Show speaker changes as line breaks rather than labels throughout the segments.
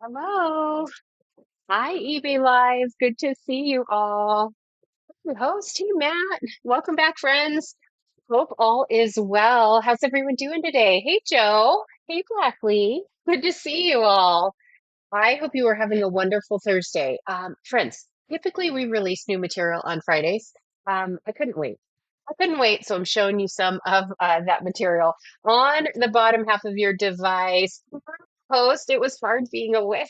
Hello. Hi, eBay Live. Good to see you all. Your host, hey, Matt. Welcome back, friends. Hope all is well. How's everyone doing today? Hey, Joe. Hey, Blackley. Good to see you all. I hope you are having a wonderful Thursday. Friends, typically we release new material on Fridays. I couldn't wait. I couldn't wait, so I'm showing you some of that material on the bottom half of your device. Post. It was hard being away.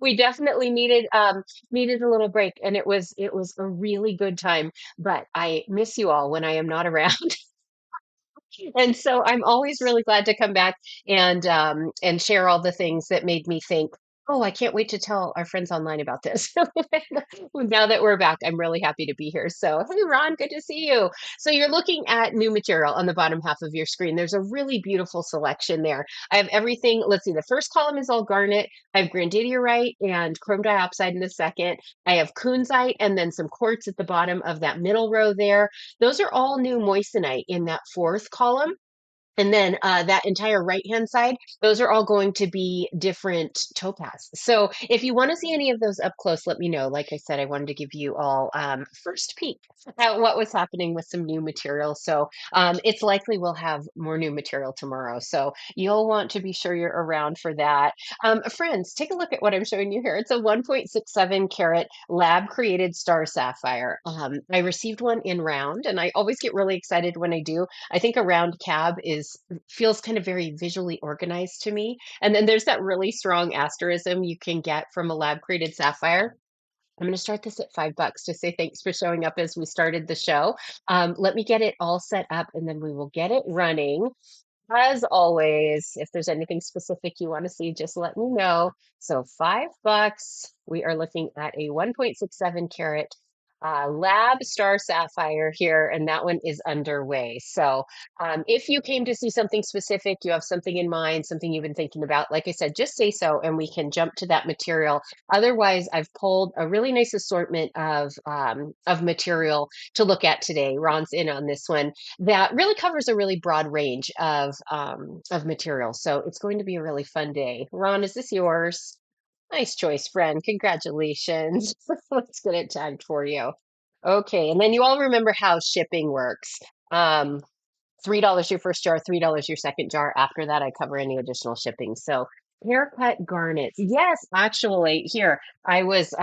We definitely needed a little break, and it was a really good time. But I miss you all when I am not around. And so I'm always really glad to come back and share all the things that made me think, oh, I can't wait to tell our friends online about this. Now that we're back, I'm really happy to be here. So, hey, Ron, good to see you. So, you're looking at new material on the bottom half of your screen. There's a really beautiful selection there. I have everything. Let's see, the first column is all garnet. I have grandidierite and chrome diopside in the second. I have kunzite and then some quartz at the bottom of that middle row there. Those are all new moissanite in that fourth column. And then that entire right-hand side, those are all going to be different topaz. So if you want to see any of those up close, let me know. Like I said, I wanted to give you all first peek at what was happening with some new material. So it's likely we'll have more new material tomorrow. So you'll want to be sure you're around for that. Friends, take a look at what I'm showing you here. It's a 1.67 carat lab created star sapphire. I received one in round, and I always get really excited when I do. I think a round cab is feels kind of very visually organized to me. And then there's that really strong asterism you can get from a lab created sapphire. I'm going to start this at $5 to say thanks for showing up as we started the show. Let me get it all set up and then we will get it running. As always, if there's anything specific you want to see, just let me know. So $5, we are looking at a 1.67 carat lab star sapphire here, and that one is underway. So if you came to see something specific, you have something in mind, something you've been thinking about, like I said, just say so, and we can jump to that material. Otherwise, I've pulled a really nice assortment of material to look at today. Ron's in on this one that really covers a really broad range of material. So it's going to be a really fun day. Ron, is this yours? Nice choice, friend. Congratulations. Let's get it tagged for you. Okay, and then you all remember how shipping works. Um, $3 your first jar, $3 your second jar. After that, I cover any additional shipping. So haircut garnets. Yes, actually, here I was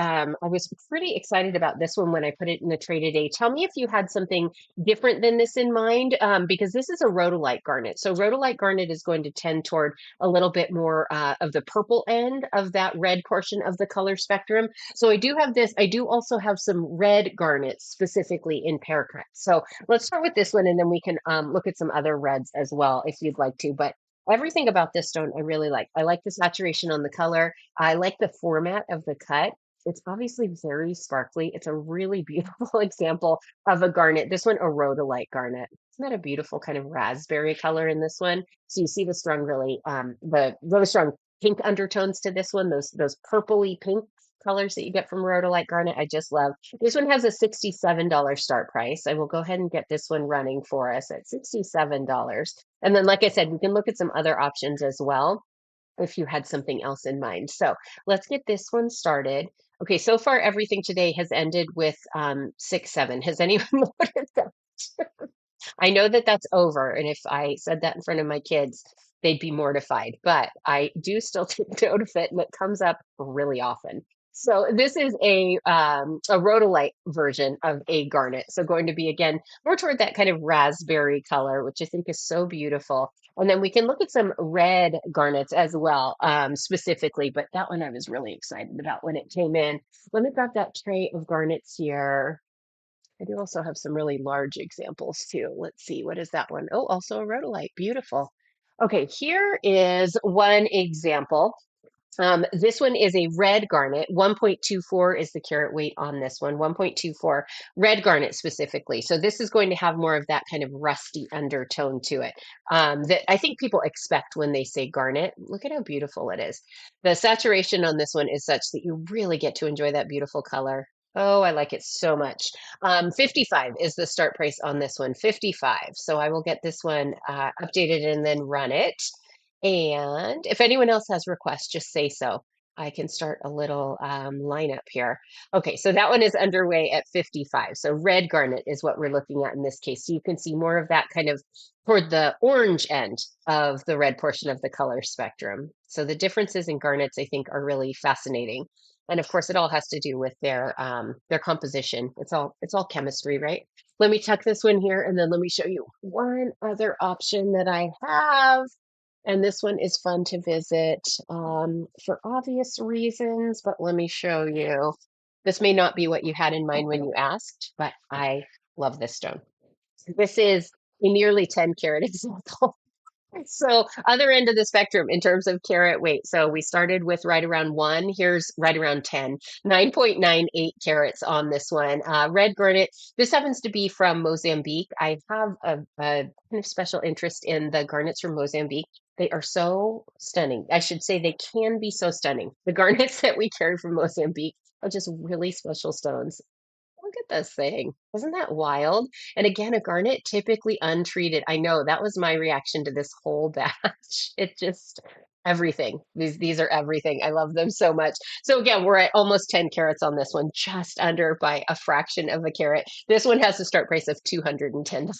pretty excited about this one when I put it in the tray today. Tell me if you had something different than this in mind, because this is a rhodolite garnet. So rhodolite garnet is going to tend toward a little bit more of the purple end of that red portion of the color spectrum. So I do have this. I do also have some red garnets specifically in pear cut. So let's start with this one, and then we can look at some other reds as well if you'd like to. But everything about this stone I really like. I like the saturation on the color. I like the format of the cut. It's obviously very sparkly. It's a really beautiful example of a garnet. This one, a rhodolite garnet. Isn't that a beautiful kind of raspberry color in this one? So you see the strong, the really strong pink undertones to this one. Those purpley pink colors that you get from rhodolite garnet. I just love. This one has a $67 start price. I will go ahead and get this one running for us at $67. And then, like I said, we can look at some other options as well if you had something else in mind. So let's get this one started. Okay, so far everything today has ended with 6-7. Has anyone noticed that? I know that that's over, and if I said that in front of my kids, they'd be mortified. But I do still take note of it, and it comes up really often. So this is a rhodolite version of a garnet. So going to be again more toward that kind of raspberry color, which I think is so beautiful. And then we can look at some red garnets as well, specifically. But that one I was really excited about when it came in. Let me grab that tray of garnets here. I do also have some really large examples too. Let's see, what is that one? Oh, also a rhodolite. Beautiful. Okay, here is one example. This one is a red garnet. 1.24 is the carat weight on this one. 1.24 red garnet specifically. So this is going to have more of that kind of rusty undertone to it that I think people expect when they say garnet. Look at how beautiful it is. The saturation on this one is such that you really get to enjoy that beautiful color. Oh, I like it so much. 55 is the start price on this one. 55. So I will get this one updated and then run it. And if anyone else has requests, just say so. I can start a little lineup here. Okay, so that one is underway at 55. So red garnet is what we're looking at in this case. So you can see more of that kind of toward the orange end of the red portion of the color spectrum. So the differences in garnets, I think, are really fascinating. And of course, it all has to do with their composition. It's all chemistry, right? Let me tuck this one here, and then let me show you one other option that I have. And this one is fun to visit for obvious reasons, but let me show you. This may not be what you had in mind when you asked, but I love this stone. This is a nearly 10 carat example. So other end of the spectrum in terms of carat weight. So we started with right around one. Here's right around 10, 9.98 carats on this one. Red garnet. This happens to be from Mozambique. I have a kind of special interest in the garnets from Mozambique. They are so stunning. I should say they can be so stunning. The garnets that we carry from Mozambique are just really special stones. Look at this thing. Isn't that wild? And again, a garnet typically untreated. I know that was my reaction to this whole batch. It just everything. These are everything. I love them so much. So again, we're at almost 10 carats on this one, just under by a fraction of a carat. This one has a start price of $210.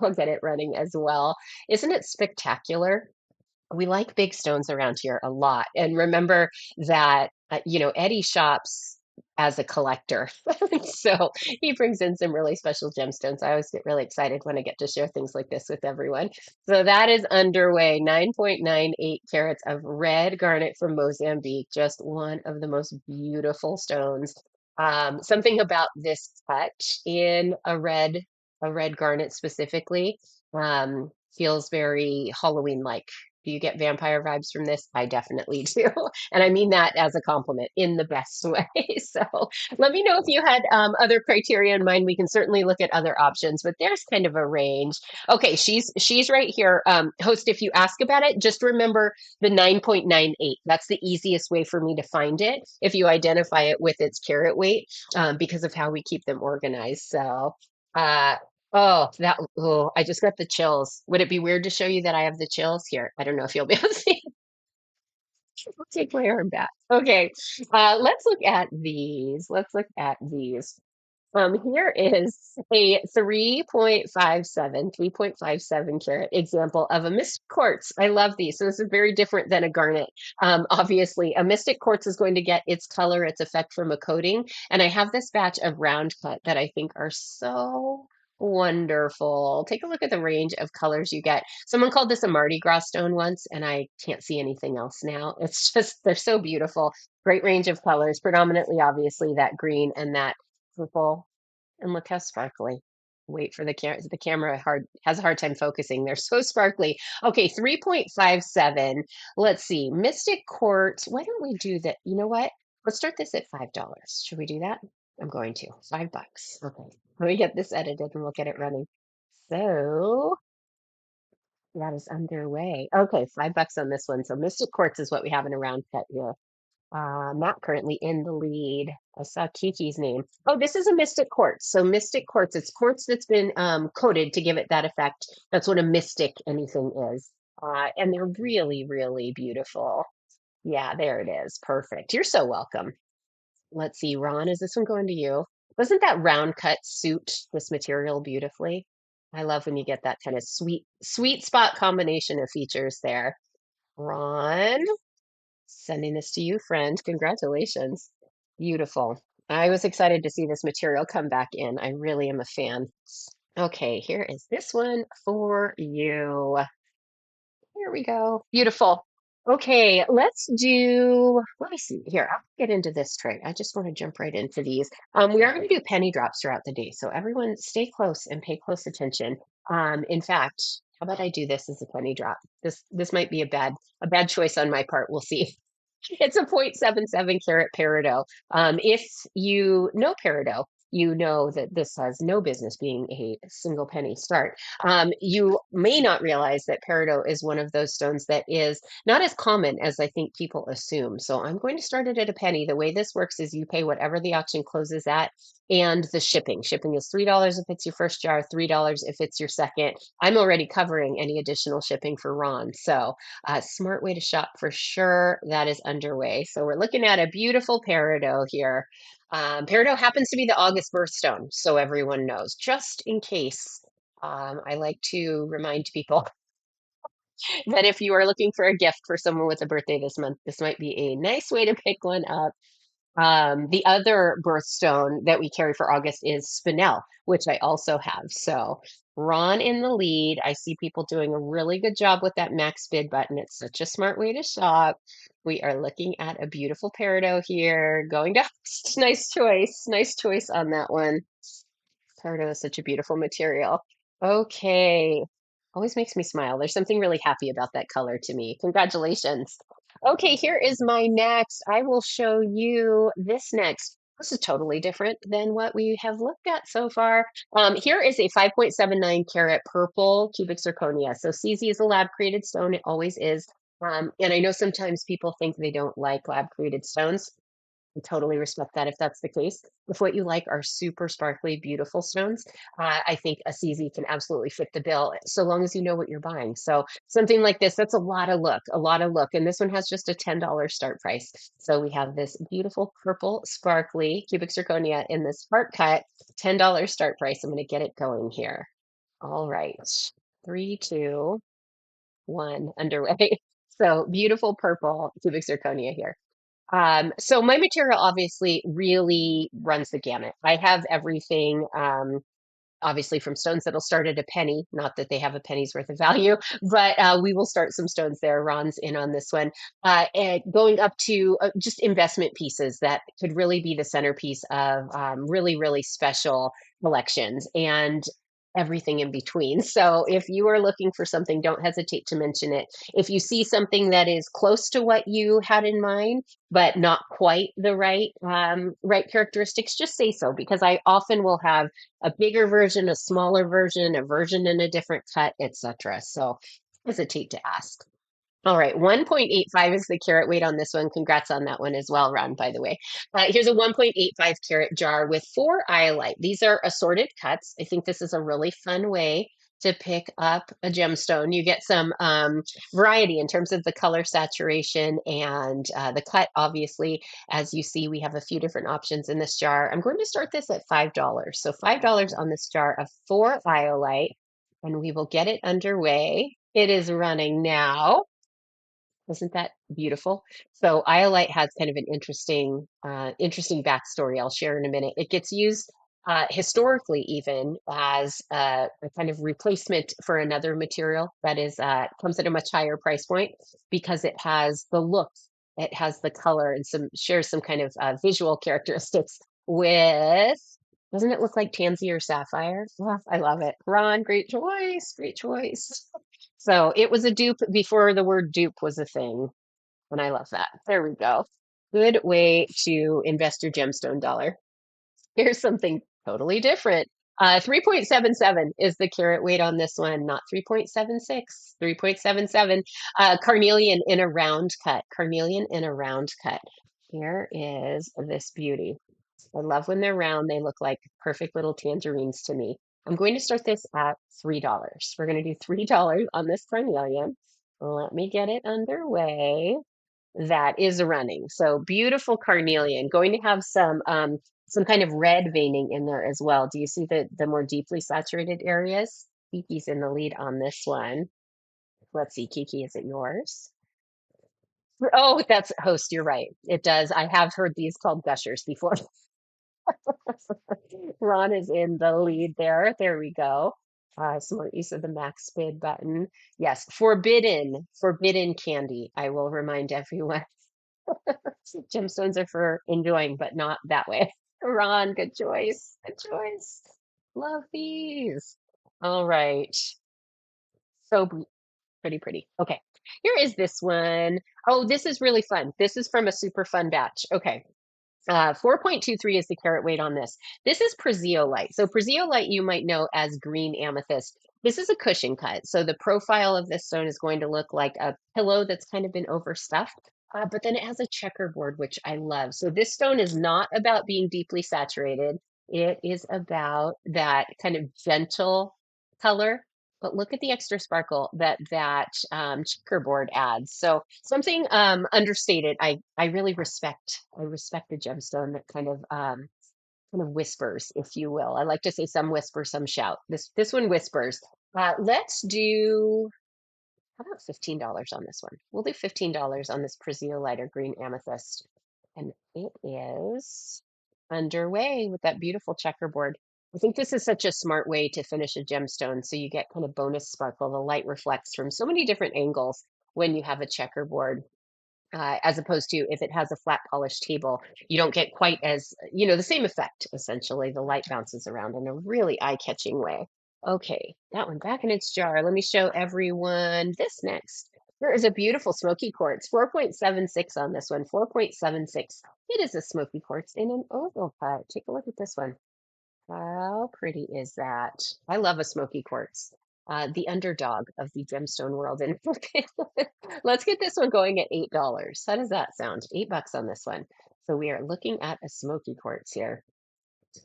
I'll get it running as well. Isn't it spectacular? We like big stones around here a lot. And remember that, Eddie shops as a collector. So he brings in some really special gemstones. I always get really excited when I get to share things like this with everyone. So that is underway. 9.98 carats of red garnet from Mozambique. Just one of the most beautiful stones. Something about this touch in a red garnet specifically, feels very Halloween-like. Do you get vampire vibes from this? I definitely do. And I mean that as a compliment in the best way. So let me know if you had other criteria in mind. We can certainly look at other options, but there's kind of a range. Okay, she's right here. Host, if you ask about it, just remember the 9.98. That's the easiest way for me to find it if you identify it with its carat weight, because of how we keep them organized. So uh, I just got the chills. Would it be weird to show you that I have the chills here? I don't know if you'll be able to see. I'll take my arm back. Okay. Let's look at these. Let's look at these. Here is a 3.57 carat example of a mystic quartz. I love these. So this is very different than a garnet. Obviously, a mystic quartz is going to get its color, its effect from a coating. And I have this batch of round cut that I think are so wonderful. Take a look at the range of colors you get. Someone called this a Mardi Gras stone once, and I can't see anything else now. It's just, they're so beautiful. Great range of colors, predominantly, obviously, that green and that purple. And look how sparkly. Wait for the camera. The camera has a hard time focusing. They're so sparkly. Okay, 3.57. Let's see. Mystic Quartz. Why don't we do that? You know what? Let's start this at $5. Should we do that? I'm going to. $5. Okay. Let me get this edited and we'll get it running. So that is underway. Okay, $5 on this one. So Mystic Quartz is what we have in a round cut here. Not currently in the lead. I saw Kiki's name. Oh, this is a Mystic Quartz. So Mystic Quartz, it's quartz that's been coated to give it that effect. That's what a mystic anything is. And they're really, really beautiful. Yeah, there it is. Perfect. You're so welcome. Let's see, Ron, is this one going to you? Doesn't that round cut suit this material beautifully? I love when you get that kind of sweet spot combination of features there. Ron, sending this to you, friend. Congratulations. Beautiful. I was excited to see this material come back in. I really am a fan. Okay, here is this one for you. Here we go. Beautiful. Okay, let me see here. I'll get into this tray. I just want to jump right into these. We are going to do penny drops throughout the day. So everyone stay close and pay close attention. In fact, how about I do this as a penny drop? This might be a bad choice on my part. We'll see. It's a 0.77 carat peridot. If you know peridot, you know that this has no business being a single penny start. You may not realize that peridot is one of those stones that is not as common as I think people assume. So I'm going to start it at a penny. The way this works is you pay whatever the auction closes at and the shipping. Shipping is $3 if it's your first jar, $3 if it's your second. I'm already covering any additional shipping for Ron. So smart way to shop for sure. That is underway. So we're looking at a beautiful peridot here. Peridot happens to be the August birthstone, so everyone knows, just in case. I like to remind people that if you are looking for a gift for someone with a birthday this month, this might be a nice way to pick one up. The other birthstone that we carry for August is spinel, which I also have. So Ron in the lead. I see people doing a really good job with that max bid button. It's such a smart way to shop. We are looking at a beautiful peridot here. Going to nice choice. Nice choice on that one. Peridot is such a beautiful material. Okay. Always makes me smile. There's something really happy about that color to me. Congratulations. Okay, here is my next. I will show you this next. This is totally different than what we have looked at so far. Here is a 5.79 carat purple cubic zirconia. So CZ is a lab created stone. It always is. And I know sometimes people think they don't like lab created stones. I totally respect that if that's the case. If what you like are super sparkly, beautiful stones, I think a CZ can absolutely fit the bill, so long as you know what you're buying. So something like this, that's a lot of look, a lot of look. And this one has just a $10 start price. So we have this beautiful purple, sparkly cubic zirconia in this heart cut, $10 start price. I'm going to get it going here. All right. Three, two, one, underway. So beautiful purple cubic zirconia here. So my material obviously really runs the gamut. I have everything, obviously from stones that'll start at a penny, not that they have a penny's worth of value, but we will start some stones there. Ron's in on this one. And going up to just investment pieces that could really be the centerpiece of really, really special collections and everything in between. So if you are looking for something, don't hesitate to mention it. If you see something that is close to what you had in mind, but not quite the right characteristics, just say so, because I often will have a bigger version, a smaller version, a version in a different cut, etc. So hesitate to ask. All right, 1.85 is the carat weight on this one. Congrats on that one as well, Ron, by the way. Here's a 1.85 carat jar with 4 iolite. These are assorted cuts. I think this is a really fun way to pick up a gemstone. You get some variety in terms of the color saturation and the cut. Obviously, as you see, we have a few different options in this jar. I'm going to start this at $5. So $5 on this jar of 4 iolite, and we will get it underway. It is running now. Isn't that beautiful? So iolite has kind of an interesting backstory I'll share in a minute. It gets used historically even as a kind of replacement for another material that is comes at a much higher price point because it has the look, it has the color, and some shares some kind of visual characteristics with. Doesn't it look like tansy or sapphire? Oh, I love it. Ron, great choice. Great choice. So it was a dupe before the word dupe was a thing. And I love that. There we go. Good way to invest your gemstone dollar. Here's something totally different. 3.77 is the carat weight on this one, not 3.76, 3.77. Carnelian in a round cut. Carnelian in a round cut. Here is this beauty. I love when they're round. They look like perfect little tangerines to me. I'm going to start this at $3. We're going to do $3 on this carnelian. Let me get it underway. That is running. So beautiful carnelian. Going to have some kind of red veining in there as well. Do you see the more deeply saturated areas? Kiki's in the lead on this one. Let's see, Kiki, is it yours? Oh, that's host. You're right. It does. I have heard these called gushers before. Ron is in the lead there. There we go. Smart use of the max bid button. Yes, forbidden candy. I will remind everyone. Gemstones are for enjoying, but not that way. Ron, good choice. Good choice. Love these. All right. So pretty, pretty. Okay. Here is this one. Oh, this is really fun. This is from a super fun batch. Okay. 4.23 is the carat weight on this. This is Prezziolite. So Prezziolite you might know as green amethyst. This is a cushion cut. So the profile of this stone is going to look like a pillow that's kind of been overstuffed. But then it has a checkerboard, which I love. So this stone is not about being deeply saturated. It is about that kind of gentle color. But look at the extra sparkle that checkerboard adds. So something understated. I really respect. I respect the gemstone that kind of whispers, if you will. I like to say some whisper, some shout. This one whispers. Let's do. How about $15 on this one? We'll do $15 on this Prezziolite or green amethyst, and it is underway with that beautiful checkerboard. I think this is such a smart way to finish a gemstone. So you get kind of bonus sparkle. The light reflects from so many different angles when you have a checkerboard, as opposed to if it has a flat polished table, you don't get quite as, the same effect, essentially. The light bounces around in a really eye-catching way. Okay, that one back in its jar. Let me show everyone this next. There is a beautiful smoky quartz, 4.76 on this one, 4.76. It is a smoky quartz in an oval cut. Take a look at this one. How pretty is that? I love a smoky quartz, the underdog of the gemstone world. And let's get this one going at $8. How does that sound? $8 on this one. So we are looking at a smoky quartz here.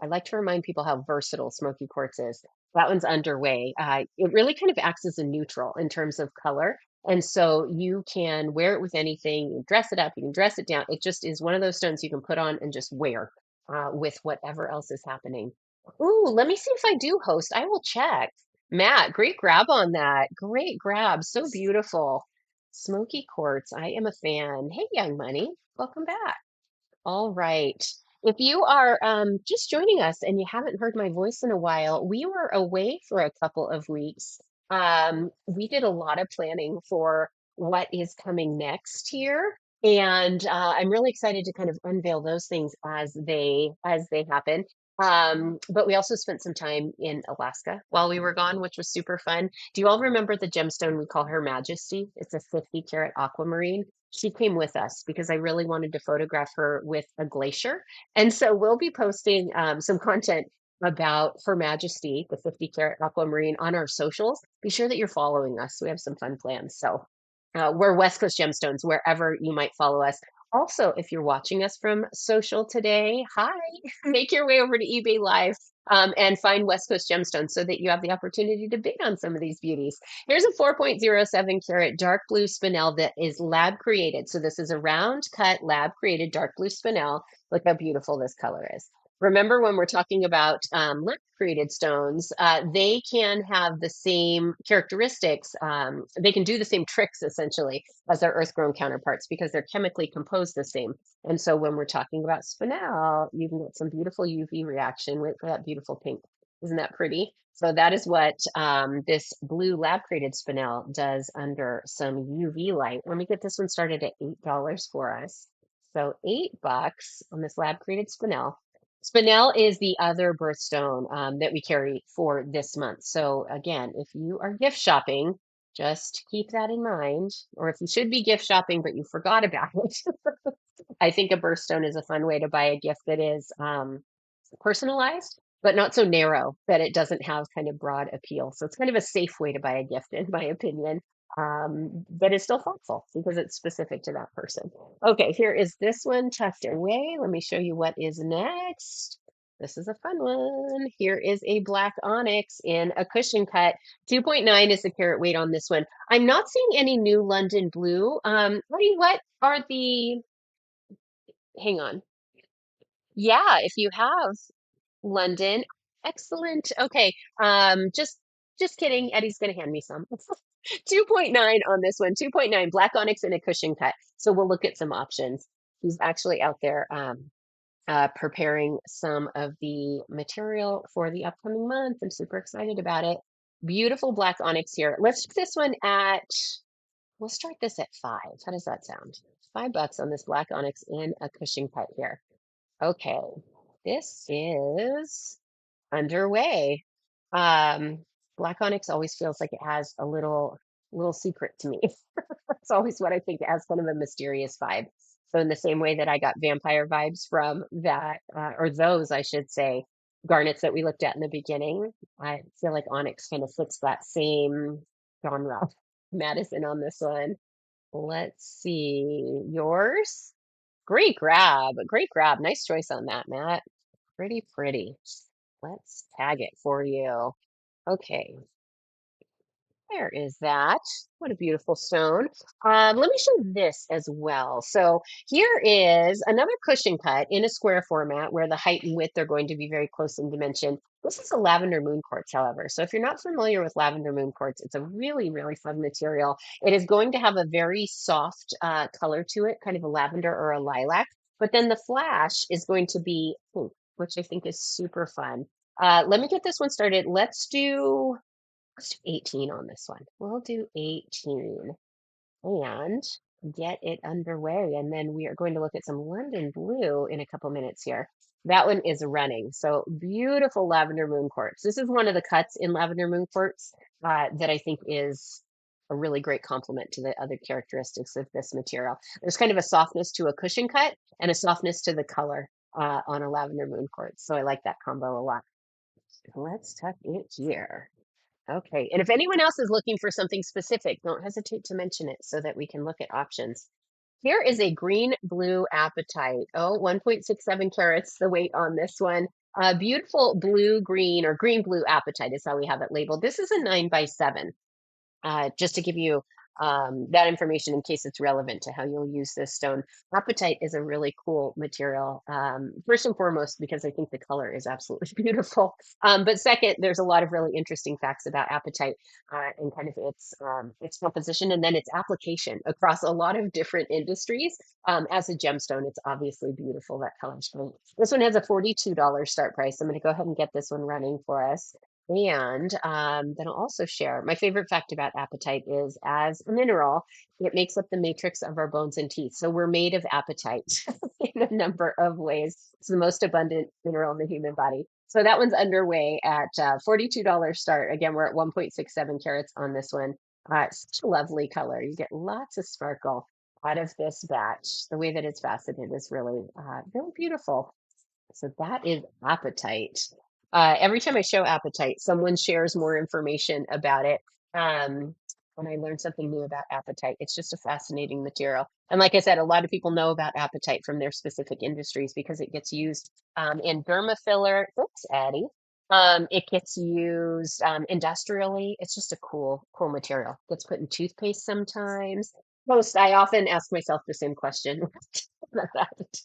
I like to remind people how versatile smoky quartz is. That one's underway. It really kind of acts as a neutral in terms of color. And so you can wear it with anything, you can dress it up, you can dress it down. It just is one of those stones you can put on and just wear with whatever else is happening. Ooh, let me see if I do host. I will check. Matt, great grab on that. Great grab. So beautiful. Smoky quartz. I am a fan. Hey, Young Money. Welcome back. All right. If you are just joining us and you haven't heard my voice in a while, we were away for a couple of weeks. We did a lot of planning for what is coming next here, and I'm really excited to kind of unveil those things as they happen. But we also spent some time in Alaska while we were gone, which was super fun. Do you all remember the gemstone we call Her Majesty? It's a 50 carat aquamarine. She came with us because I really wanted to photograph her with a glacier. And so we'll be posting some content about Her Majesty, the 50 carat aquamarine, on our socials. Be sure that you're following us. We have some fun plans. So we're West Coast Gemstones, wherever you might follow us. Also, if you're watching us from social today, hi, make your way over to eBay Live and find West Coast Gemstones so that you have the opportunity to bid on some of these beauties. Here's a 4.07 carat dark blue spinel that is lab created. So this is a round cut lab created dark blue spinel. Look how beautiful this color is. Remember when we're talking about lab created stones, they can have the same characteristics. They can do the same tricks essentially as their earth grown counterparts because they're chemically composed the same. And so when we're talking about spinel, you can get some beautiful UV reaction. Wait for that beautiful pink. Isn't that pretty? So that is what this blue lab created spinel does under some UV light. Let me get this one started at $8 for us. So $8 on this lab created spinel. Spinel is the other birthstone that we carry for this month. So again, if you are gift shopping, just keep that in mind. Or if you should be gift shopping, but you forgot about it, I think a birthstone is a fun way to buy a gift that is personalized, but not so narrow that it doesn't have kind of broad appeal. So it's kind of a safe way to buy a gift, in my opinion. But it's still thoughtful because it's specific to that person. Okay, here is this one tucked away. Let me show you what is next. This is a fun one. Here is a black onyx in a cushion cut. 2.9 is the carat weight on this one. I'm not seeing any new London blue. What are the, hang on. Yeah, if you have London, excellent. Okay, just kidding. Eddie's gonna hand me some. 2.9 on this one. 2.9 black onyx in a cushion cut. So we'll look at some options. He's actually out there preparing some of the material for the upcoming month. I'm super excited about it. Beautiful black onyx here. Let's do this one at, we'll start this at 5. How does that sound? $5 on this black onyx in a cushion cut here. Okay, this is underway. Um, Black onyx always feels like it has a little secret to me. It's always what I think. It has kind of a mysterious vibe. So in the same way that I got vampire vibes from that, or those, I should say, garnets that we looked at in the beginning, I feel like onyx kind of fits that same genre. Madison on this one. Let's see. Yours? Great grab. Great grab. Nice choice on that, Matt. Pretty, pretty. Let's tag it for you. Okay, there is that. What a beautiful stone. Let me show this as well. So here is another cushion cut in a square format where the height and width are going to be very close in dimension. This is a lavender moon quartz, however. So if you're not familiar with lavender moon quartz, it's a really, really fun material. It is going to have a very soft color to it, kind of a lavender or a lilac. But then the flash is going to be pink, which I think is super fun. Let me get this one started. Let's do 18 on this one. We'll do 18 and get it underway. And then we are going to look at some London blue in a couple minutes here. That one is running. So beautiful lavender moon quartz. This is one of the cuts in lavender moon quartz that I think is a really great complement to the other characteristics of this material. There's kind of a softness to a cushion cut and a softness to the color on a lavender moon quartz. So I like that combo a lot. Let's tuck it here. Okay. And if anyone else is looking for something specific, don't hesitate to mention it so that we can look at options. Here is a green blue apatite. Oh, 1.67 carats, the weight on this one. Beautiful blue green or green blue apatite is how we have it labeled. This is a 9 by 7 just to give you that information in case it's relevant to how you'll use this stone. Apatite is a really cool material, first and foremost, because I think the color is absolutely beautiful. But second, there's a lot of really interesting facts about apatite and kind of its composition and then its application across a lot of different industries. As a gemstone, it's obviously beautiful. That color's great. This one has a $42 start price. I'm going to go ahead and get this one running for us. And then I'll also share my favorite fact about apatite is as a mineral, it makes up the matrix of our bones and teeth. So we're made of apatite in a number of ways. It's the most abundant mineral in the human body. So that one's underway at $42 start. Again, we're at 1.67 carats on this one. Such a lovely color. You get lots of sparkle out of this batch. The way that it's faceted is really, really beautiful. So that is apatite. Every time I show apatite, someone shares more information about it. When I learn something new about apatite, it's just a fascinating material. And like I said, a lot of people know about apatite from their specific industries because it gets used in derma filler. Oops, Addie. It gets used industrially. It's just a cool, cool material. Gets put in toothpaste sometimes. Most, I often ask myself the same question. About apatite.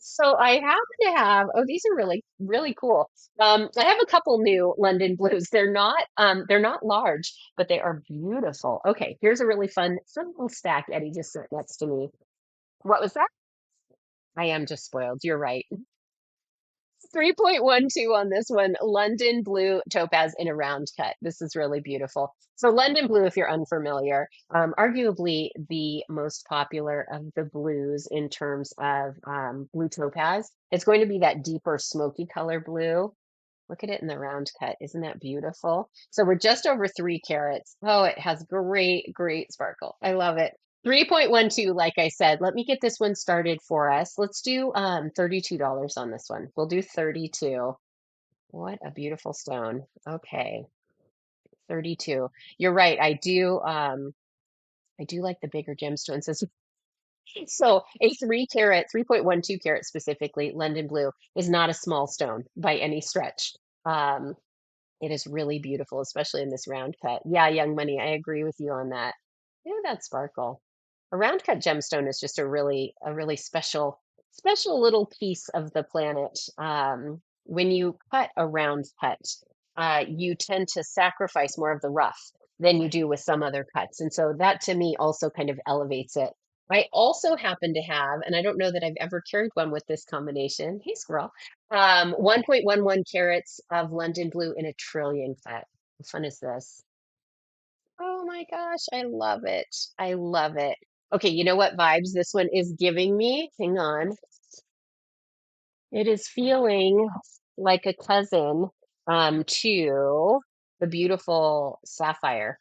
So I happen to have, oh, these are really, really cool. I have a couple new London blues. They're not large, but they are beautiful. Okay, here's a really fun little stack. Eddie just sat next to me. What was that? I am just spoiled. You're right. 3.12 on this one. London blue topaz in a round cut. This is really beautiful. So London blue, if you're unfamiliar, arguably the most popular of the blues in terms of blue topaz. It's going to be that deeper smoky color blue. Look at it in the round cut. Isn't that beautiful? So we're just over 3 carats. Oh, it has great, great sparkle. I love it. 3.12, like I said. Let me get this one started for us. Let's do $32 on this one. We'll do 32. What a beautiful stone. Okay, 32. You're right. I do like the bigger gemstones. So a 3 carat, 3.12 carat specifically, London blue is not a small stone by any stretch. Um, it is really beautiful, especially in this round cut. Yeah, Young Money, I agree with you on that. Yeah, that sparkle. A round cut gemstone is just a really special little piece of the planet. When you cut a round cut, you tend to sacrifice more of the rough than you do with some other cuts. And so that to me also kind of elevates it. I also happen to have, and I don't know that I've ever carried one with this combination. Hey, squirrel. 1.11 carats of London blue in a trillion cut. How fun is this? Oh my gosh, I love it. I love it. Okay, you know what vibes this one is giving me? Hang on. It is feeling like a cousin to the beautiful sapphire.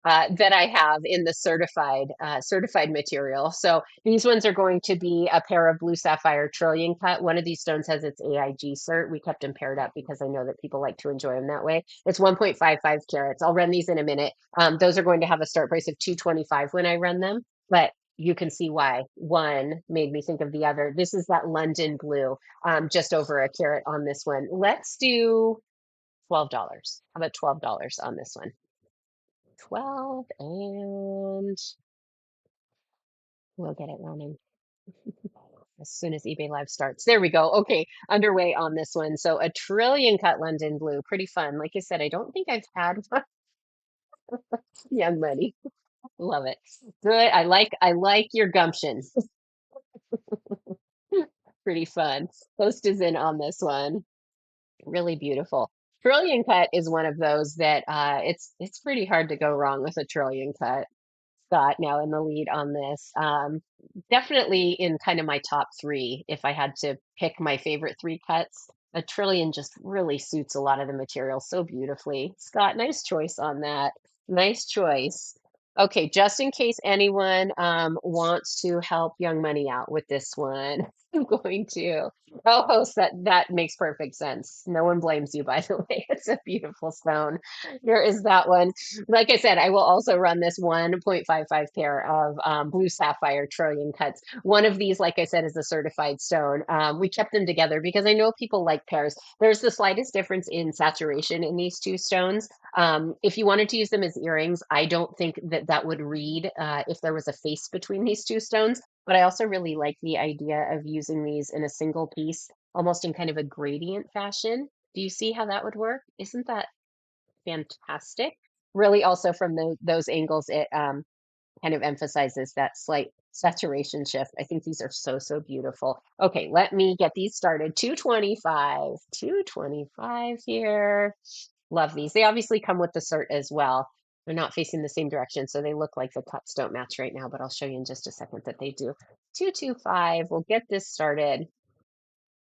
that I have in the certified material. So these ones are going to be a pair of blue sapphire trillion cut. One of these stones has its AIG cert. We kept them paired up because I know that people like to enjoy them that way. It's 1.55 carats. I'll run these in a minute. Those are going to have a start price of 225 when I run them, but you can see why one made me think of the other. This is that London blue, just over a carat on this one. Let's do $12. How about $12 on this one? 12 and we'll get it running as soon as eBay Live starts. There we go. Okay, underway on this one. So a trillion cut London blue, pretty fun. Like I said, I don't think I've had young money. Love it. Good. I like your gumption. Pretty fun. Post is in on this one. Really beautiful. Trillion cut is one of those that it's pretty hard to go wrong with a trillion cut. Scott now in the lead on this. Definitely in kind of my top three, if I had to pick my favorite three cuts. A trillion just really suits a lot of the material so beautifully. Scott, nice choice on that. Nice choice. Okay, just in case anyone wants to help Young Money out with this one, I'm going to. Oh, host, that makes perfect sense. No one blames you, by the way. It's a beautiful stone. Here is that one. Like I said, I will also run this 1.55 pair of blue sapphire trillion cuts. One of these, like I said, is a certified stone. We kept them together because I know people like pairs. There's the slightest difference in saturation in these two stones. If you wanted to use them as earrings, I don't think that that would read if there was a face between these two stones. But I also really like the idea of using these in a single piece, almost in kind of a gradient fashion. Do you see how that would work? Isn't that fantastic? Really, also from those angles, it kind of emphasizes that slight saturation shift. I think these are so, so beautiful. Okay, let me get these started. 225, 225 here. Love these. They obviously come with the cert as well. They're not facing the same direction, so they look like the cuts don't match right now, but I'll show you in just a second that they do. 225, we'll get this started.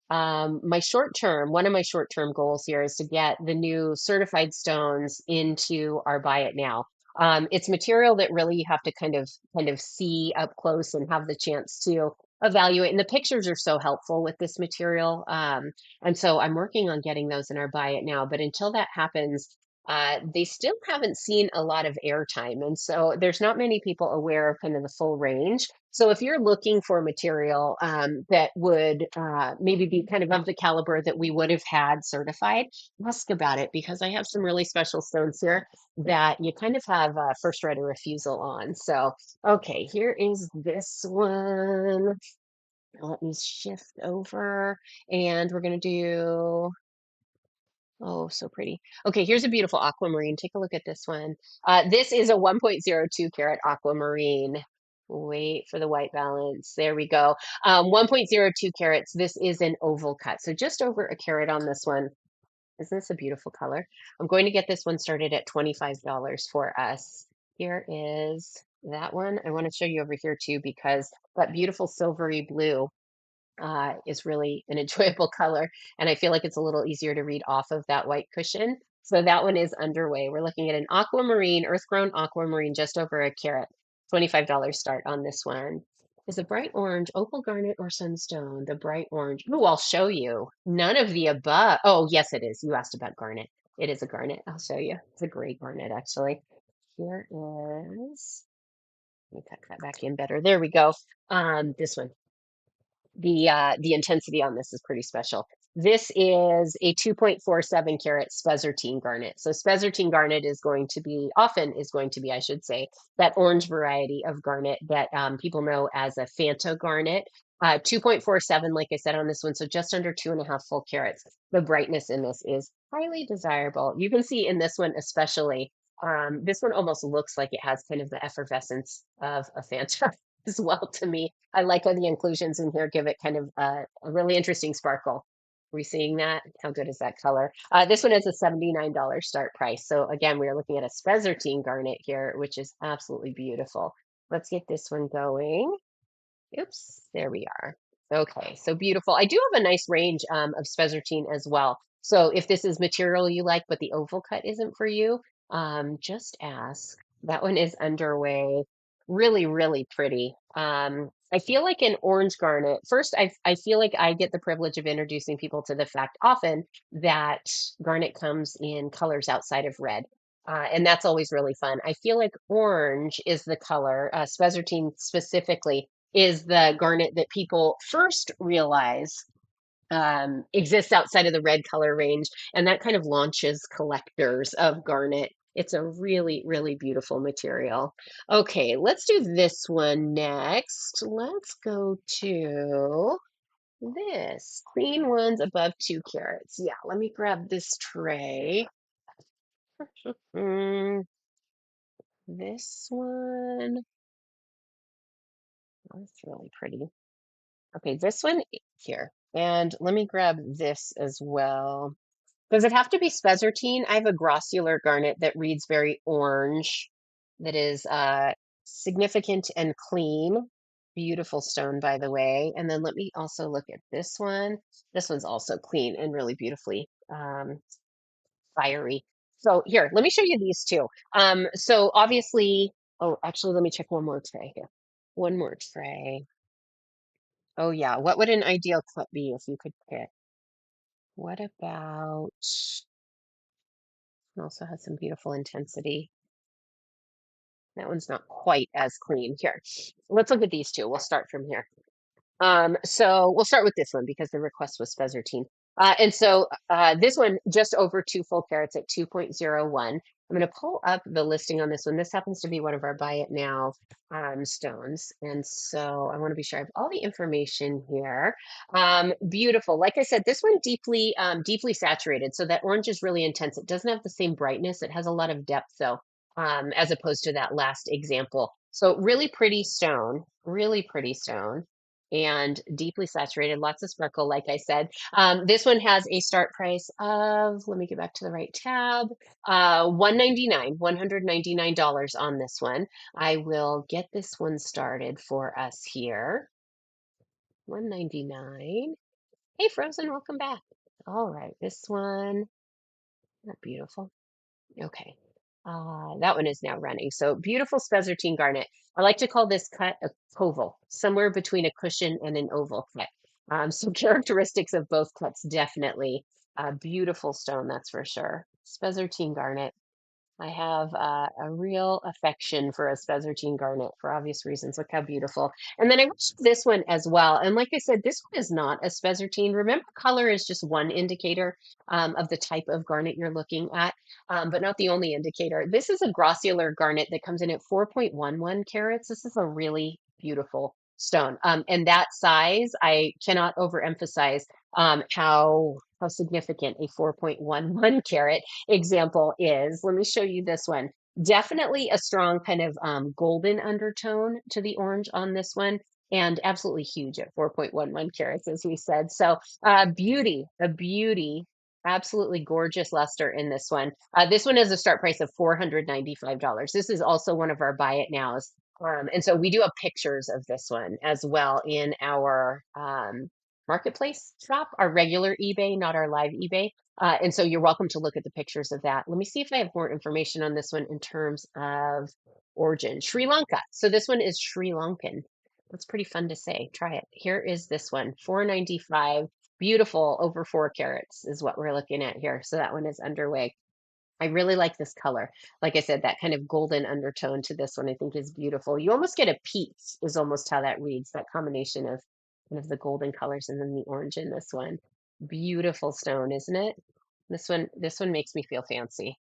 One of my short-term goals here is to get the new certified stones into our buy it now. It's material that really you have to kind of see up close and have the chance to evaluate. And the pictures are so helpful with this material. And so I'm working on getting those in our buy it now. But until that happens, they still haven't seen a lot of airtime. And so there's not many people aware of kind of the full range. So if you're looking for material that would maybe be kind of the caliber that we would have had certified, ask about it because I have some really special stones here that you kind of have first right of refusal on. So, okay, here is this one. Let me shift over and we're going to do, oh, so pretty. Okay, here's a beautiful aquamarine. Take a look at this one. This is a 1.02 carat aquamarine. Wait for the white balance. There we go. 1.02 carats. This is an oval cut. So just over a carat on this one. Isn't this a beautiful color? I'm going to get this one started at $25 for us. Here is that one. I want to show you over here too because that beautiful silvery blue is really an enjoyable color. And I feel like it's a little easier to read off of that white cushion. So that one is underway. We're looking at an aquamarine, earth-grown aquamarine, just over a carat. $25 start on this one. Is a bright orange, opal garnet, or sunstone? The bright orange. Oh, I'll show you. None of the above. Oh, yes, it is. You asked about garnet. It is a garnet. I'll show you. It's a gray garnet, actually. Here is. Let me tuck that back in better. There we go. This one. The intensity on this is pretty special. This is a 2.47 carat spessartine garnet. So spessartine garnet is going to be, I should say, that orange variety of garnet that people know as a Fanta garnet. 2.47, like I said on this one, so just under 2.5 full carats. The brightness in this is highly desirable. You can see in this one especially, this one almost looks like it has kind of the effervescence of a Fanta as well to me. I like how the inclusions in here give it kind of a really interesting sparkle. Are we seeing that? How good is that color? This one has a $79 start price. So again, we are looking at a spessartine garnet here, which is absolutely beautiful. Let's get this one going. Oops, there we are. Okay, so beautiful. I do have a nice range of spessartine as well. So if this is material you like, but the oval cut isn't for you, just ask. That one is underway. Really, really pretty. I feel like an orange garnet. First, I feel like I get the privilege of introducing people to the fact often that garnet comes in colors outside of red. And that's always really fun. I feel like orange is the color, spessartine specifically, is the garnet that people first realize exists outside of the red color range, and that kind of launches collectors of garnet. It's a really, really beautiful material. Okay, let's do this one next. Let's go to this. Clean ones above 2 carats. Yeah, let me grab this tray. Mm, this one. Oh, that's really pretty. Okay, this one here. And let me grab this as well. Does it have to be spessartine? I have a grossular garnet that reads very orange, that is significant and clean. Beautiful stone, by the way. And then let me also look at this one. This one's also clean and really beautifully fiery. So here, let me show you these two. So obviously, oh, actually, let me check one more tray here. One more tray. Oh yeah, what would an ideal cut be if you could pick? What about, it also has some beautiful intensity. That one's not quite as clean. Here, let's look at these two. We'll start from here. So we'll start with this one because the request was spessartine. And so this one just over 2 full carats at 2.01. I'm going to pull up the listing on this one. This happens to be one of our buy it now stones. And so I want to be sure I have all the information here. Beautiful. Like I said, this one deeply saturated. So that orange is really intense. It doesn't have the same brightness. It has a lot of depth though, as opposed to that last example. So really pretty stone and deeply saturated, lots of sparkle, like I said. This one has a start price of, let me get back to the right tab, 199, $199 on this one. I will get this one started for us here. 199. Hey, Frozen, welcome back. All right, this one, isn't that beautiful? Okay. That one is now running. So beautiful spessartine garnet. I like to call this cut a oval, somewhere between a cushion and an oval cut. So characteristics of both cuts definitely. Beautiful stone, that's for sure. Spessartine garnet. I have a real affection for a spessartine garnet for obvious reasons. Look how beautiful. And then I watched this one as well. And like I said, this one is not a spessartine. Remember, color is just one indicator of the type of garnet you're looking at, but not the only indicator. This is a grossular garnet that comes in at 4.11 carats. This is a really beautiful stone. And that size, I cannot overemphasize how significant a 4.11 carat example is. Let me show you this one. Definitely a strong kind of golden undertone to the orange on this one, and absolutely huge at 4.11 carats, as we said. So, a beauty, absolutely gorgeous luster in this one. This one has a start price of $495. This is also one of our buy it nows. And so we do have pictures of this one as well in our marketplace shop, our regular eBay, not our live eBay. And so you're welcome to look at the pictures of that. Let me see if I have more information on this one in terms of origin. Sri Lanka. So this one is Sri Lankan. That's pretty fun to say. Try it. Here is this one, 495. Beautiful, over 4 carats is what we're looking at here. So that one is underway. I really like this color. Like I said, that kind of golden undertone to this one I think is beautiful. You almost get a peach is almost how that reads, that combination of kind of the golden colors and then the orange in this one. Beautiful stone, isn't it? This one makes me feel fancy.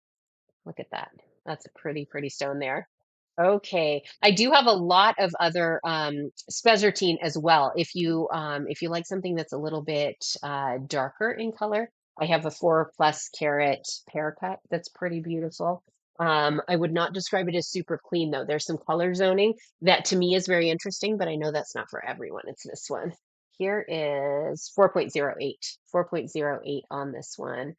Look at that. That's a pretty, pretty stone there. Okay. I do have a lot of other spessartine as well. If you like something that's a little bit darker in color, I have a 4+ carat pear cut that's pretty beautiful. I would not describe it as super clean though. There's some color zoning that to me is very interesting, but I know that's not for everyone. It's this one. Here is 4.08, 4.08 on this one.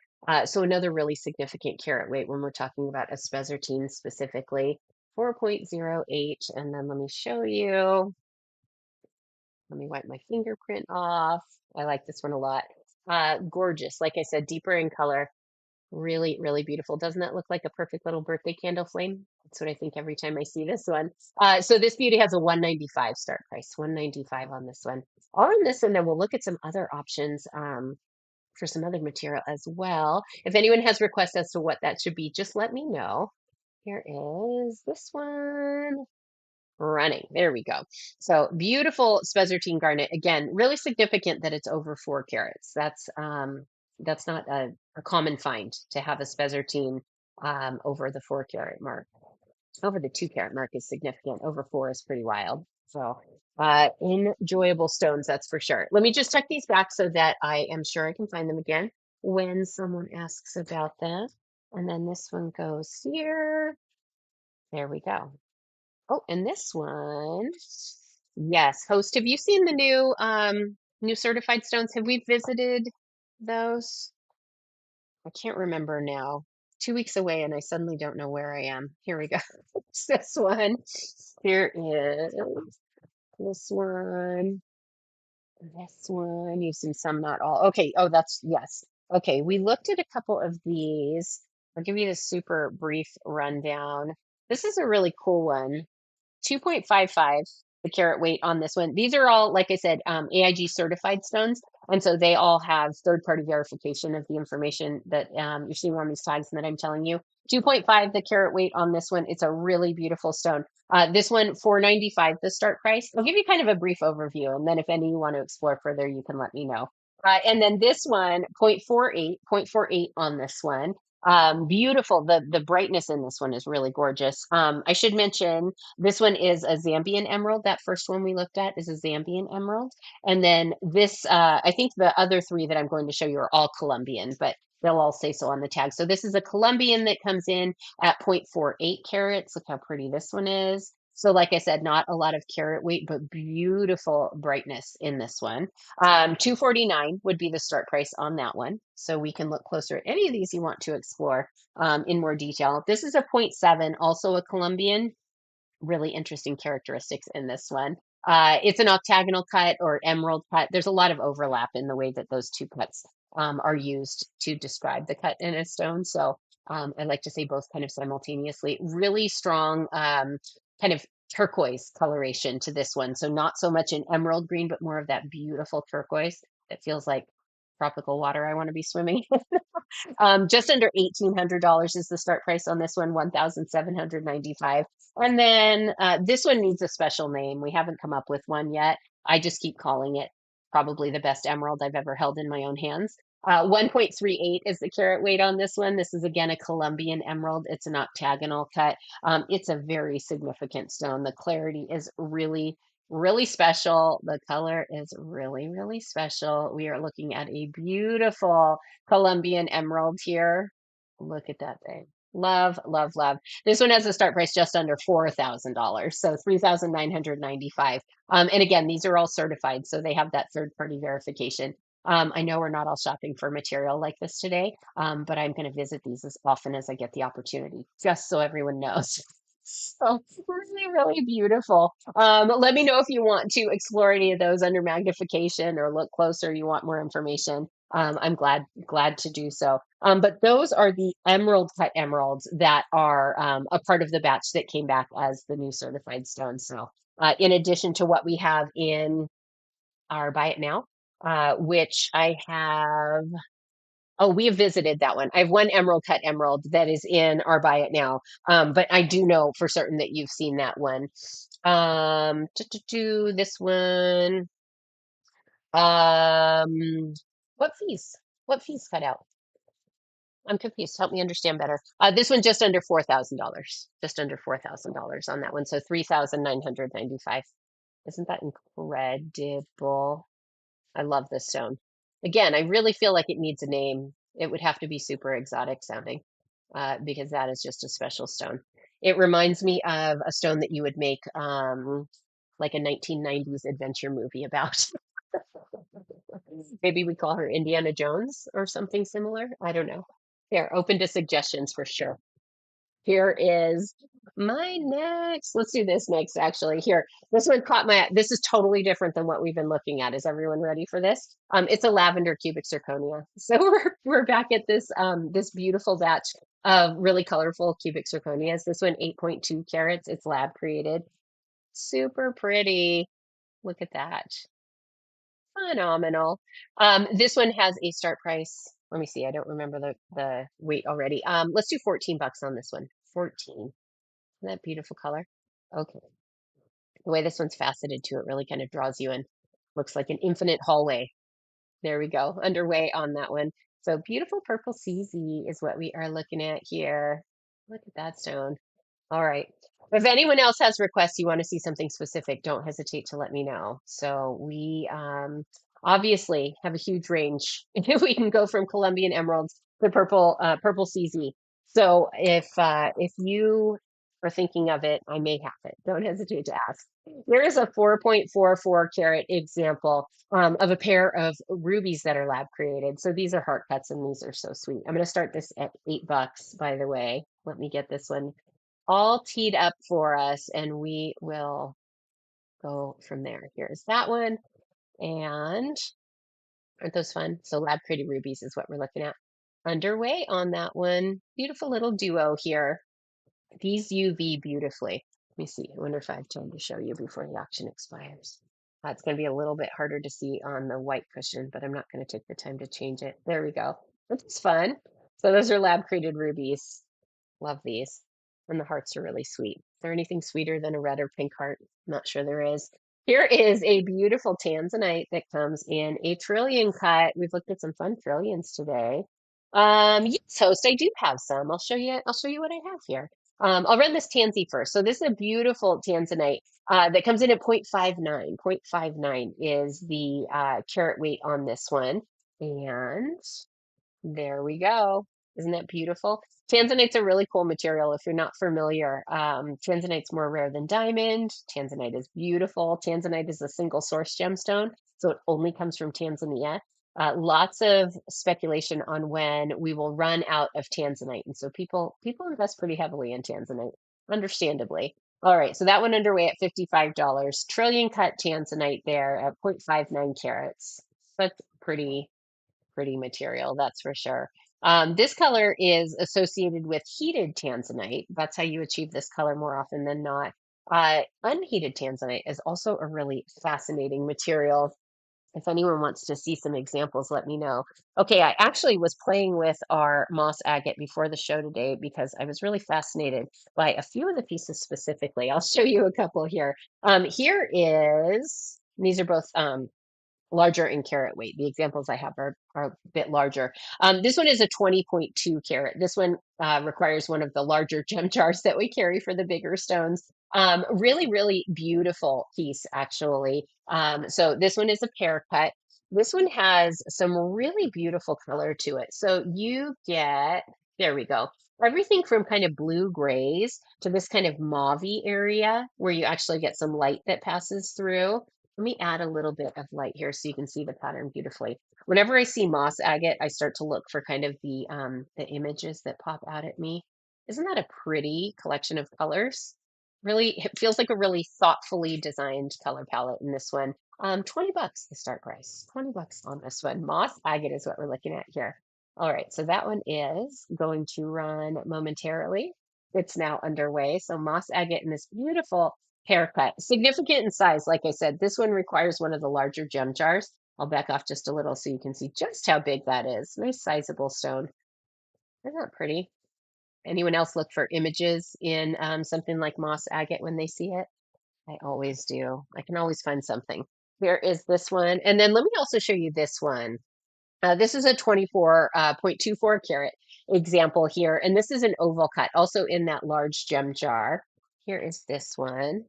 So another really significant carat weight when we're talking about a spessartine specifically. 4.08, and then let me show you. Let me wipe my fingerprint off. I like this one a lot. Gorgeous. Like I said, deeper in color. Really, really beautiful. Doesn't that look like a perfect little birthday candle flame? That's what I think every time I see this one. So this beauty has a 195 start price, 195 on this one. On this one, then we'll look at some other options for some other material as well. If anyone has requests as to what that should be, just let me know. Here is this one. Running. There we go. So beautiful spessartine garnet. Again, really significant that it's over 4 carats. That's not a common find to have a spessartine over the 4 carat mark. Over the 2 carat mark is significant. Over 4 is pretty wild. So enjoyable stones, that's for sure. Let me just check these back so that I am sure I can find them again when someone asks about them. And then this one goes here. There we go. Oh, and this one, yes, host, have you seen the new certified stones? Have we visited those? I can't remember now. 2 weeks away, and I suddenly don't know where I am. Here we go. It's this one. Here is this one. This one. You've seen some, not all. Okay. Oh, that's yes. Okay. We looked at a couple of these. I'll give you the super brief rundown. This is a really cool one. 2.55 the carat weight on this one. These are all, like I said, AIG certified stones. And so they all have third-party verification of the information that you're seeing on these tags and that I'm telling you. 2.5 the carat weight on this one. It's a really beautiful stone. This one, 495 the start price. I'll give you kind of a brief overview, and then if any you want to explore further, you can let me know. And then this one, 0.48 on this one. Beautiful. The brightness in this one is really gorgeous. I should mention this one is a Zambian emerald. That first one we looked at is a Zambian emerald. And then this, I think the other three that I'm going to show you are all Colombian, but they'll all say so on the tag. So this is a Colombian that comes in at 0.48 carats. Look how pretty this one is. So like I said, not a lot of carat weight, but beautiful brightness in this one. 249 would be the start price on that one. So we can look closer at any of these you want to explore in more detail. This is a zero point 0.7, also a Colombian. Really interesting characteristics in this one. It's an octagonal cut or emerald cut. There's a lot of overlap in the way that those two cuts are used to describe the cut in a stone. So I like to say both kind of simultaneously. Really strong kind of turquoise coloration to this one. So not so much an emerald green, but more of that beautiful turquoise that feels like tropical water I want to be swimming. Just under $1,800 is the start price on this one, 1,795. And then this one needs a special name. We haven't come up with one yet. I just keep calling it probably the best emerald I've ever held in my own hands. 1.38 is the carat weight on this one. This is again a Colombian emerald. It's an octagonal cut. It's a very significant stone. The clarity is really, really special. The color is really, really special. We are looking at a beautiful Colombian emerald here. Look at that thing. Love, love, love. This one has a start price just under $4,000, so 3,995. And again, these are all certified, so they have that third-party verification. I know we're not all shopping for material like this today, but I'm going to visit these as often as I get the opportunity, just so everyone knows. So really, really beautiful. Let me know if you want to explore any of those under magnification or look closer. You want more information. I'm glad to do so. But those are the emerald cut emeralds that are a part of the batch that came back as the new certified stone. So in addition to what we have in our buy it now, which I have. Oh, we have visited that one. I have one emerald cut emerald that is in our buy it now. But I do know for certain that you've seen that one. This one. What fees? What fees cut out? I'm confused. Help me understand better. This one just under $4,000. Just under $4,000 on that one. So 3,995. Isn't that incredible? I love this stone. Again, I really feel like it needs a name. It would have to be super exotic sounding, because that is just a special stone. It reminds me of a stone that you would make like a 1990s adventure movie about. Maybe we call her Indiana Jones or something similar. I don't know. They're open to suggestions for sure. Here is my next. Let's do this next, actually. Here, this one caught my. This is totally different than what we've been looking at. Is everyone ready for this? It's a lavender cubic zirconia. So we're back at this beautiful batch of really colorful cubic zirconias. This one 8.2 carats. It's lab created. Super pretty. Look at that. Phenomenal. This one has a start price. Let me see. I don't remember the weight already. Let's do 14 bucks on this one. 14. Isn't that beautiful color? Okay. The way this one's faceted too, it really kind of draws you in. Looks like an infinite hallway. There we go. Underway on that one. So beautiful purple CZ is what we are looking at here. Look at that stone. All right. If anyone else has requests, you want to see something specific, don't hesitate to let me know. So we obviously have a huge range. We can go from Colombian emeralds to purple CZ. So if you are thinking of it, I may have it. Don't hesitate to ask. There is a 4.44 carat example of a pair of rubies that are lab created. So these are heart cuts and these are so sweet. I'm going to start this at 8 bucks, by the way. Let me get this one all teed up for us and we will go from there. Here's that one. And aren't those fun? So lab created rubies is what we're looking at. Underway on that one. Beautiful little duo here. These UV beautifully. Let me see. I wonder if I have time to show you before the auction expires. It's going to be a little bit harder to see on the white cushion, but I'm not going to take the time to change it. There we go. That's fun. So those are lab created rubies. Love these. And the hearts are really sweet. Is there anything sweeter than a red or pink heart? Not sure there is. Here is a beautiful tanzanite that comes in a trillion cut. We've looked at some fun trillions today. Yes, host, I do have some. I'll show you what I have here. I'll run this tansy first. So this is a beautiful tanzanite that comes in at 0.59. 0.59 is the carat weight on this one. And there we go. Isn't that beautiful? Tanzanite's a really cool material if you're not familiar. Tanzanite's more rare than diamond. Tanzanite is beautiful. Tanzanite is a single source gemstone, so it only comes from Tanzania. Lots of speculation on when we will run out of Tanzanite, and so people invest pretty heavily in Tanzanite, understandably. All right, so that one underway at $55. Trillion cut Tanzanite there at 0.59 carats. That's pretty material, that's for sure. This color is associated with heated tanzanite. That's how you achieve this color more often than not. Unheated tanzanite is also a really fascinating material. If anyone wants to see some examples, let me know. Okay, I actually was playing with our moss agate before the show today because I was really fascinated by a few of the pieces specifically. I'll show you a couple here. Here is, these are both larger in carat weight. The examples I have are a bit larger. This one is a 20.2 carat. This one requires one of the larger gem jars that we carry for the bigger stones. Really beautiful piece, actually. So this one is a pear cut. This one has some really beautiful color to it. So you get, there we go. Everything from kind of blue grays to this kind of mauvey area where you actually get some light that passes through. Let me add a little bit of light here so you can see the pattern beautifully. Whenever I see moss agate, I start to look for kind of the images that pop out at me. Isn't that a pretty collection of colors? Really, it feels like a really thoughtfully designed color palette in this one. 20 bucks the start price. 20 bucks on this one. Moss agate is what we're looking at here. All right, so that one is going to run momentarily. It's now underway. So moss agate in this beautiful haircut. Significant in size, like I said. This one requires one of the larger gem jars. I'll back off just a little so you can see just how big that is. Nice sizable stone. Isn't that pretty? Anyone else look for images in something like moss agate when they see it? I always do. I can always find something. Here is this one. And then let me also show you this one. This is a 24.24 carat example here. And this is an oval cut, also in that large gem jar. Here is this one.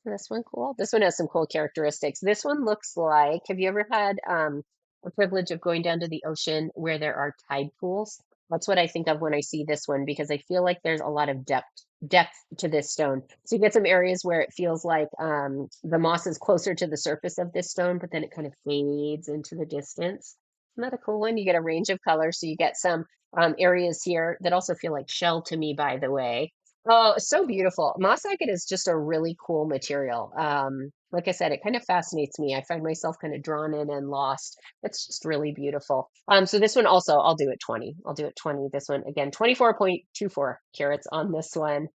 This one cool. This one has some cool characteristics. This one looks like, have you ever had the privilege of going down to the ocean where there are tide pools? That's what I think of when I see this one because I feel like there's a lot of depth to this stone. So you get some areas where it feels like the moss is closer to the surface of this stone, but then it kind of fades into the distance. Isn't that a cool one? You get a range of colors, so you get some areas here that also feel like shell to me, by the way. Oh, so beautiful. Moss agate is just a really cool material. Like I said, it kind of fascinates me. I find myself kind of drawn in and lost. It's just really beautiful. So this one also, I'll do it 20. I'll do it 20. This one, again, 24.24 carats on this one.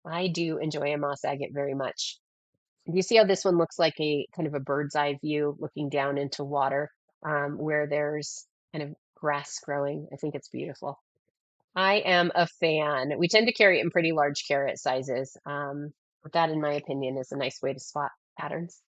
I do enjoy a moss agate very much. Do you see how this one looks like a kind of a bird's eye view looking down into water, where there's kind of grass growing? I think it's beautiful. I am a fan. We tend to carry it in pretty large carat sizes. But that, in my opinion, is a nice way to spot patterns.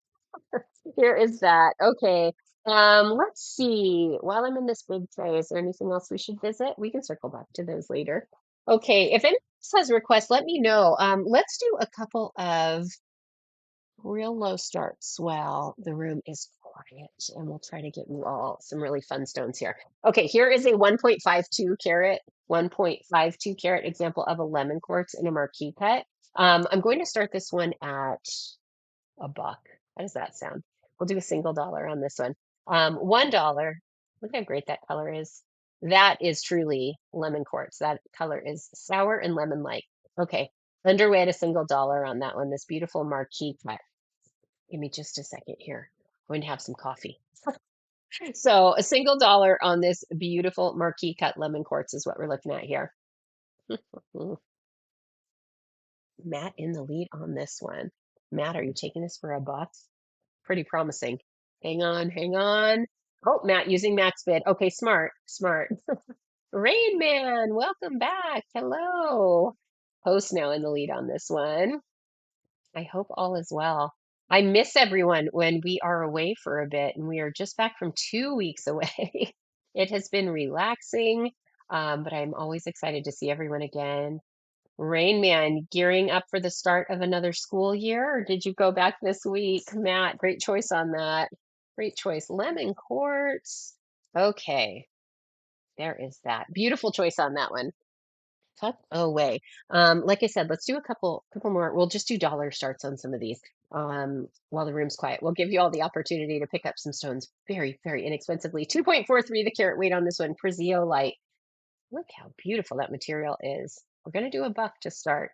Here is that. Okay. Let's see. While I'm in this big tray, is there anything else we should visit? We can circle back to those later. Okay. If anyone else has requests, let me know. Let's do a couple of real low starts while the room is quiet, and we'll try to get you all some really fun stones here. Okay, here is a 1.52 carat, 1.52 carat example of a lemon quartz in a marquee cut. I'm going to start this one at a buck. How does that sound? We'll do a single dollar on this one. $1. Look how great that color is. That is truly lemon quartz. That color is sour and lemon-like. Okay, underway at a single dollar on that one. This beautiful marquee cut. Give me just a second here. I'm going to have some coffee. So a single dollar on this beautiful marquee cut lemon quartz is what we're looking at here. Mm, Matt in the lead on this one. Matt, are you taking this for a buck? Pretty promising. Hang on, hang on. Oh, Matt using Matt's bid. Okay, smart, smart. Rain Man, welcome back. Hello. Host now in the lead on this one. I hope all is well. I miss everyone when we are away for a bit, and we are just back from 2 weeks away. It has been relaxing, but I'm always excited to see everyone again. Rain Man, gearing up for the start of another school year, or did you go back this week? Matt, great choice on that. Great choice. Lemon quartz. Okay, there is that. Beautiful choice on that one. Tuck away. Like I said, let's do a couple more. We'll just do dollar starts on some of these. While the room's quiet. We'll give you all the opportunity to pick up some stones very, very inexpensively. 2.43 the carat weight on this one. Light. Look how beautiful that material is. We're gonna do a buck to start.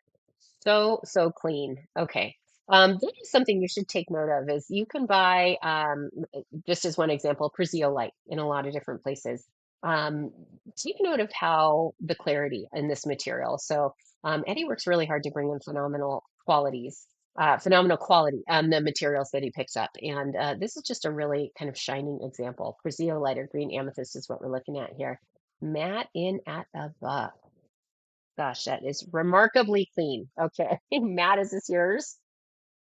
So, so clean. Okay. That is something you should take note of is you can buy, just as one example, Light in a lot of different places. Um, Take note of how the clarity in this material. So Eddie works really hard to bring in phenomenal quality on the materials that he picks up. And this is just a really kind of shining example. Light or green amethyst is what we're looking at here. Matte in at a buck. Gosh, that is remarkably clean. Okay. Matt, is this yours?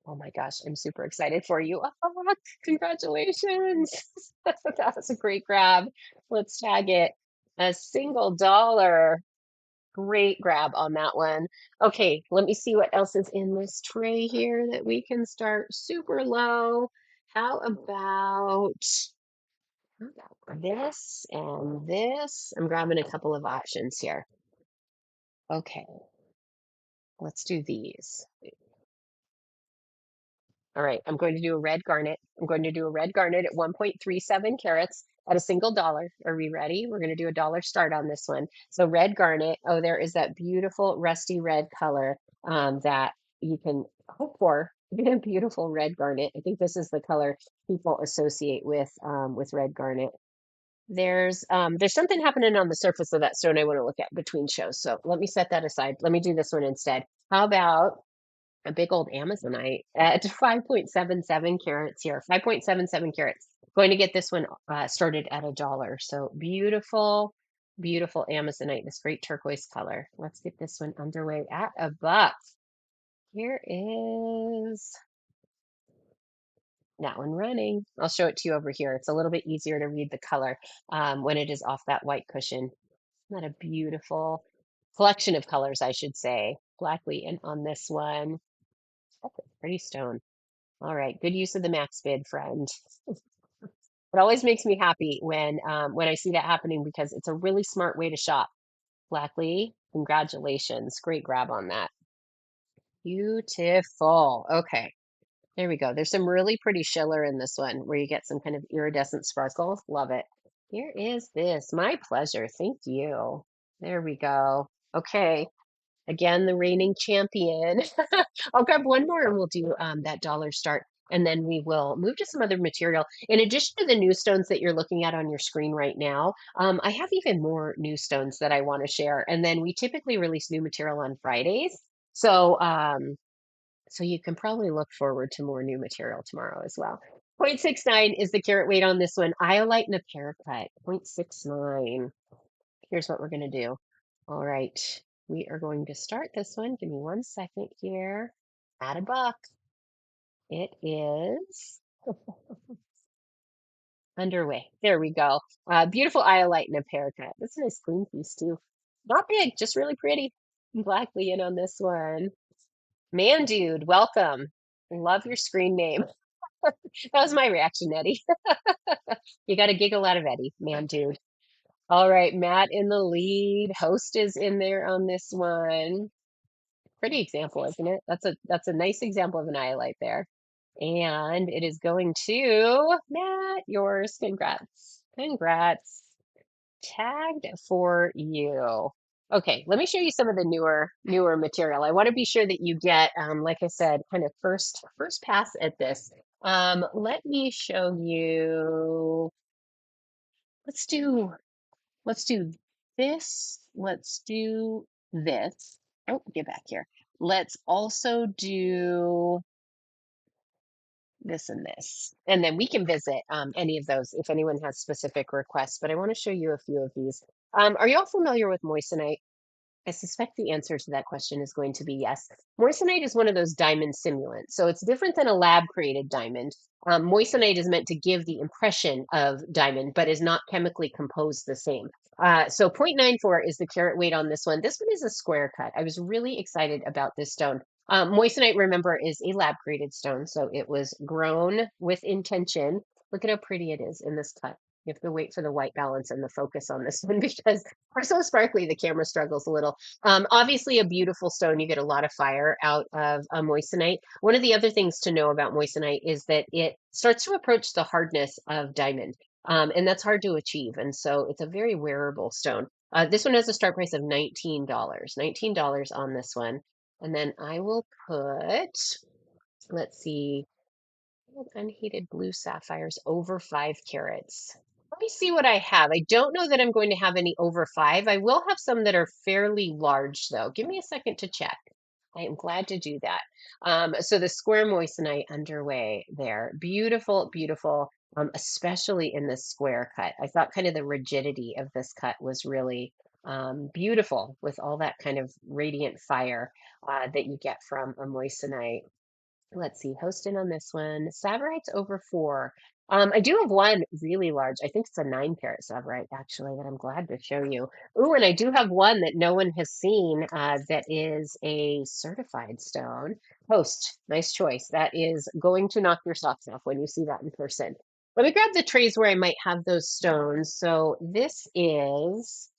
Oh my gosh, I'm super excited for you. Oh, congratulations. That was a great grab. Let's tag it. A single dollar. Great grab on that one. Okay, let me see what else is in this tray here that we can start super low. How about this and this? I'm grabbing a couple of options here. Okay, let's do these. All right, I'm going to do a red garnet. I'm going to do a red garnet at 1.37 carats at a single dollar. Are we ready? We're going to do a dollar start on this one. So red garnet. Oh, there is that beautiful rusty red color that you can hope for. A beautiful red garnet. I think this is the color people associate with red garnet. There's something happening on the surface of that stone I want to look at between shows. So let me set that aside. Let me do this one instead. How about a big old Amazonite at 5.77 carats here, 5.77 carats. Going to get this one started at a dollar. So beautiful, beautiful Amazonite, this great turquoise color. Let's get this one underway at a buck. Here is that one running. I'll show it to you over here. It's a little bit easier to read the color when it is off that white cushion. Isn't that a beautiful collection of colors, I should say? Blackly and on this one. That's a pretty stone. All right, good use of the max bid, friend. It always makes me happy when I see that happening because it's a really smart way to shop. Blackley, congratulations. Great grab on that. Beautiful. Okay, there we go. There's some really pretty schiller in this one where you get some kind of iridescent sparkle. Love it. Here is this. My pleasure. Thank you. There we go. Okay. Again, the reigning champion. I'll grab one more and we'll do that dollar start. And then we will move to some other material. In addition to the new stones that you're looking at on your screen right now, I have even more new stones that I want to share. And then we typically release new material on Fridays. So, so you can probably look forward to more new material tomorrow as well. 0.69 is the carat weight on this one. Iolite and a paracut. 0.69. Here's what we're going to do. All right. We are going to start this one. Give me 1 second here. Add a buck. It is underway. There we go. Beautiful iolite and a paracut. That's a nice clean piece too. Not big, just really pretty. Black Leon on this one. Man, dude, welcome. Love your screen name. That was my reaction, Eddie. You got a giggle out of Eddie, man, dude. All right, Matt in the lead. Host is in there on this one. Pretty example, isn't it? That's a nice example of an highlight there. And it is going to Matt, yours. Congrats. Congrats. Tagged for you. Okay, let me show you some of the newer material. I want to be sure that you get, like I said, kind of first pass at this. Let me show you. Let's do let's do this. Let's do this. Oh, get back here. Let's also do this and this. And then we can visit any of those if anyone has specific requests. But I want to show you a few of these. Are you all familiar with moissanite? I suspect the answer to that question is going to be yes. Moissanite is one of those diamond simulants. So it's different than a lab created diamond. Moissanite is meant to give the impression of diamond, but is not chemically composed the same. So 0.94 is the carat weight on this one. This one is a square cut. I was really excited about this stone. Moissanite, remember, is a lab created stone. So it was grown with intention. Look at how pretty it is in this cut. You have to wait for the white balance and the focus on this one because we're so sparkly, the camera struggles a little. Obviously, a beautiful stone. You get a lot of fire out of a moissanite. One of the other things to know about moissanite is that it starts to approach the hardness of diamond, and that's hard to achieve. And so it's a very wearable stone. This one has a start price of $19. $19 on this one. And then I will put, let's see, unheated blue sapphires over 5 carats. Let me see what I have. I don't know that I'm going to have any over 5. I will have some that are fairly large, though. Give me a second to check. I am glad to do that. So the square moissanite underway there. Beautiful, beautiful, especially in this square cut. I thought kind of the rigidity of this cut was really beautiful with all that kind of radiant fire that you get from a moissanite. Let's see, hosting on this one. Savarite's over 4. I do have one really large. I think it's a 9 carat Savarite, actually, that I'm glad to show you. Ooh, and I do have one that no one has seen that is a certified stone. Host, nice choice. That is going to knock your socks off when you see that in person. Let me grab the trays where I might have those stones. So this is,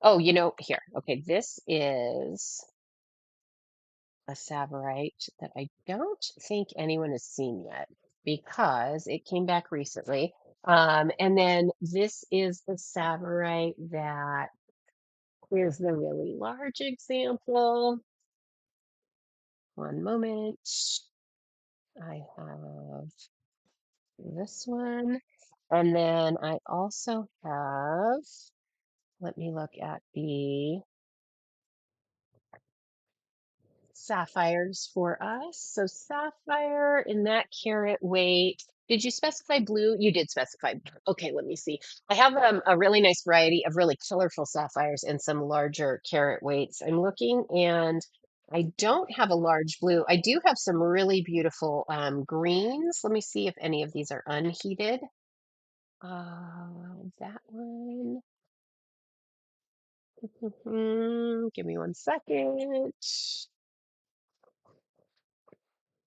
oh, here. Okay, this is a Savarite that I don't think anyone has seen yet because it came back recently. And then this is the Savarite that here's the really large example. One moment. I have this one. And then I also have, let me look at the sapphires for us. So sapphire in that carat weight. Did you specify blue? You did specify. Okay, let me see. I have a really nice variety of really colorful sapphires and some larger carat weights. I'm looking and I don't have a large blue. I do have some really beautiful greens. Let me see if any of these are unheated. That one. Give me 1 second.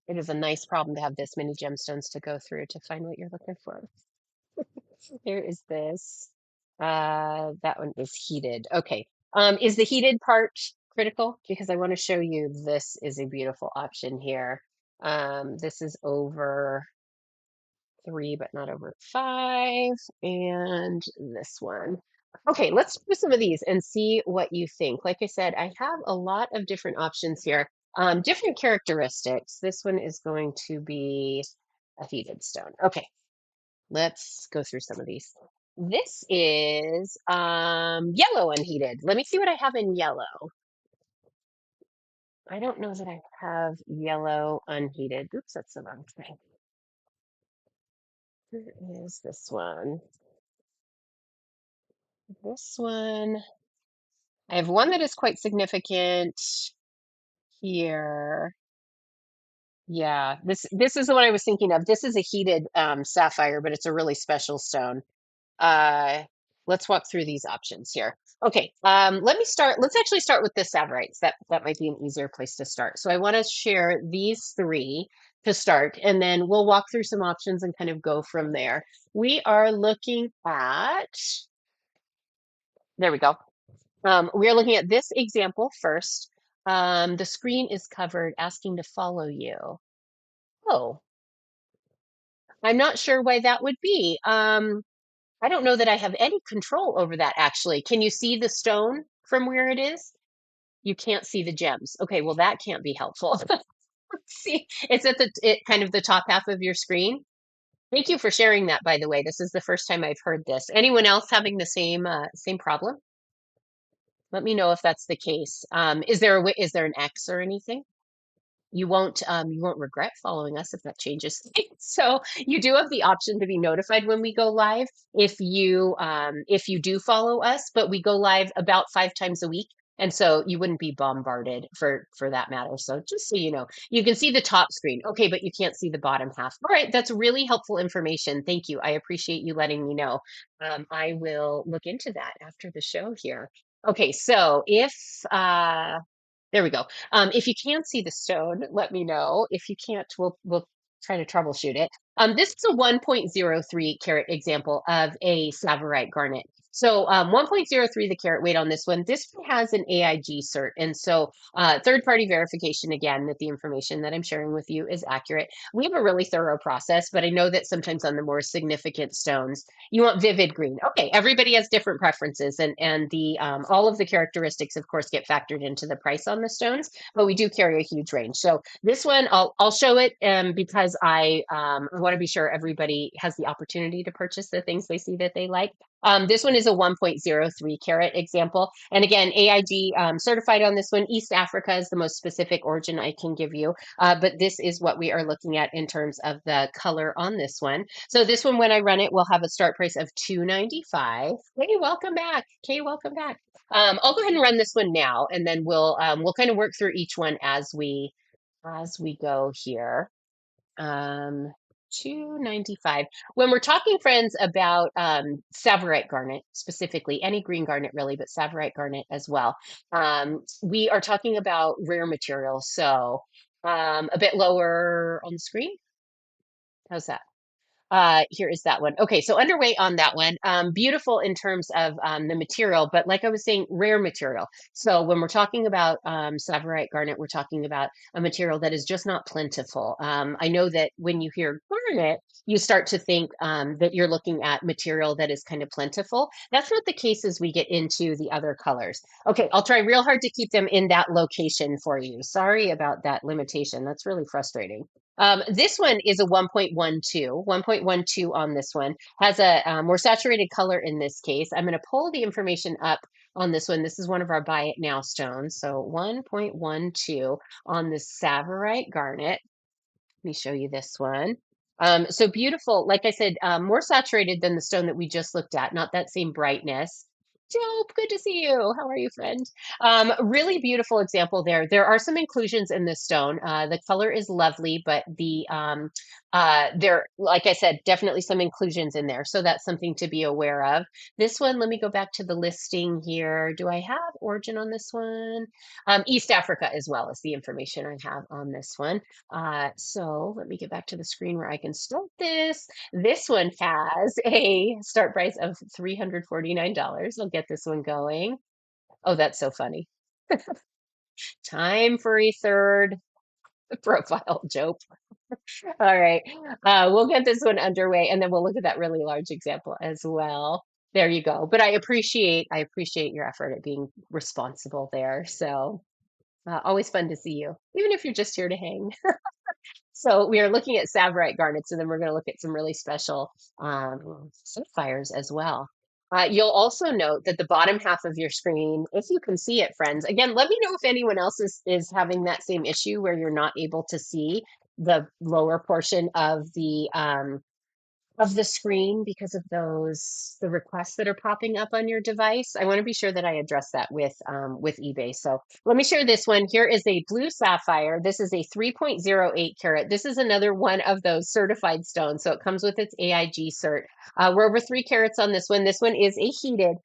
It is a nice problem to have this many gemstones to go through to find what you're looking for. There is this. That one is heated. Okay. Is the heated part critical? Because I want to show you this is a beautiful option here. This is over 3, but not over 5. And this one. Okay, let's do some of these and see what you think. Like I said, I have a lot of different options here, different characteristics. This one is going to be a heated stone. Okay, let's go through some of these. This is yellow unheated. Let me see what I have in yellow. I don't know that I have yellow unheated. Oops, that's the wrong thing. Where is this one? This one. I have one that is quite significant here. Yeah, this is the one I was thinking of. This is a heated sapphire, but it's a really special stone. Uh, let's walk through these options here. Okay, let me start. Let's actually start with the Savorites. That might be an easier place to start. So I want to share these three to start, and then we'll walk through some options and kind of go from there. We are looking at, there we go. We are looking at this example first. The screen is covered, asking to follow you. Oh, I'm not sure why that would be. I don't know that I have any control over that actually. Can you see the stone from where it is? You can't see the gems. Okay, well that can't be helpful. See, it's at kind of the top half of your screen. Thank you for sharing that, by the way. This is the first time I've heard this. Anyone else having the same problem? Let me know if that's the case. Is there is there an X or anything? You won't regret following us if that changes things. So you do have the option to be notified when we go live if you do follow us, but we go live about 5 times a week. And so you wouldn't be bombarded for that matter. So just so you know, you can see the top screen. Okay, but you can't see the bottom half. All right, that's really helpful information. Thank you. I appreciate you letting me know. I will look into that after the show here. Okay, so if there we go. If you can see the stone, let me know. If you can't, we'll try to troubleshoot it. This is a 1.03 carat example of a Savorite garnet. So 1.03 the carat weight on this one. This one has an AIG cert, and so third-party verification again that the information that I'm sharing with you is accurate. We have a really thorough process, but I know that sometimes on the more significant stones, you want vivid green. Okay, everybody has different preferences, and the all of the characteristics, of course, get factored into the price on the stones, but we do carry a huge range. So this one, I'll show it because I want to be sure everybody has the opportunity to purchase the things they see that they like. This one is a 1.03 carat example. And again, AIG certified on this one. East Africa is the most specific origin I can give you. But this is what we are looking at in terms of the color on this one. So this one, when I run it, will have a start price of $295. Hey, welcome back. Kay, welcome back. I'll go ahead and run this one now, and then we'll kind of work through each one as we go here. 295. When we're talking, friends, about Savorite garnet specifically, any green garnet really, but Savorite garnet as well, we are talking about rare materials. So a bit lower on the screen. How's that? Here is that one. Okay, so underweight on that one. Beautiful in terms of the material, but like I was saying, rare material. So when we're talking about Savorite garnet, we're talking about a material that is just not plentiful. I know that when you hear garnet, you start to think that you're looking at material that is kind of plentiful. That's not the case as we get into the other colors. Okay, I'll try real hard to keep them in that location for you. Sorry about that limitation. That's really frustrating. This one is a 1.12, 1.12 on this one, has a more saturated color in this case. I'm going to pull the information up on this one. This is one of our buy it now stones. So 1.12 on the Savorite garnet. Let me show you this one. So beautiful, like I said, more saturated than the stone that we just looked at, not that same brightness. Job, good to see you. How are you, friend? Really beautiful example there. There are some inclusions in this stone. The color is lovely, but there, like I said, definitely some inclusions in there. So that's something to be aware of. This one, let me go back to the listing here. Do I have origin on this one? East Africa as well as the information I have on this one. So let me get back to the screen where I can start this. This one has a start price of $349. I'll get this one going. Oh, that's so funny. Time for a third profile, Joe. All right. We'll get this one underway and then we'll look at that really large example as well. There you go. But I appreciate your effort at being responsible there. So always fun to see you, even if you're just here to hang. So we are looking at Savorite garnets, and then we're going to look at some really special sapphires as well. You'll also note that the bottom half of your screen, if you can see it, friends, again, let me know if anyone else is having that same issue where you're not able to see the lower portion of the screen because of the requests that are popping up on your device. I want to be sure that I address that with eBay. So let me share this one. Here is a blue sapphire. This is a 3.08 carat. This is another one of those certified stones. So it comes with its AIG cert. We're over 3 carats on this one. This one is a heated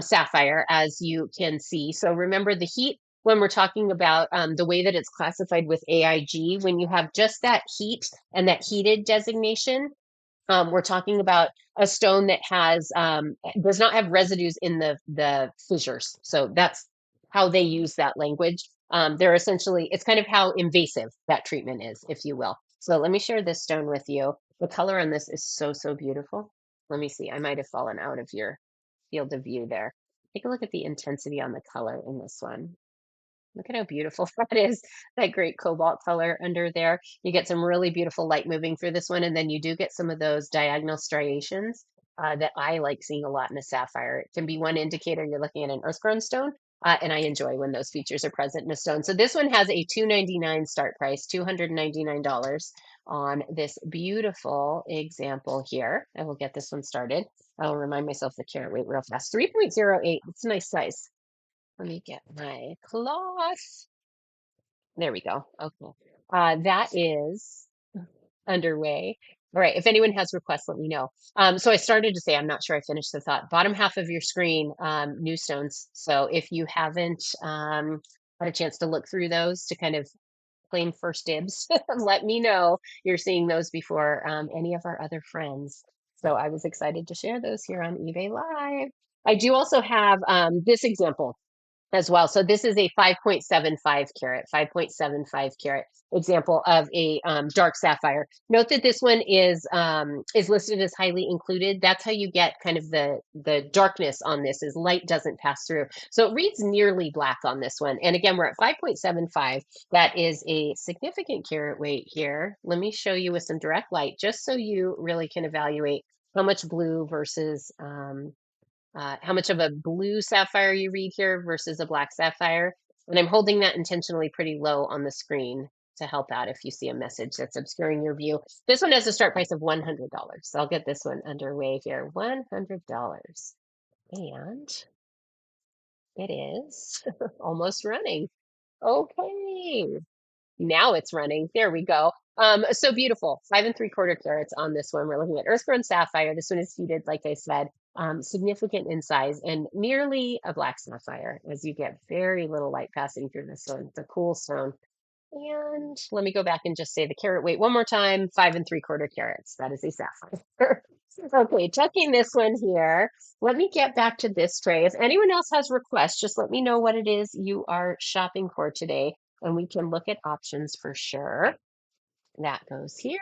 sapphire, as you can see. So remember the heat when we're talking about the way that it's classified with AIG, when you have just that heat and that heated designation, we're talking about a stone that has does not have residues in the fissures. So that's how they use that language. They're essentially, it's kind of how invasive that treatment is, if you will. So let me share this stone with you. The color on this is so, so beautiful. Let me see. I might have fallen out of your field of view there. Take a look at the intensity on the color in this one. Look at how beautiful that is. That great cobalt color under there. You get some really beautiful light moving through this one, and then you do get some of those diagonal striations that I like seeing a lot in a sapphire. It can be one indicator you're looking at an earth-grown stone, and I enjoy when those features are present in a stone. So this one has a $299 start price, $299 on this beautiful example here. I will get this one started. I'll remind myself the carat weight real fast. 3.08. It's a nice size. Let me get my cloth. There we go. Okay. That is underway. All right. If anyone has requests, let me know. So I started to say, I'm not sure I finished the thought. Bottom half of your screen, new stones. So if you haven't had a chance to look through those to kind of claim first dibs, let me know you're seeing those before any of our other friends. So I was excited to share those here on eBay Live. I do also have this example as well. So this is a 5.75 carat, 5.75 carat example of a dark sapphire. Note that this one is listed as highly included. That's how you get kind of the darkness on this, is light doesn't pass through. So it reads nearly black on this one. And again, we're at 5.75. That is a significant carat weight here. Let me show you with some direct light, just so you really can evaluate how much blue versus how much of a blue sapphire you read here versus a black sapphire. And I'm holding that intentionally pretty low on the screen to help out if you see a message that's obscuring your view. This one has a start price of $100. So I'll get this one underway here. $100. And it is almost running. Okay. Now it's running. There we go. So beautiful. 5 3/4 carats on this one. We're looking at earth-grown sapphire. This one is heated, like I said, significant in size and nearly a black sapphire, as you get very little light passing through this one. It's a cool stone. And let me go back and just say the carat weight one more time. 5 3/4 carats. That is a sapphire. Okay, checking this one here. Let me get back to this tray. If anyone else has requests, just let me know what it is you are shopping for today, and we can look at options for sure. That goes here,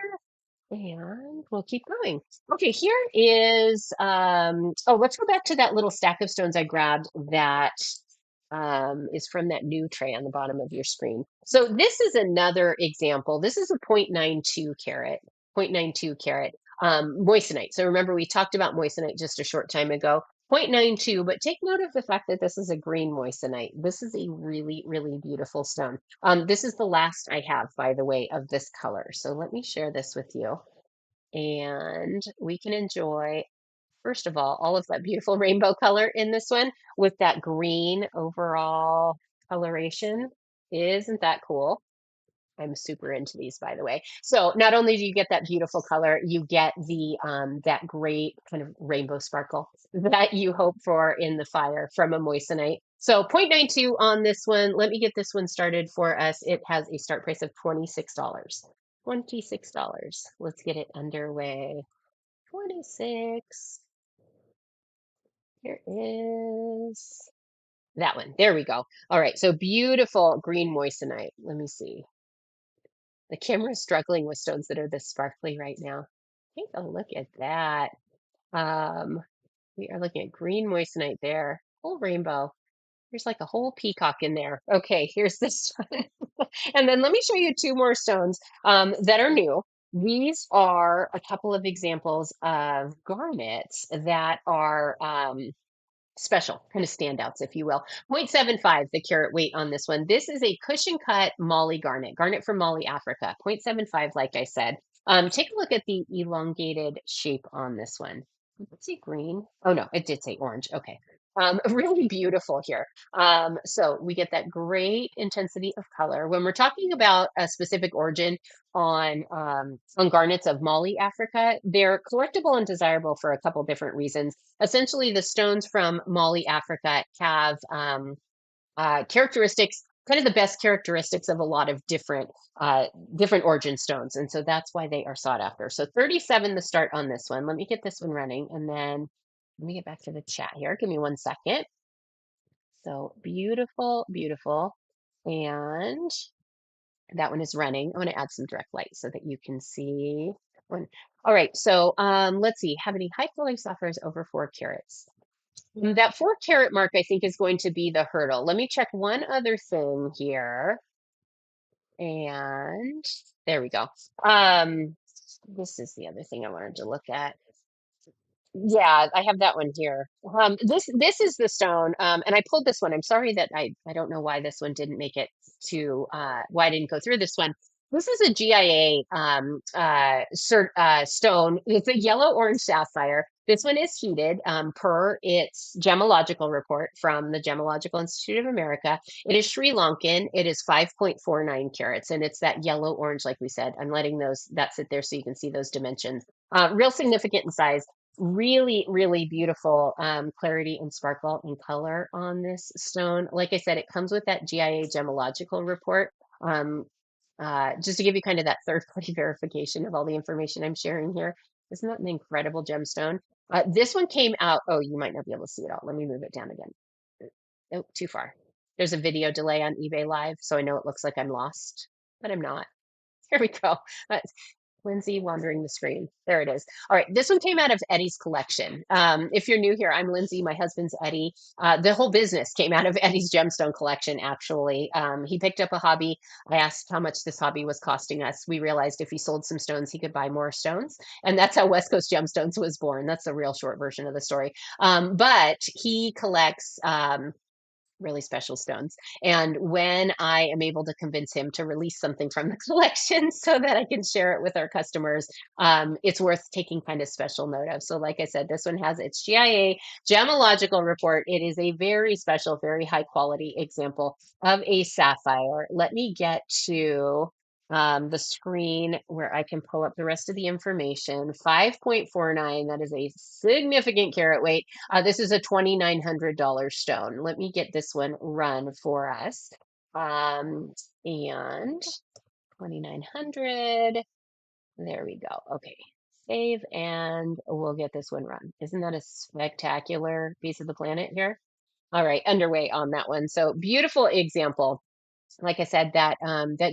and we'll keep going. Okay, here is oh, let's go back to that little stack of stones I grabbed that is from that new tray on the bottom of your screen. So this is another example. This is a 0.92 carat, 0.92 carat moissanite. So remember, we talked about moissanite just a short time ago. 0.92, but take note of the fact that this is a green moissanite. This is a really, really beautiful stone. This is the last I have, by the way, of this color. So let me share this with you, and we can enjoy, first of all of that beautiful rainbow color in this one with that green overall coloration. Isn't that cool? I'm super into these, by the way. So not only do you get that beautiful color, you get the that great kind of rainbow sparkle that you hope for in the fire from a moissanite. So 0.92 on this one. Let me get this one started for us. It has a start price of $26. $26. Let's get it underway. 26. Here is that one. There we go. All right. So beautiful green moissanite. Let me see. The camera is struggling with stones that are this sparkly right now. Take a look at that. Um, we are looking at green moissanite there, whole rainbow. There's like a whole peacock in there. Okay, here's this one. And then let me show you two more stones that are new. These are a couple of examples of garnets that are special, kind of standouts, if you will. 0.75, the carat weight on this one. This is a cushion cut Mali garnet, garnet from Mali, Africa. 0.75, like I said. Take a look at the elongated shape on this one. Let's see, green. Oh no, it did say orange. Okay. Really beautiful here. So we get that great intensity of color. When we're talking about a specific origin on garnets of Mali, Africa, they're collectible and desirable for a couple different reasons. Essentially, the stones from Mali, Africa have characteristics, kind of the best characteristics of a lot of different origin stones, and so that's why they are sought after. So 37 the start on this one. Let me get this one running, and then let me get back to the chat here. Give me 1 second. So beautiful, beautiful, and that one is running. I'm going to add some direct light so that you can see one. All right, so let's see. Have any high quality sapphires over 4 carats? That 4 carat mark, I think, is going to be the hurdle. Let me check one other thing here. And there we go. This is the other thing I wanted to look at. Yeah, I have that one here. This is the stone, and I pulled this one. I'm sorry that I don't know why this one didn't make it to why I didn't go through this one. This is a GIA stone. It's a yellow orange sapphire. This one is heated per its gemological report from the Gemological Institute of America. It is Sri Lankan. It is 5.49 carats, and it's that yellow orange, like we said. I'm letting that sit there so you can see those dimensions. Real significant in size. Really, really beautiful clarity and sparkle and color on this stone. Like I said, it comes with that GIA gemological report. Um, just to give you kind of that third party verification of all the information I'm sharing here. Isn't that an incredible gemstone? This one came out. Oh, you might not be able to see it all. Let me move it down again. Oh, too far. There's a video delay on eBay Live, so I know it looks like I'm lost, but I'm not. Here we go. Lindsay wandering the screen. There it is. All right, this one came out of Eddie's collection. If you're new here, I'm Lindsay. My husband's Eddie. The whole business came out of Eddie's gemstone collection, actually. He picked up a hobby. I asked how much this hobby was costing us. We realized if he sold some stones, he could buy more stones. And that's how West Coast Gemstones was born. That's the real short version of the story. But he collects really special stones. And when I am able to convince him to release something from the collection so that I can share it with our customers, it's worth taking kind of special note of. So like I said, this one has its GIA gemological report. It is a very special, very high quality example of a sapphire. Let me get to the screen where I can pull up the rest of the information. 5.49, that is a significant carat weight. This is a $2,900 stone. Let me get this one run for us. And 2,900. There we go. Okay. Save and we'll get this one run. Isn't that a spectacular piece of the planet here? All right, underway on that one. So beautiful example. Like I said, that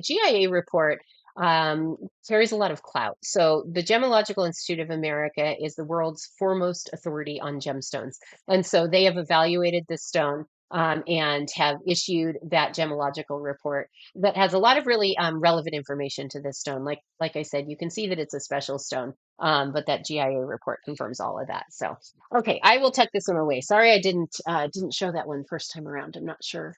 GIA report carries a lot of clout. So the Gemological Institute of America is the world's foremost authority on gemstones, and so they have evaluated this stone and have issued that gemological report that has a lot of really relevant information to this stone. Like I said, you can see that it's a special stone, but that GIA report confirms all of that. So okay, I will tuck this one away. Sorry, I didn't show that one first time around. I'm not sure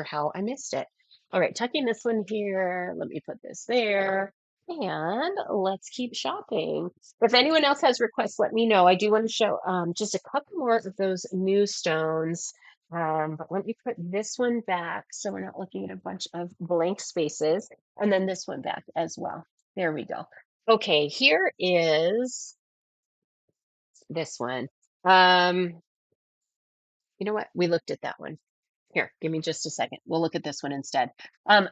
how I missed it. All right, tucking this one here. Let me put this there. And let's keep shopping. If anyone else has requests, let me know. I do want to show just a couple more of those new stones. But let me put this one back so we're not looking at a bunch of blank spaces. And then this one back as well. There we go. Okay, here is this one. You know what? We looked at that one. Here, give me just a second. We'll look at this one instead.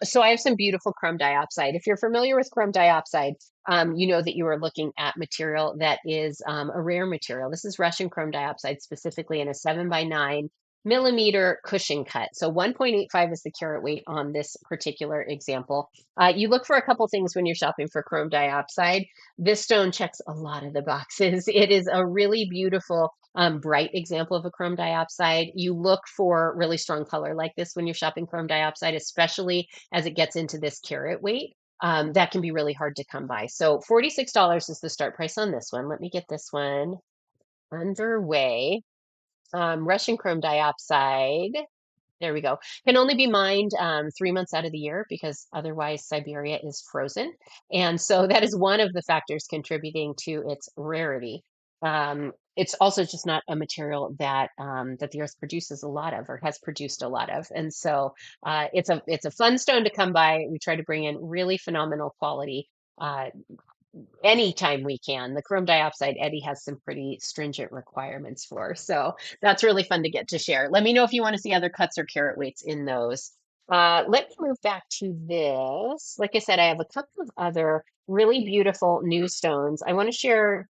So I have some beautiful chrome diopside. If you're familiar with chrome diopside, you know that you are looking at material that is a rare material. This is Russian chrome diopside, specifically in a 7x9 millimeter cushion cut. So 1.85 is the carat weight on this particular example. You look for a couple things when you're shopping for chrome dioxide. This stone checks a lot of the boxes. It is a really beautiful, bright example of a chrome diopside. You look for really strong color like this when you're shopping chrome diopside, especially as it gets into this carat weight. That can be really hard to come by. So $46 is the start price on this one. Let me get this one underway. Russian chrome diopside. There we go. Can only be mined 3 months out of the year because otherwise Siberia is frozen. And so that is one of the factors contributing to its rarity. It's also just not a material that the earth produces a lot of or has produced a lot of. And so it's a fun stone to come by. We try to bring in really phenomenal quality anytime we can. The chrome diopside Eddie has some pretty stringent requirements for. So that's really fun to get to share. Let me know if you want to see other cuts or carat weights in those. Let me move back to this. Like I said, I have a couple of other really beautiful new stones. I want to share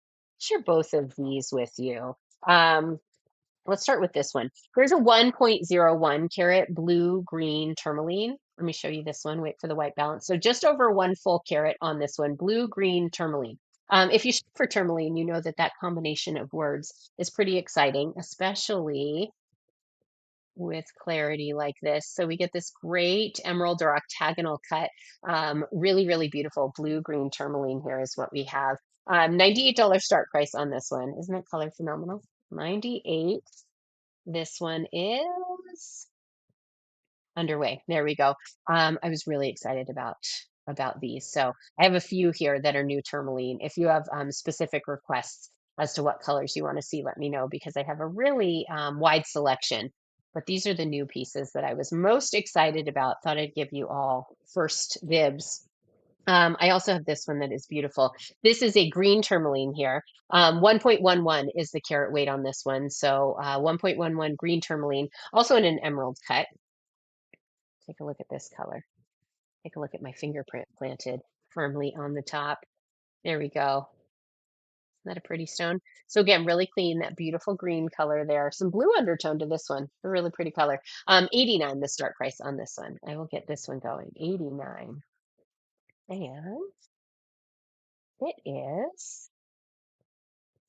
both of these with you. Um, Let's start with this one. Here's a 1.01 carat blue green tourmaline. Let me show you this one. Wait for the white balance. So just over 1 full carat on this one, blue green tourmaline. If you shop for tourmaline, you know that that combination of words is pretty exciting, especially with clarity like this. So we get this great emerald or octagonal cut. Really, really beautiful blue green tourmaline here is what we have. $98 start price on this one. Isn't that color phenomenal? 98. This one is underway. There we go. I was really excited about these. So I have a few here that are new tourmaline. If you have specific requests as to what colors you want to see, let me know because I have a really wide selection. But these are the new pieces that I was most excited about. Thought I'd give you all first dibs. I also have this one that is beautiful. This is a green tourmaline here. 1.11 is the carat weight on this one. So 1.11 green tourmaline, also in an emerald cut. Take a look at this color. Take a look at my fingerprint planted firmly on the top. There we go. Isn't that a pretty stone? So again, really clean, that beautiful green color there. Some blue undertone to this one. A really pretty color. 89 the start price on this one. I will get this one going. 89. And it is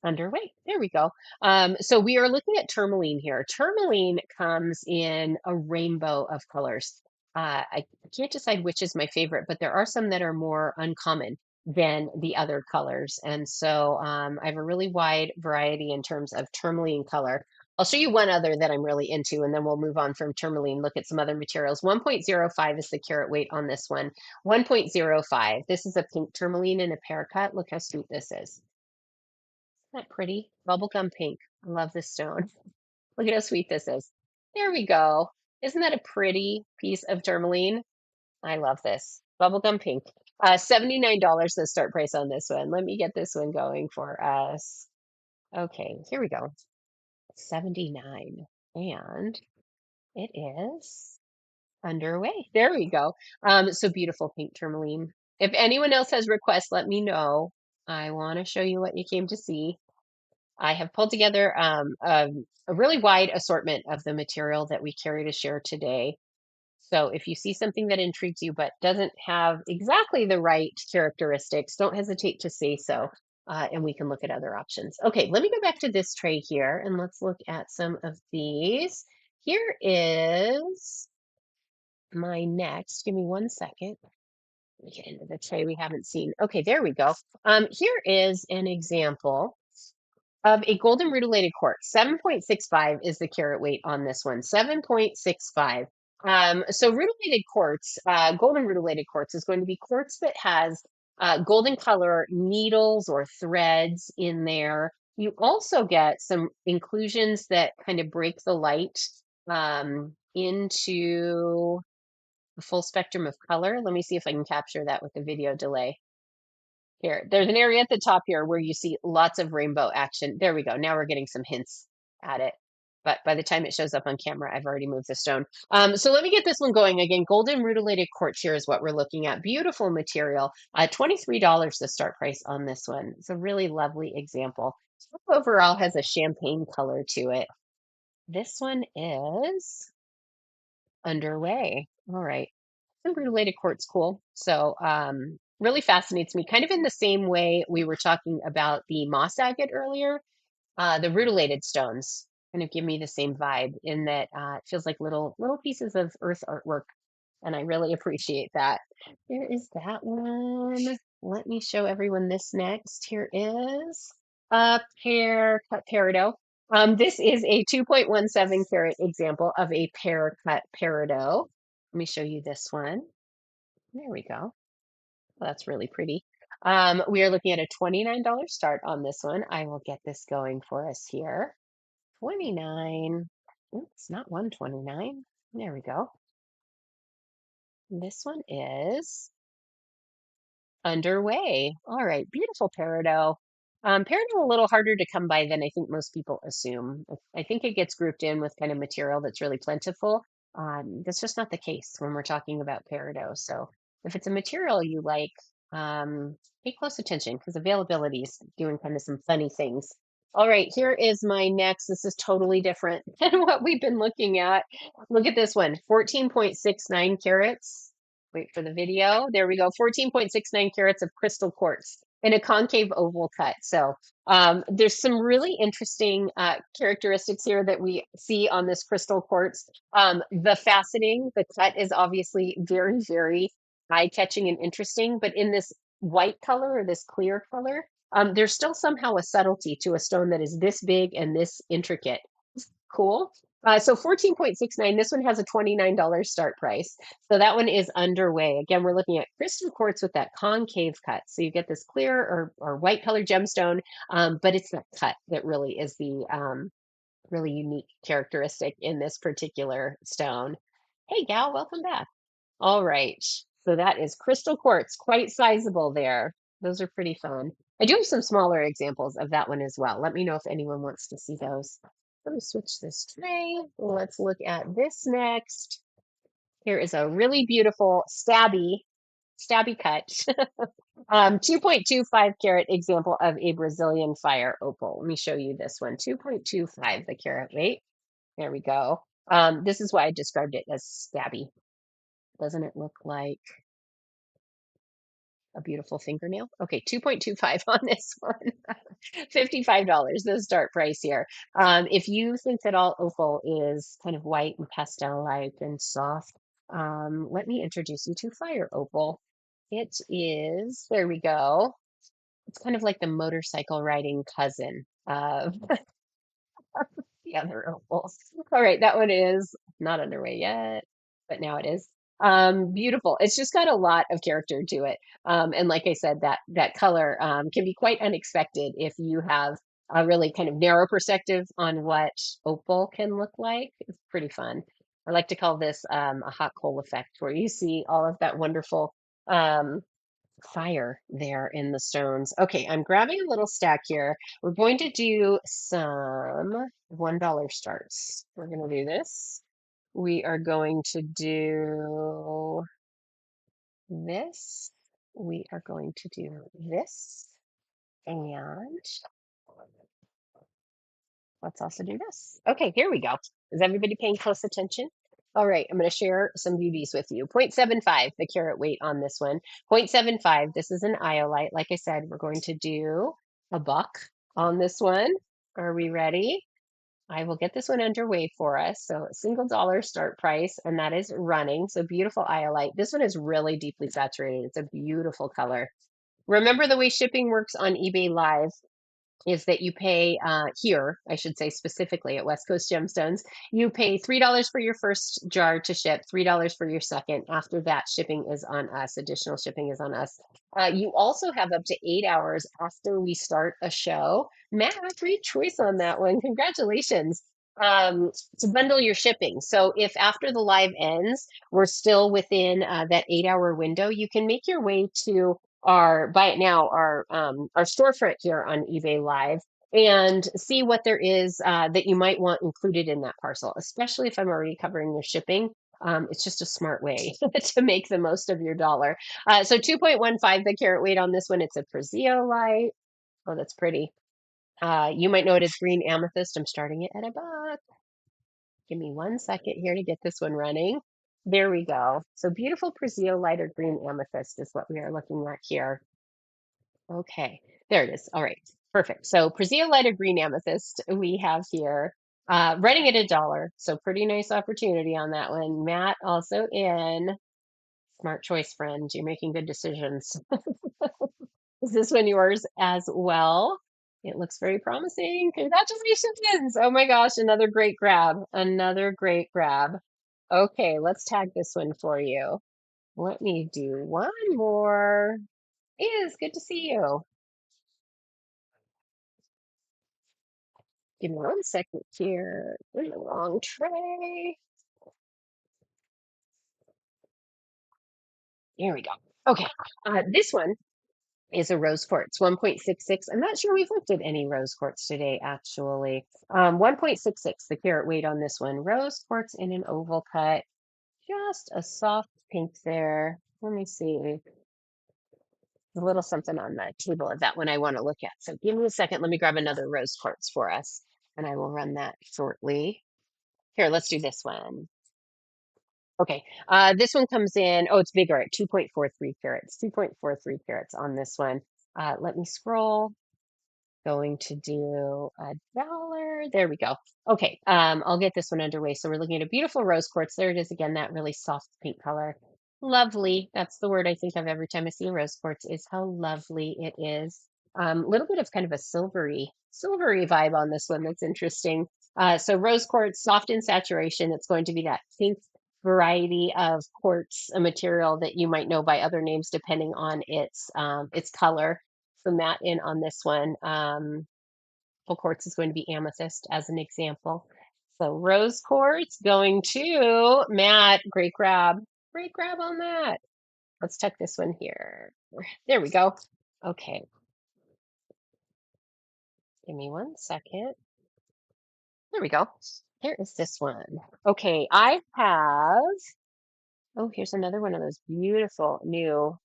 underway. There we go. So we are looking at tourmaline here. Tourmaline comes in a rainbow of colors. I can't decide which is my favorite, but there are some that are more uncommon than the other colors. And so I have a really wide variety in terms of tourmaline color. I'll show you one other that I'm really into, and then we'll move on from tourmaline, look at some other materials. 1.05 is the carat weight on this one. 1.05. This is a pink tourmaline in a pear cut. Look how sweet this is. Isn't that pretty? Bubblegum pink. I love this stone. Look at how sweet this is. There we go. Isn't that a pretty piece of tourmaline? I love this. Bubblegum pink. $79 the start price on this one. Let me get this one going for us. Okay, here we go. 79. And it is underway. There we go. So beautiful pink tourmaline. If anyone else has requests, let me know. I want to show you what you came to see. I have pulled together a really wide assortment of the material that we carry to share today. So if you see something that intrigues you but doesn't have exactly the right characteristics, don't hesitate to say so, and we can look at other options. Okay, let me go back to this tray here and let's look at some of these. Here is my next. Give me 1 second. Let me get into the tray we haven't seen. Okay, there we go. Here is an example of a golden rutilated quartz. 7.65 is the carat weight on this one. 7.65. So rutilated quartz, golden rutilated quartz is going to be quartz that has golden color needles or threads in there. You also get some inclusions that kind of break the light into the full spectrum of color. Let me see if I can capture that with the video delay. Here, there's an area at the top here where you see lots of rainbow action. There we go. Now we're getting some hints at it. But by the time it shows up on camera, I've already moved the stone. So let me get this one going. Again, golden rutilated quartz here is what we're looking at. Beautiful material. $23 the start price on this one. It's a really lovely example. Overall has a champagne color to it. This one is underway. All right. The rutilated quartz, cool. So, really fascinates me, kind of in the same way we were talking about the moss agate earlier. The rutilated stones kind of give me the same vibe in that it feels like little pieces of earth artwork, and I really appreciate that. There is that one. Let me show everyone this next. Here is a pear cut peridot. This is a 2.17 carat example of a pear cut peridot. Let me show you this one. There we go. Oh, that's really pretty. We are looking at a $29 start on this one. I will get this going for us here. 29. Oops, not 129. There we go. This one is underway. All right, beautiful peridot. Peridot a little harder to come by than I think most people assume. I think it gets grouped in with kind of material that's really plentiful. That's just not the case when we're talking about peridot. So if it's a material you like, pay close attention because availability is doing kind of some funny things. All right, here is my next. This is totally different than what we've been looking at. Look at this one, 14.69 carats. Wait for the video. There we go. 14.69 carats of crystal quartz in a concave oval cut. So there's some really interesting characteristics here that we see on this crystal quartz. The faceting, the cut is obviously very, very eye-catching and interesting, but in this white color or this clear color, there's still somehow a subtlety to a stone that is this big and this intricate. Cool. So 14.69, this one has a $29 start price. So that one is underway. Again, we're looking at crystal quartz with that concave cut. So you get this clear or white color gemstone, but it's that cut that really is the really unique characteristic in this particular stone. Hey, gal, welcome back. All right. So that is crystal quartz, quite sizable there. Those are pretty fun. I do have some smaller examples of that one as well. Let me know if anyone wants to see those. Let me switch this tray. Let's look at this next. Here is a really beautiful stabby cut. 2.25 carat example of a Brazilian fire opal. Let me show you this one. 2.25 the carat weight. There we go. This is why I described it as stabby. Doesn't it look like a beautiful fingernail? Okay, 2.25 on this one. $55, the start price here. If you think that all opal is kind of white and pastel-like and soft, let me introduce you to fire opal. It is, there we go. It's kind of like the motorcycle riding cousin of the other opals. All right, that one is not underway yet, but now it is. Beautiful. It's just got a lot of character to it. And like I said, that color can be quite unexpected if you have a really kind of narrow perspective on what opal can look like. It's pretty fun. I like to call this a hot coal effect, where you see all of that wonderful um, fire there in the stones. Okay, I'm grabbing a little stack here. We're going to do some $1 starts. We're going to do this. We are going to do this. We are going to do this. And let's also do this. Okay, here we go. Is everybody paying close attention? All right, I'm going to share some beauties with you. 0.75, the carat weight on this one. 0.75, this is an iolite. Like I said, we're going to do a buck on this one. Are we ready? I will get this one underway for us. So a single dollar start price, and that is running. So beautiful iolite. This one is really deeply saturated. It's a beautiful color. Remember the way shipping works on eBay Live is that you pay here, I should say specifically at West Coast Gemstones, you pay $3 for your first jar to ship, $3 for your second. After that, shipping is on us. Additional shipping is on us. You also have up to 8 hours after we start a show. Matt, great choice on that one. Congratulations. To bundle your shipping. So if after the live ends, we're still within that 8 hour window, you can make your way to our buy it now our storefront here on eBay Live and see what there is that you might want included in that parcel, especially if I'm already covering your shipping. It's just a smart way to make the most of your dollar. So 2.15 the carat weight on this one. It's a Light. Oh, that's pretty. You might know it as green amethyst. I'm starting it at a buck. Give me 1 second here to get this one running. There we go. So beautiful Brazil lighter green amethyst is what we are looking at here. Okay, there it is. All right, perfect. So Brazil lighter green amethyst we have here, running at $1. So pretty nice opportunity on that one. Matt also in. Smart choice, friend. You're making good decisions. Is this one yours as well? It looks very promising. Congratulations. Oh my gosh, another great grab. Another great grab. Okay, let's tag this one for you. Let me do one more. Is good to see you. Give me 1 second here. In the wrong tray. Here we go. Okay, this one is a rose quartz, 1.66. I'm not sure we've looked at any rose quartz today, actually. 1.66, the carat weight on this one. Rose quartz in an oval cut, just a soft pink there. Let me see. A little something on the table of that one I want to look at. So give me a second. Let me grab another rose quartz for us, and I will run that shortly. Here, let's do this one. Okay, this one comes in, oh, it's bigger at 2.43 carats, 2.43 carats on this one. Let me scroll. Going to do $1. There we go. Okay, I'll get this one underway. So we're looking at a beautiful rose quartz. There it is again, that really soft pink color. Lovely. That's the word I think of every time I see a rose quartz is how lovely it is. A little bit of kind of a silvery vibe on this one. That's interesting. So rose quartz, soft in saturation. It's going to be that pink variety of quartz, a material that you might know by other names depending on its color. So Matt in on this one. Full quartz is going to be amethyst as an example. So rose quartz going to Matt. Great grab. Great grab on that. Let's tuck this one here. There we go. Okay. Give me 1 second. There we go. Here is this one. Okay, I have, oh, here's another one of those beautiful new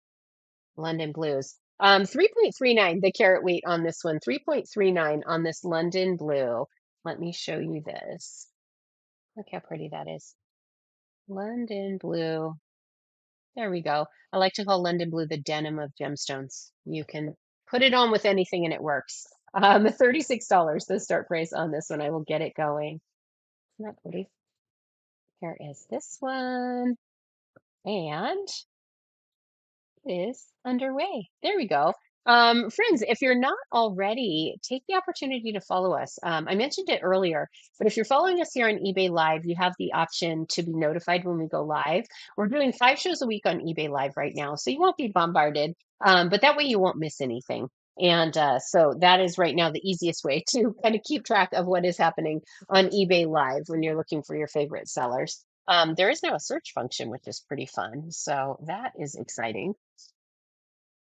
London blues. 3.39, the carat weight on this one, 3.39 on this London blue. Let me show you this. Look how pretty that is. London blue. There we go. I like to call London blue the denim of gemstones. You can put it on with anything and it works. $36, the start price on this one. I will get it going. Isn't that pretty? Here is this one. And is underway. There we go. Friends, if you're not already, take the opportunity to follow us. I mentioned it earlier, but if you're following us here on eBay Live, you have the option to be notified when we go live. We're doing 5 shows a week on eBay Live right now, so you won't be bombarded, but that way you won't miss anything. And so that is right now the easiest way to kind of keep track of what is happening on eBay Live when you're looking for your favorite sellers. There is now a search function, which is pretty fun. So that is exciting.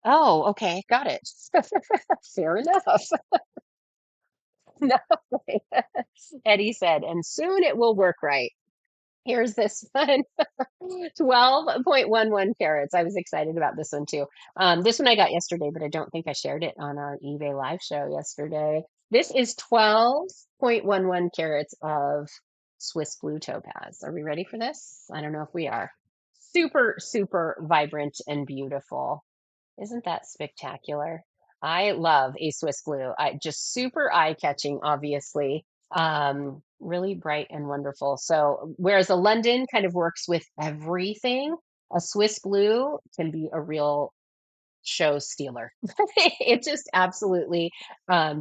Oh, okay, got it. Fair enough. No. Eddie said, and soon it will work right. Here's this one. 12.11 carats. I was excited about this one too. This one I got yesterday, but I don't think I shared it on our eBay live show yesterday. This is 12.11 carats of Swiss blue topaz. Are we ready for this? I don't know if we are. Super, super vibrant and beautiful. Isn't that spectacular? I love a Swiss blue. I just super eye-catching, obviously. Really bright and wonderful. So whereas a London kind of works with everything, a Swiss blue can be a real show stealer. It just absolutely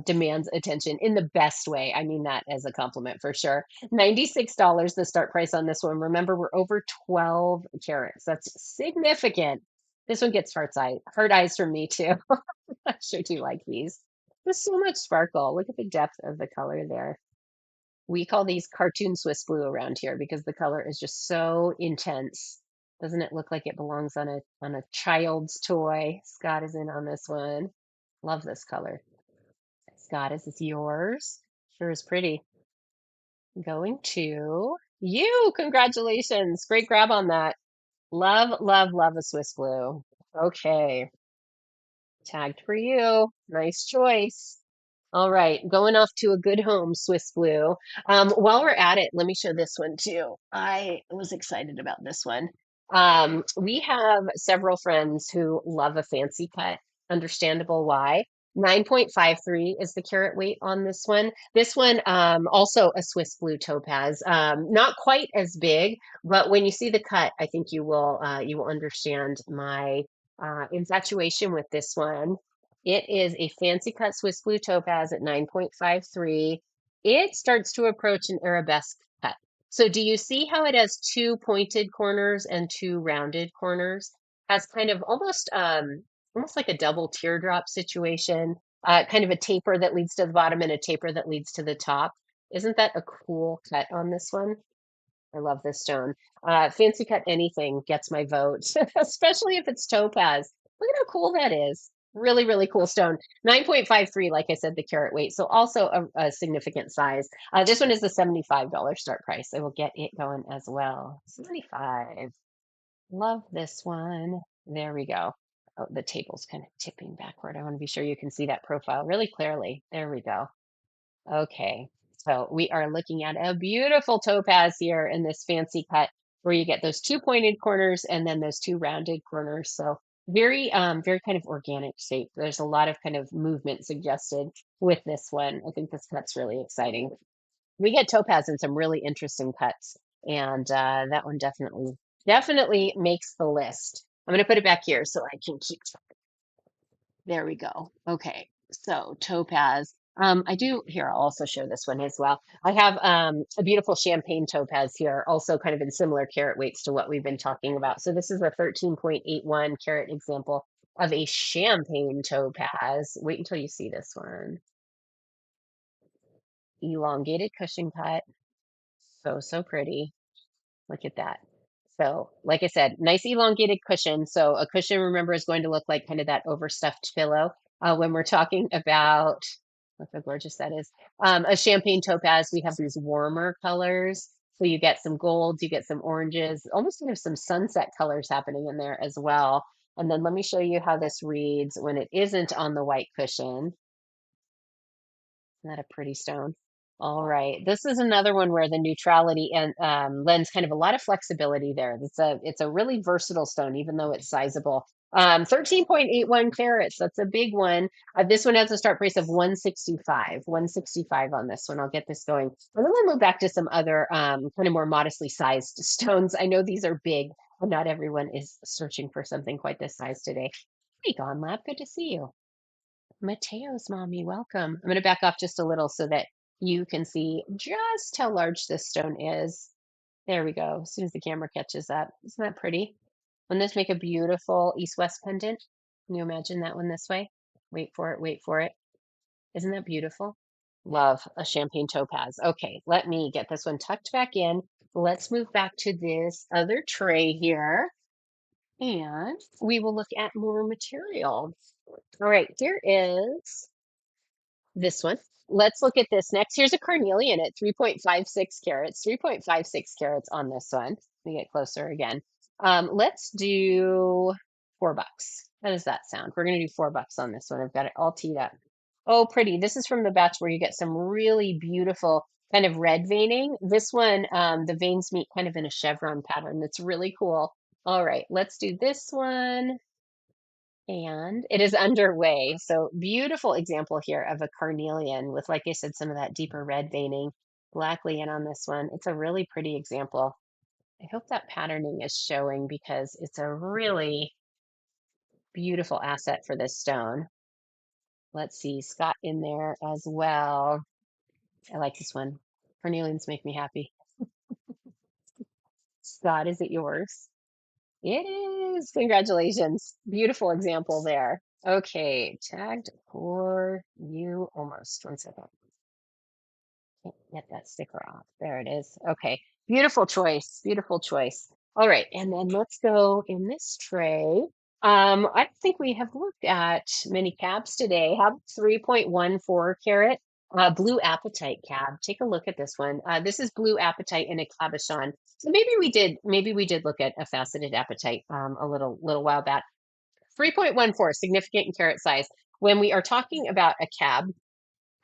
demands attention in the best way. I mean that as a compliment for sure. $96 the start price on this one. Remember, we're over 12 carats. That's significant. This one gets heart eyes from me too. I sure do like these. There's so much sparkle. Look at the depth of the color there. We call these cartoon Swiss blue around here because the color is just so intense. Doesn't it look like it belongs on a child's toy? Scott is in on this one. Love this color. Scott, is this yours? Sure is pretty. Going to you. Congratulations. Great grab on that. Love, love, love a Swiss blue. Okay. Tagged for you. Nice choice. All right, going off to a good home, Swiss Blue. While we're at it, let me show this one too. I was excited about this one. We have several friends who love a fancy cut. Understandable why. 9.53 is the carat weight on this one. This one, also a Swiss Blue topaz. Not quite as big, but when you see the cut, I think you will understand my infatuation with this one. It is a fancy cut Swiss blue topaz at 9.53. It starts to approach an arabesque cut. So do you see how it has two pointed corners and two rounded corners? Has kind of almost like a double teardrop situation, kind of a taper that leads to the bottom and a taper that leads to the top. Isn't that a cool cut on this one? I love this stone. Fancy cut anything gets my vote, especially if it's topaz. Look at how cool that is. Really, really cool stone. 9.53, like I said, the carat weight. So also a significant size. This one is the $75 start price. I will get it going as well. 75. Love this one. There we go. Oh, the table's kind of tipping backward. I want to be sure you can see that profile really clearly. There we go. Okay, so we are looking at a beautiful topaz here in this fancy cut where you get those two pointed corners and then those two rounded corners. So very kind of organic shape. There's a lot of kind of movement suggested with this one. I think this cut's really exciting. We get topaz in some really interesting cuts, and that one definitely makes the list. I'm going to put it back here so I can keep there we go. Okay. So topaz. I do here, I'll also show this one as well. I have a beautiful champagne topaz here, also kind of in similar carat weights to what we've been talking about. So this is a 13.81 carat example of a champagne topaz. Wait until you see this one. Elongated cushion cut. So, so pretty. Look at that. So, like I said, nice elongated cushion. So, a cushion, remember, is going to look like kind of that overstuffed pillow. When we're talking about, look how gorgeous that is. A champagne topaz, we have these warmer colors. So, you get some golds, you get some oranges, almost kind of some sunset colors happening in there as well. And then let me show you how this reads when it isn't on the white cushion. Isn't that a pretty stone? All right. This is another one where the neutrality and lends kind of a lot of flexibility there. It's a really versatile stone, even though it's sizable. 13.81 carats. That's a big one. This one has a start price of 165. 165 on this one. I'll get this going. And then we'll move back to some other kind of more modestly sized stones. I know these are big, but not everyone is searching for something quite this size today. Hey, Gone Lab, good to see you. Mateo's mommy, welcome. I'm going to back off just a little so that you can see just how large this stone is. There we go. As soon as the camera catches that. Isn't that pretty? Wouldn't this make a beautiful east-west pendant? Can you imagine that one this way? Wait for it, wait for it. Isn't that beautiful? Love a champagne topaz. Okay, let me get this one tucked back in. Let's move back to this other tray here, and we will look at more material. All right, here is this one. Let's look at this next. Here's a carnelian at 3.56 carats, 3.56 carats on this one. Let me get closer again. Let's do $4. How does that sound? We're going to do $4 on this one. I've got it all teed up. Oh, pretty. This is from the batch where you get some really beautiful kind of red veining. This one, the veins meet kind of in a chevron pattern. That's really cool. All right, let's do this one. And it is underway. So beautiful example here of a carnelian with, like I said, some of that deeper red veining, blackly in on this one. It's a really pretty example. I hope that patterning is showing because it's a really beautiful asset for this stone. Let's see, Scott in there as well. I like this one. Carnelians make me happy. Scott, is it yours? It is. Congratulations. Beautiful example there. Okay, tagged for you almost. One second. Can't get that sticker off. There it is. Okay. Beautiful choice. Beautiful choice. All right. And then let's go in this tray. I don't think we have looked at many cabs today. Have 3.14 carat blue apatite cab. Take a look at this one. This is blue apatite in a cabochon. So maybe we did look at a faceted apatite a little while back. 3.14, significant in carat size. When we are talking about a cab,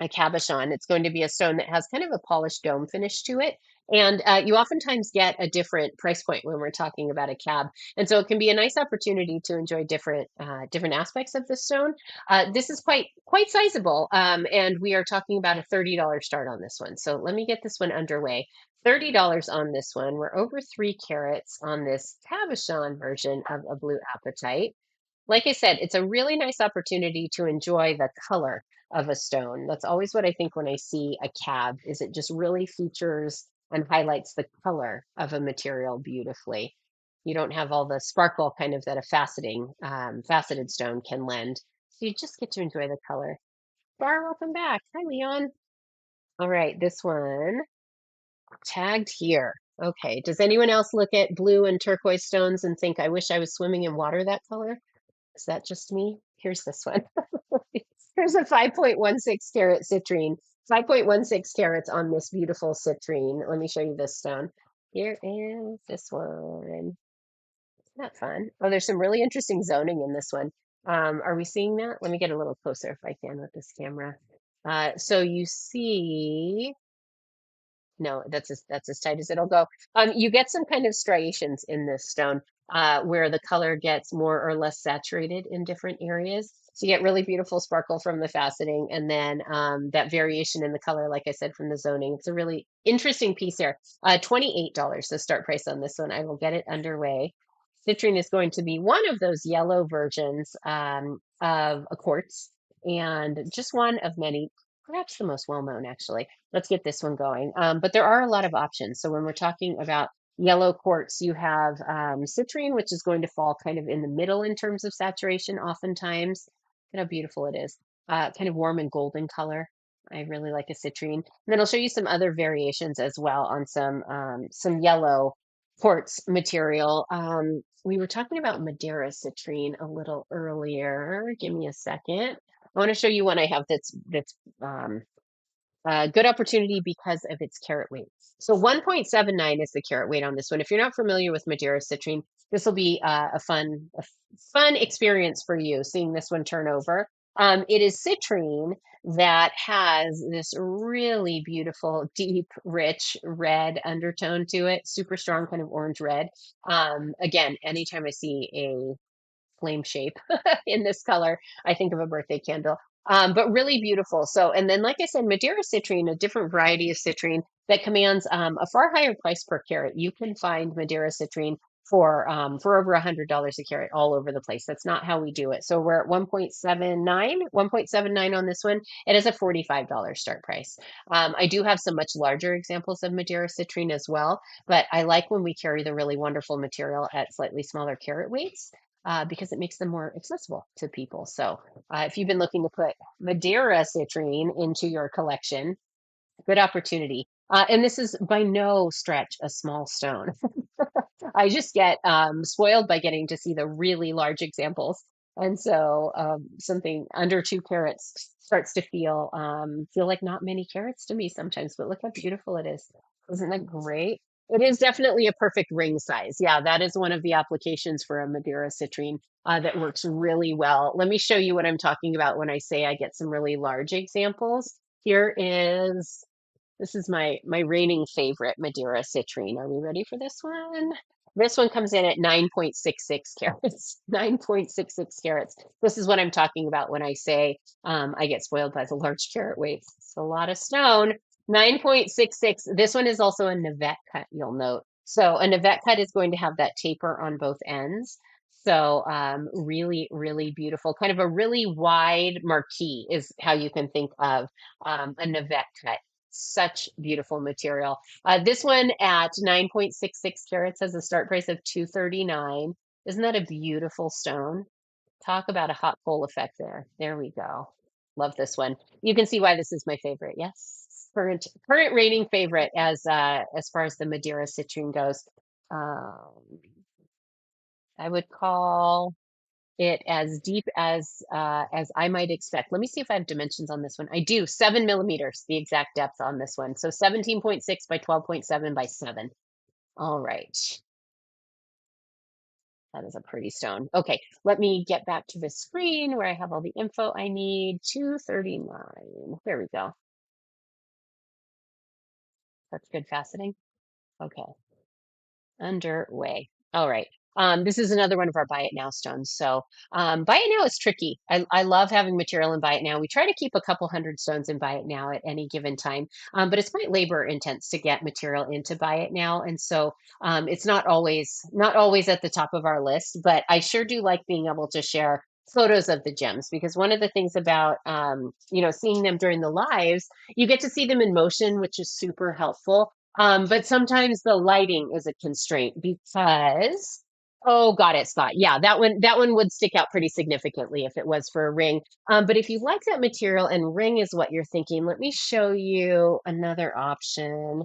a cabochon. It's going to be a stone that has kind of a polished dome finish to it. And you oftentimes get a different price point when we're talking about a cab, and so it can be a nice opportunity to enjoy different aspects of the stone. This is quite sizable, and we are talking about a $30 start on this one. So let me get this one underway. $30 on this one. We're over 3 carats on this cabochon version of a blue apatite. Like I said, it's a really nice opportunity to enjoy the color of a stone. That's always what I think when I see a cab, is it just really features and highlights the color of a material beautifully. You don't have all the sparkle kind of that a faceted stone can lend. So you just get to enjoy the color. Bar, welcome back. Hi, Leon. All right, this one tagged here. Okay, does anyone else look at blue and turquoise stones and think, I wish I was swimming in water that color? Is that just me? Here's this one. Here's a 5.16 carat citrine. 5.16 carats on this beautiful citrine. Let me show you this stone. Here is this one. Isn't that fun? Oh, there's some really interesting zoning in this one. Are we seeing that? Let me get a little closer if I can with this camera. So you see no, that's as tight as it'll go. You get some kind of striations in this stone where the color gets more or less saturated in different areas. So you get really beautiful sparkle from the faceting, and then that variation in the color, like I said, from the zoning. It's a really interesting piece here. $28 the start price on this one. I will get it underway. Citrine is going to be one of those yellow versions of a quartz, and just one of many, perhaps the most well known, actually. Let's get this one going. But there are a lot of options. So when we're talking about yellow quartz, you have citrine, which is going to fall kind of in the middle in terms of saturation, oftentimes. Look at how beautiful it is. Kind of warm and golden color. I really like a citrine. And then I'll show you some other variations as well on some yellow quartz material. We were talking about Madeira citrine a little earlier. Give me a second. I want to show you one I have that's good opportunity because of its carat weight. So 1.79 is the carat weight on this one. If you're not familiar with Madeira citrine, this will be a fun experience for you seeing this one turn over. It is citrine that has this really beautiful, deep, rich red undertone to it, super strong kind of orange red. Again, anytime I see a flame shape in this color, I think of a birthday candle. But really beautiful. So, and then, like I said, Madeira citrine, a different variety of citrine that commands a far higher price per carat. You can find Madeira citrine for over $100 a carat all over the place. That's not how we do it. So we're at 1.79 on this one. It is a $45 start price. I do have some much larger examples of Madeira citrine as well, but I like when we carry the really wonderful material at slightly smaller carat weights because it makes them more accessible to people. So if you've been looking to put Madeira citrine into your collection, good opportunity. And this is by no stretch a small stone. I just get spoiled by getting to see the really large examples. And so something under 2 carats starts to feel like not many carats to me sometimes, but look how beautiful it is. Isn't that great? It is definitely a perfect ring size. Yeah, that is one of the applications for a Madeira citrine that works really well. Let me show you what I'm talking about when I say I get some really large examples. Here is this is my reigning favorite, Madeira citrine. Are we ready for this one? This one comes in at 9.66 carats. 9.66 carats. This is what I'm talking about when I say I get spoiled by the large carat weights. It's a lot of stone. 9.66. This one is also a navette cut, you'll note. So a navette cut is going to have that taper on both ends. So really, really beautiful. Kind of a really wide marquee is how you can think of a navette cut. Such beautiful material. This one at 9.66 carats has a start price of 239. Isn't that a beautiful stone? Talk about a hot pole effect there. There we go. Love this one. You can see why this is my favorite. Yes, current rating favorite as far as the Madeira citrine goes. I would call it as deep as I might expect. Let me see if I have dimensions on this one. I do. 7 millimeters, the exact depth on this one. So 17.6 by 12.7 by 7. All right. That is a pretty stone. Okay, let me get back to the screen where I have all the info I need. 239. There we go. That's good faceting. Okay. Underway. All right. This is another one of our buy it now stones. So buy it now is tricky. I love having material in buy it now. We try to keep a couple hundred stones in buy it now at any given time, but it's quite labor intense to get material into buy it now, and so it's not always at the top of our list. But I sure do like being able to share photos of the gems because one of the things about seeing them during the lives, you get to see them in motion, which is super helpful, but sometimes the lighting is a constraint because, oh, got it, Scott. Yeah, that one would stick out pretty significantly if it was for a ring. But if you like that material and ring is what you're thinking, let me show you another option.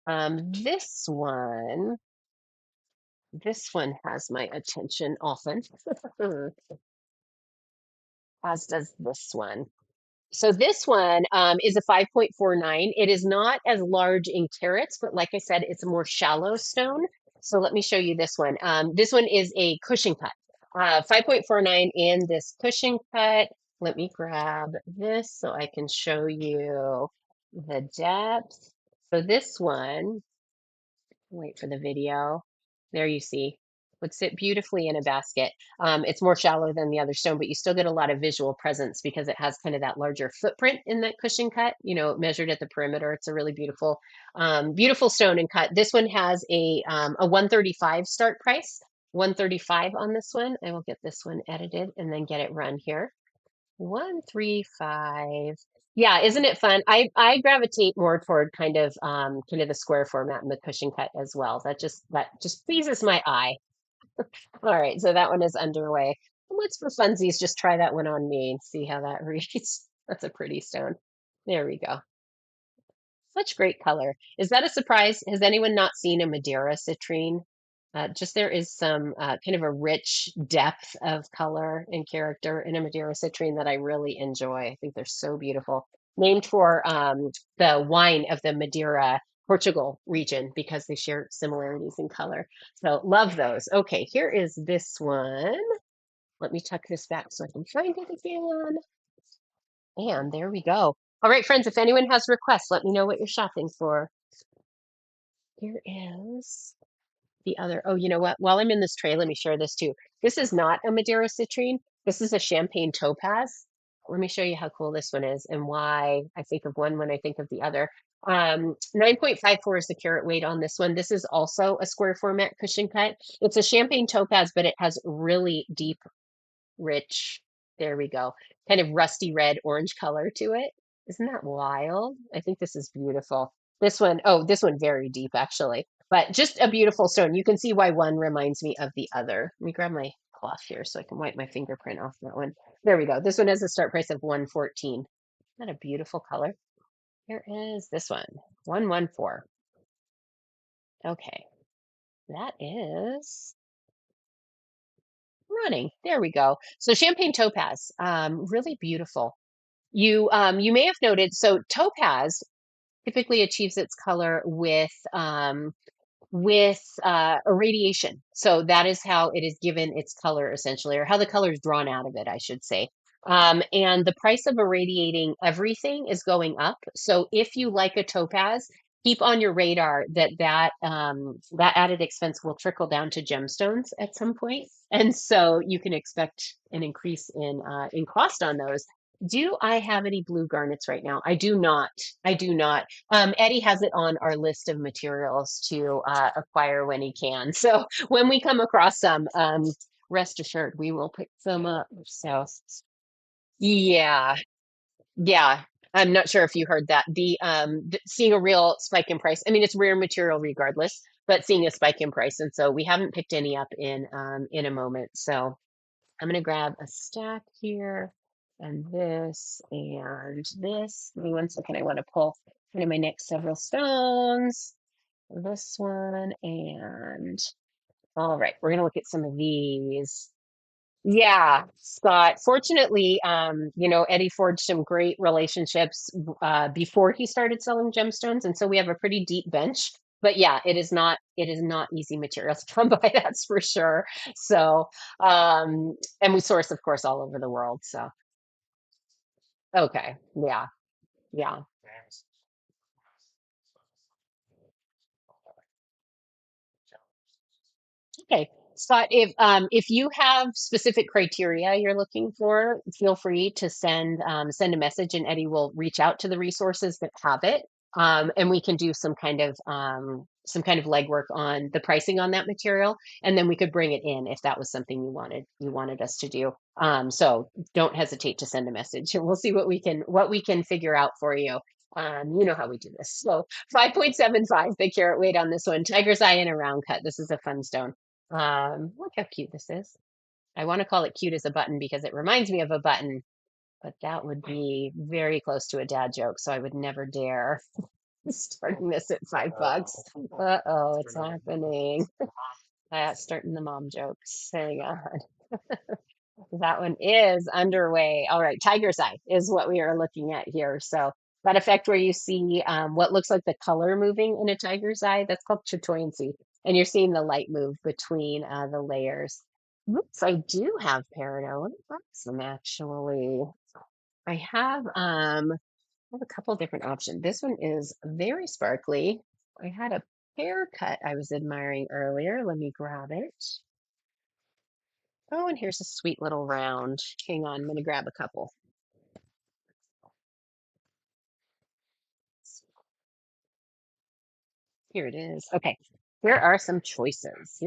This one has my attention often, as does this one. So this one is a 5.49. It is not as large in carats, but like I said, it's a more shallow stone. So let me show you this one. This one is a cushion cut. 5.49 in this cushion cut. Let me grab this so I can show you the depth. So this one, wait for the video. There you see. Would sit beautifully in a basket. It's more shallow than the other stone, but you still get a lot of visual presence because it has kind of that larger footprint in that cushion cut, measured at the perimeter. It's a really beautiful stone and cut. This one has a 135 start price, 135 on this one. I will get this one edited and then get it run here. 135. Yeah, isn't it fun? I gravitate more toward kind of the square format and the cushion cut as well. That just pleases my eye. All right, so that one is underway. And let's for funsies just try that one on me and see how that reads. That's a pretty stone. There we go. Such great color. Is that a surprise? Has anyone not seen a Madeira citrine? Just there is some kind of a rich depth of color and character in a Madeira citrine that I really enjoy. I think they're so beautiful. Named for the wine of the Madeira, Portugal region because they share similarities in color. So love those. Okay, here is this one. Let me tuck this back so I can find it again. And there we go. All right, friends, if anyone has requests, let me know what you're shopping for. Here is the other. Oh, you know what? While I'm in this tray, let me share this too. This is not a Madeira citrine. This is a champagne topaz. Let me show you how cool this one is and why I think of one when I think of the other. 9.54 is the carat weight on this one. This is also a square format cushion cut. It's a champagne topaz, but it has really deep rich, there we go, kind of rusty red orange color to it. Isn't that wild? I think this is beautiful. This one very deep actually, but just a beautiful stone. You can see why one reminds me of the other. Let me grab my cloth here so I can wipe my fingerprint off that one. There we go. This one has a start price of 114. Isn't that a beautiful color? Here is this one, 114. Okay, that is running. There we go. So champagne topaz, really beautiful. You may have noted, so topaz typically achieves its color with irradiation. So that is how it is given its color essentially, or how the color is drawn out of it, I should say. And the price of irradiating everything is going up. So if you like a topaz, keep on your radar that added expense will trickle down to gemstones at some point, and so you can expect an increase in cost on those. Do I have any blue garnets right now? I do not. I do not. Eddie has it on our list of materials to acquire when he can. So when we come across some, rest assured, we will pick them up. So yeah, yeah. I'm not sure if you heard that. Seeing a real spike in price. I mean, it's rare material regardless, but seeing a spike in price, and so we haven't picked any up in a moment. So I'm gonna grab a stack here and this and this. Give me 1 second. I want to pull kind of my next several stones. This one and all right, we're gonna look at some of these. Yeah, Scott. Fortunately, Eddie forged some great relationships before he started selling gemstones, and so we have a pretty deep bench But yeah, it is not easy material to come by, that's for sure. So, and we source, of course, all over the world. So, okay, yeah, yeah. Okay. Scott, if you have specific criteria you're looking for, feel free to send a message, and Eddie will reach out to the resources that have it. And we can do some kind of legwork on the pricing on that material, and then we could bring it in if that was something you wanted us to do. So don't hesitate to send a message, and we'll see what we can figure out for you. You know how we do this. So 5.75 the carat weight on this one. Tiger's eye in a round cut. This is a fun stone. Look how cute this is. I want to call it cute as a button because it reminds me of a button, but that would be very close to a dad joke, so I would never dare starting this at $5. Uh-oh, it's happening. Starting the mom jokes. Hang on. That one is underway. All right, tiger's eye is what we are looking at here. So that effect where you see what looks like the color moving in a tiger's eye, that's called chatoyancy. And you're seeing the light move between the layers. Oops, I do have peridot. Let me grab some actually. I have a couple different options. This one is very sparkly. I had a pear cut I was admiring earlier. Let me grab it. Oh, and here's a sweet little round. Hang on, I'm gonna grab a couple. Here it is. Okay. Here are some choices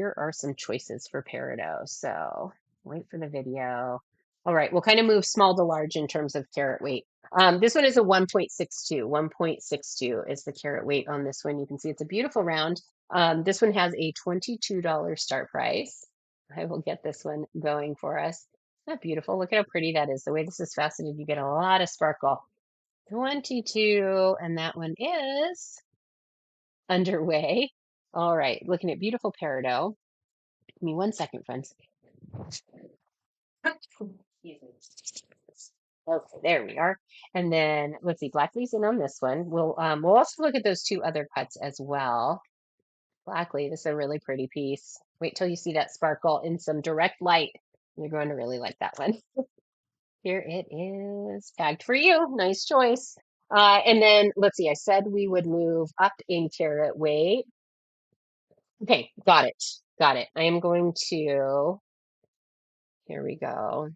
for peridot. So wait for the video. All right, we'll kind of move small to large in terms of carat weight. This one is a 1.62. 1.62 is the carat weight on this one. You can see it's a beautiful round. This one has a $22 start price. I will get this one going for us. Isn't that beautiful? Look at how pretty that is. The way this is faceted, you get a lot of sparkle. 22, and that one is underway. All right, looking at beautiful peridot. Give me one second, friends. Excuse me. Okay, there we are. And then let's see, black leaves in on this one. We'll also look at those two other cuts as well. Blackleaf is a really pretty piece. Wait till you see that sparkle in some direct light. You're going to really like that one. Here it is, tagged for you. Nice choice. And then let's see, I said we would move up in carat weight. Okay, got it. Got it. I am going to, here we go.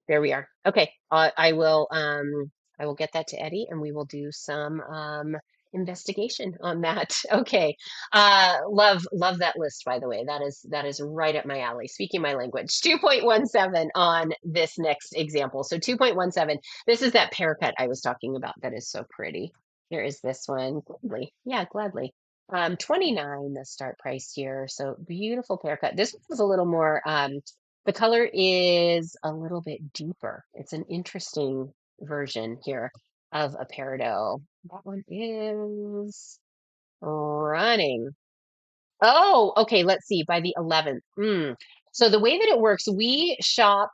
There we are. Okay, I will get that to Eddie, and we will do some investigation on that. Okay. Love that list, by the way. That is right up my alley. Speaking my language. 2.17 on this next example. So 2.17. This is that pear cut I was talking about that is so pretty. Here is this one. Gladly. Yeah, gladly. 29 the start price here. So beautiful pear cut. This one was a little more the color is a little bit deeper. It's an interesting version here of a peridot. That one is running. Oh, okay. Let's see. By the 11th. So the way that it works, we ship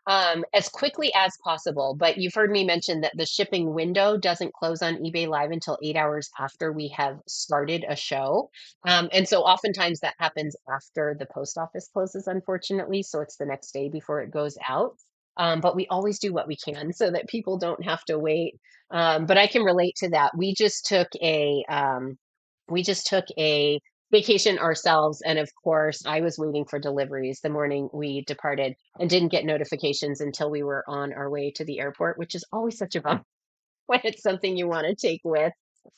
as quickly as possible. But you've heard me mention that the shipping window doesn't close on eBay Live until 8 hours after we have started a show. And so oftentimes that happens after the post office closes, unfortunately. So it's the next day before it goes out. But we always do what we can so that people don't have to wait. But I can relate to that. We just took a vacation ourselves. And of course, I was waiting for deliveries the morning we departed and didn't get notifications until we were on our way to the airport, which is always such a bummer when it's something you want to take with.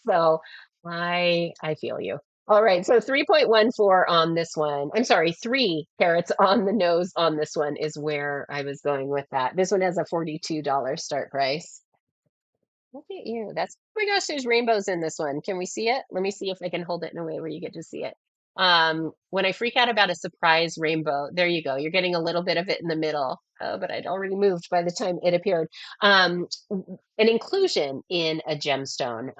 So I feel you. All right, so 3.14 on this one. I'm sorry, 3 carats on the nose on this one is where I was going with that. This one has a $42 start price. Look at you. Oh my gosh, there's rainbows in this one. Can we see it? Let me see if I can hold it in a way where you get to see it. When I freak out about a surprise rainbow, there you go. You're getting a little bit of it in the middle. Oh, but I'd already moved by the time it appeared. An inclusion in a gemstone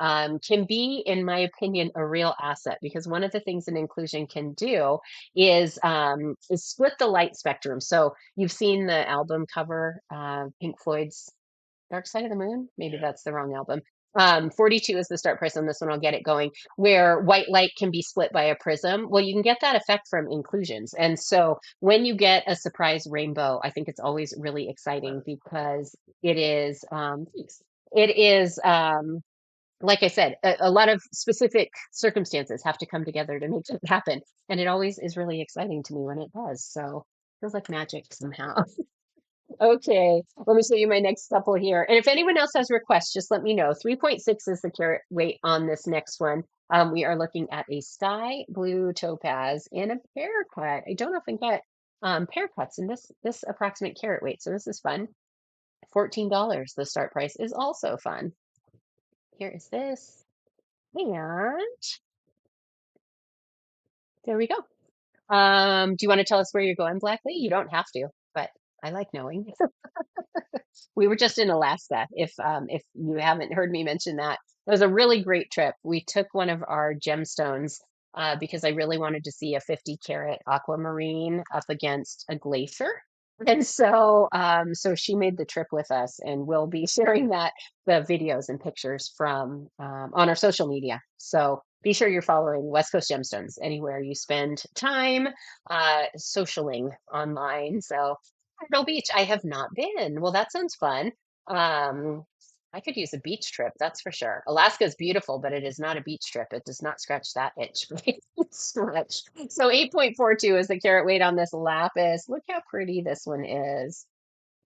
can be, in my opinion, a real asset because one of the things an inclusion can do is split the light spectrum. So you've seen the album cover, Pink Floyd's Dark Side of the Moon? Maybe that's the wrong album. 42 is the start price on this one. I'll get it going. Where white light can be split by a prism. Well, you can get that effect from inclusions. And so when you get a surprise rainbow, I think it's always really exciting because it is, like I said, a lot of specific circumstances have to come together to make it happen. And it always is really exciting to me when it does. So feels like magic somehow. Okay, let me show you my next couple here. And if anyone else has requests, just let me know. 3.6 is the carat weight on this next one. We are looking at a sky blue topaz and a pear cut. I don't often get pear cuts in this approximate carat weight, so this is fun. $14. The start price is also fun. Here is this, and there we go. Do you want to tell us where you're going, Blackley? You don't have to, but I like knowing. We were just in Alaska. If you haven't heard me mention that, it was a really great trip. We took one of our gemstones because I really wanted to see a 50 carat aquamarine up against a glacier. And so she made the trip with us, and we'll be sharing the videos and pictures from on our social media. So be sure you're following West Coast Gemstones anywhere you spend time socialing online. So Myrtle Beach, I have not been. Well, that sounds fun. Um, I could use a beach trip, that's for sure. Alaska is beautiful, but it is not a beach trip. It does not scratch that itch. Stretch. So 8.42 is the carat weight on this lapis. Look how pretty this one is.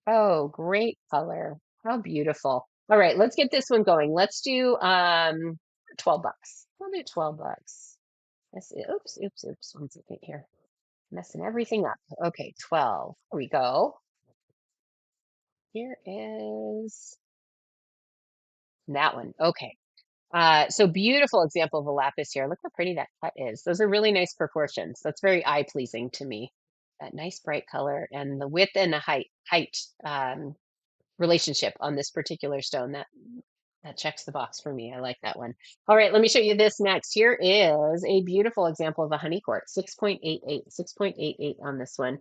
Oh, great color. How beautiful. All right, let's get this one going. Let's do 12 bucks. We'll do 12 bucks. Oops. 1 second here. Messing everything up. Okay, 12. Here we go. Here is that one. Okay. So beautiful example of a lapis here. Look how pretty that cut is. Those are really nice proportions. That's very eye pleasing to me. That nice bright color and the width and the height relationship on this particular stone. That checks the box for me. I like that one. All right, let me show you this next. Here is a beautiful example of a honey quart, 6.88, 6.88 on this one.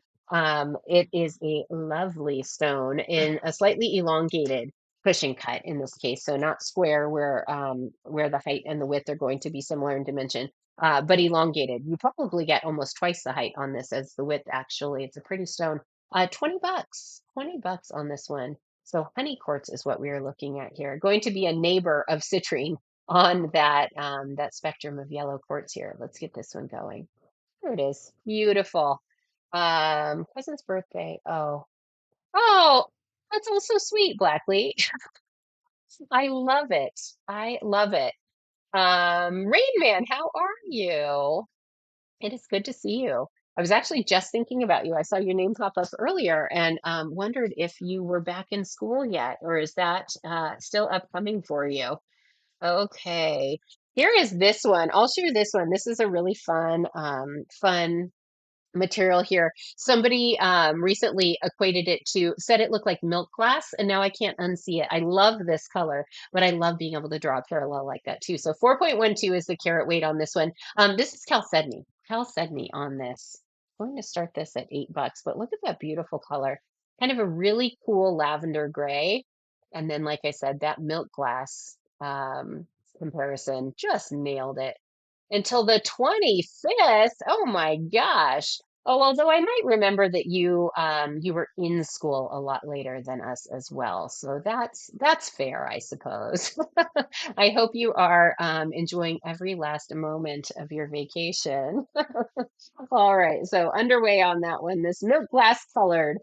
It is a lovely stone in a slightly elongated pushing cut in this case, so not square where the height and the width are going to be similar in dimension, but elongated. You probably get almost twice the height on this as the width actually. It's a pretty stone. 20 bucks, 20 bucks on this one. So honey quartz is what we are looking at here. Going to be a neighbor of citrine on that spectrum of yellow quartz here. Let's get this one going. There it is. Beautiful. Cousin's birthday. Oh, that's also sweet, Blackley. I love it. I love it. Rain Man, how are you? It is good to see you. I was actually just thinking about you. I saw your name pop up earlier and wondered if you were back in school yet, or is that still upcoming for you? Okay. Here is this one. I'll share this one. This is a really fun material here. Somebody recently equated it to, said it looked like milk glass, and now I can't unsee it. I love this color, but I love being able to draw a parallel like that too. So 4.12 is the carat weight on this one. This is chalcedony. Chalcedony on this. I'm going to start this at 8 bucks, but look at that beautiful color. Kind of a really cool lavender gray. And then, like I said, that milk glass comparison just nailed it until the 25th. Oh my gosh. Oh, although I might remember that you were in school a lot later than us as well. So that's fair, I suppose. I hope you are enjoying every last moment of your vacation. All right, so underway on that one. This milk glass colored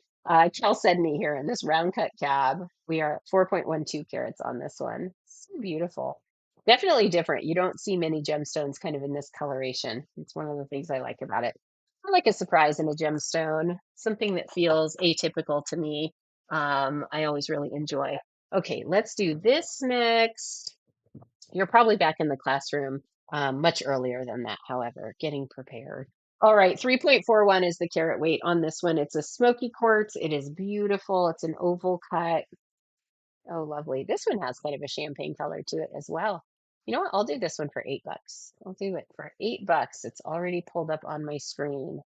chalcedony here in this round cut cab. We are at 4.12 carats on this one. So beautiful. Definitely different. You don't see many gemstones kind of in this coloration. It's one of the things I like about it. I like a surprise in a gemstone, something that feels atypical to me. I always really enjoy. Okay, let's do this next. You're probably back in the classroom much earlier than that, however, getting prepared. All right, 3.41 is the carat weight on this one. It's a smoky quartz. It is beautiful. It's an oval cut. Oh, lovely. This one has kind of a champagne color to it as well. You know what? I'll do this one for 8 bucks. I'll do it for 8 bucks. It's already pulled up on my screen.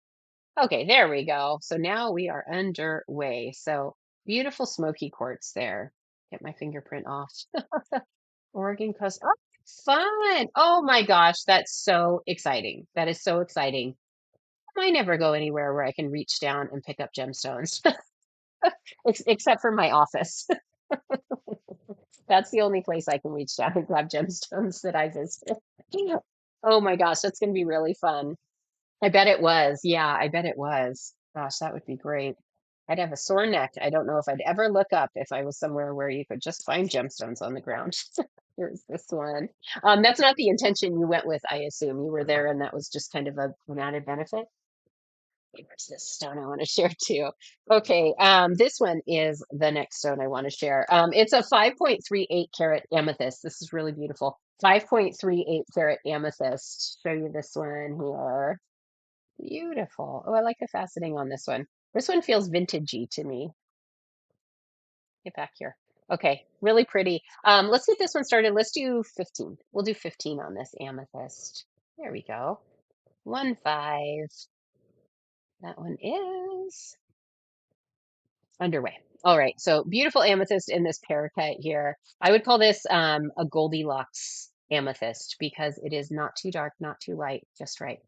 Okay, there we go. So now we are underway. So beautiful smoky quartz there. Get my fingerprint off. Oregon coast. Oh, fun. Oh my gosh, that's so exciting. That is so exciting. I never go anywhere where I can reach down and pick up gemstones, except for my office. That's the only place I can reach down and grab gemstones that I visit. Oh my gosh, that's going to be really fun. I bet it was. Yeah, I bet it was. Gosh, that would be great. I'd have a sore neck. I don't know if I'd ever look up if I was somewhere where you could just find gemstones on the ground. Here's this one. That's not the intention you went with, I assume. You were there and that was just kind of an added benefit. Here's this stone I want to share too. Okay, this one is the next stone I want to share. It's a 5.38 carat amethyst. This is really beautiful. 5.38 carat amethyst. Show you this one here. Beautiful. Oh, I like the faceting on this one. This one feels vintagey to me. Get back here. Okay, really pretty. Let's get this one started. Let's do 15. We'll do 15 on this amethyst. There we go. 1 5. That one is underway. All right, so beautiful amethyst in this paracut here. I would call this a Goldilocks amethyst because it is not too dark, not too light, just right.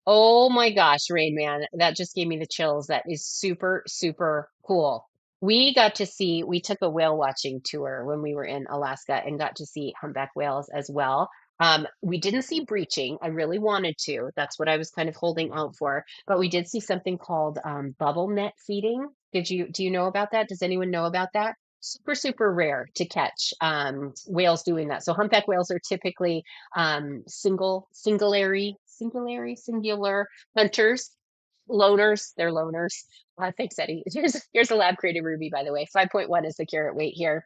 Oh my gosh, Rain Man, that just gave me the chills. That is super, super cool. We took a whale watching tour when we were in Alaska and got to see humpback whales as well. We didn't see breaching. I really wanted to. That's what I was kind of holding out for. But we did see something called bubble net feeding. Do you know about that? Does anyone know about that? Super, super rare to catch whales doing that. So humpback whales are typically singular hunters, loners. They're loners. Thanks, Eddie. Here's a lab created ruby, by the way. 5.1 is the carat weight here.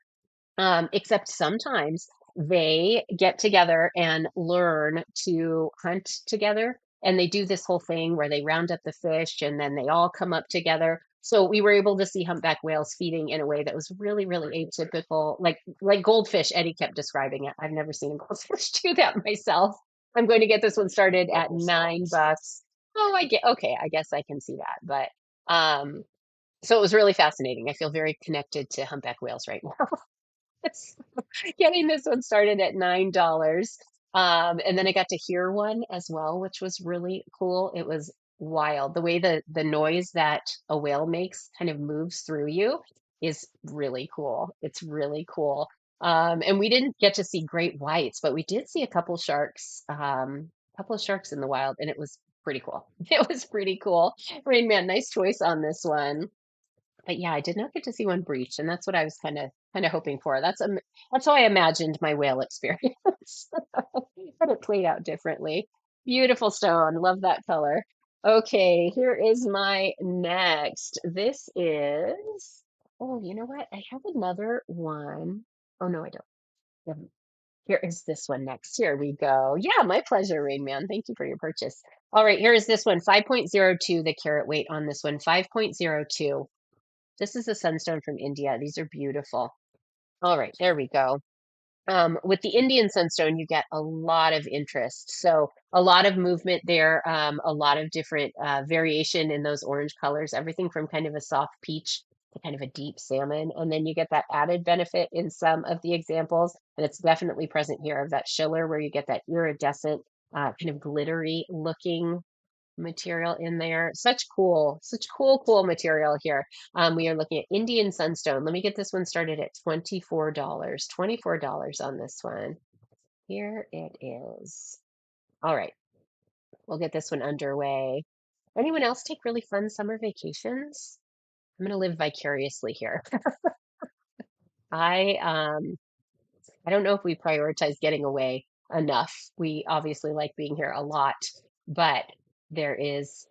Except sometimes they get together and learn to hunt together. And they do this whole thing where they round up the fish and then they all come up together. So we were able to see humpback whales feeding in a way that was really, really atypical, like goldfish. Eddie kept describing it. I've never seen a goldfish do that myself. I'm going to get this one started at $9. Oh, I get okay. I guess I can see that. But so it was really fascinating. I feel very connected to humpback whales right now. Getting this one started at $9. And then I got to hear one as well, which was really cool. It was wild. The way the noise that a whale makes kind of moves through you is really cool. It's really cool. And we didn't get to see great whites, but we did see a couple of sharks in the wild, and it was pretty cool. It was pretty cool. Rain Man, nice choice on this one. But yeah, I did not get to see one breach, and that's what I was kind of hoping for. That's how I imagined my whale experience, but it played out differently. Beautiful stone, love that color. Okay, here is my next. This is, oh, you know what? I have another one. Oh no, I don't. Here is this one next. Here we go. Yeah, my pleasure, Rain Man. Thank you for your purchase. All right, here is this one. 5.02, the carat weight on this one. 5.02. This is a sunstone from India. These are beautiful. All right, there we go. With the Indian sunstone, you get a lot of interest. So a lot of movement there, a lot of different variation in those orange colors, everything from kind of a soft peach to kind of a deep salmon. And then you get that added benefit in some of the examples. And it's definitely present here of that schiller where you get that iridescent, kind of glittery looking material in there. Such cool material here. We are looking at Indian Sunstone. Let me get this one started at $24. $24 on this one. Here it is. All right, we'll get this one underway. Anyone else take really fun summer vacations? I'm gonna live vicariously here. I um I don't know if we prioritize getting away enough. We obviously like being here a lot, but there is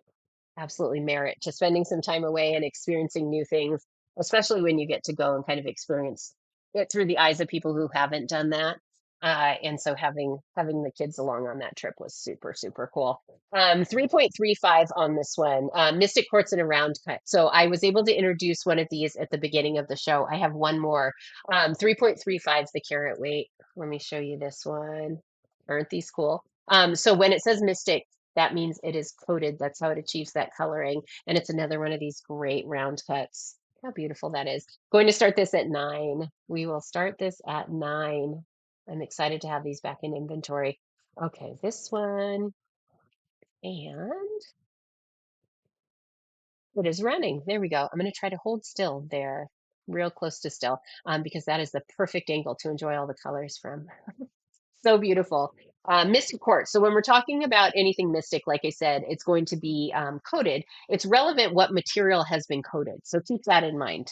absolutely merit to spending some time away and experiencing new things, especially when you get to go and kind of experience it through the eyes of people who haven't done that. And so having the kids along on that trip was super, super cool. 3.35 on this one. Mystic Quartz in a round cut. So I was able to introduce one of these at the beginning of the show. I have one more. 3.35 the carat weight. Let me show you this one. Aren't these cool? So when it says Mystic, that means it is coated. That's how it achieves that coloring. And it's another one of these great round cuts. How beautiful that is. Going to start this at 9. We will start this at 9. I'm excited to have these back in inventory. Okay, this one, and it is running. There we go. I'm going to try to hold still there, real close to still, because that is the perfect angle to enjoy all the colors from. So beautiful. Mystic quartz. So when we're talking about anything mystic, like I said, it's going to be coated. It's relevant what material has been coated. So keep that in mind.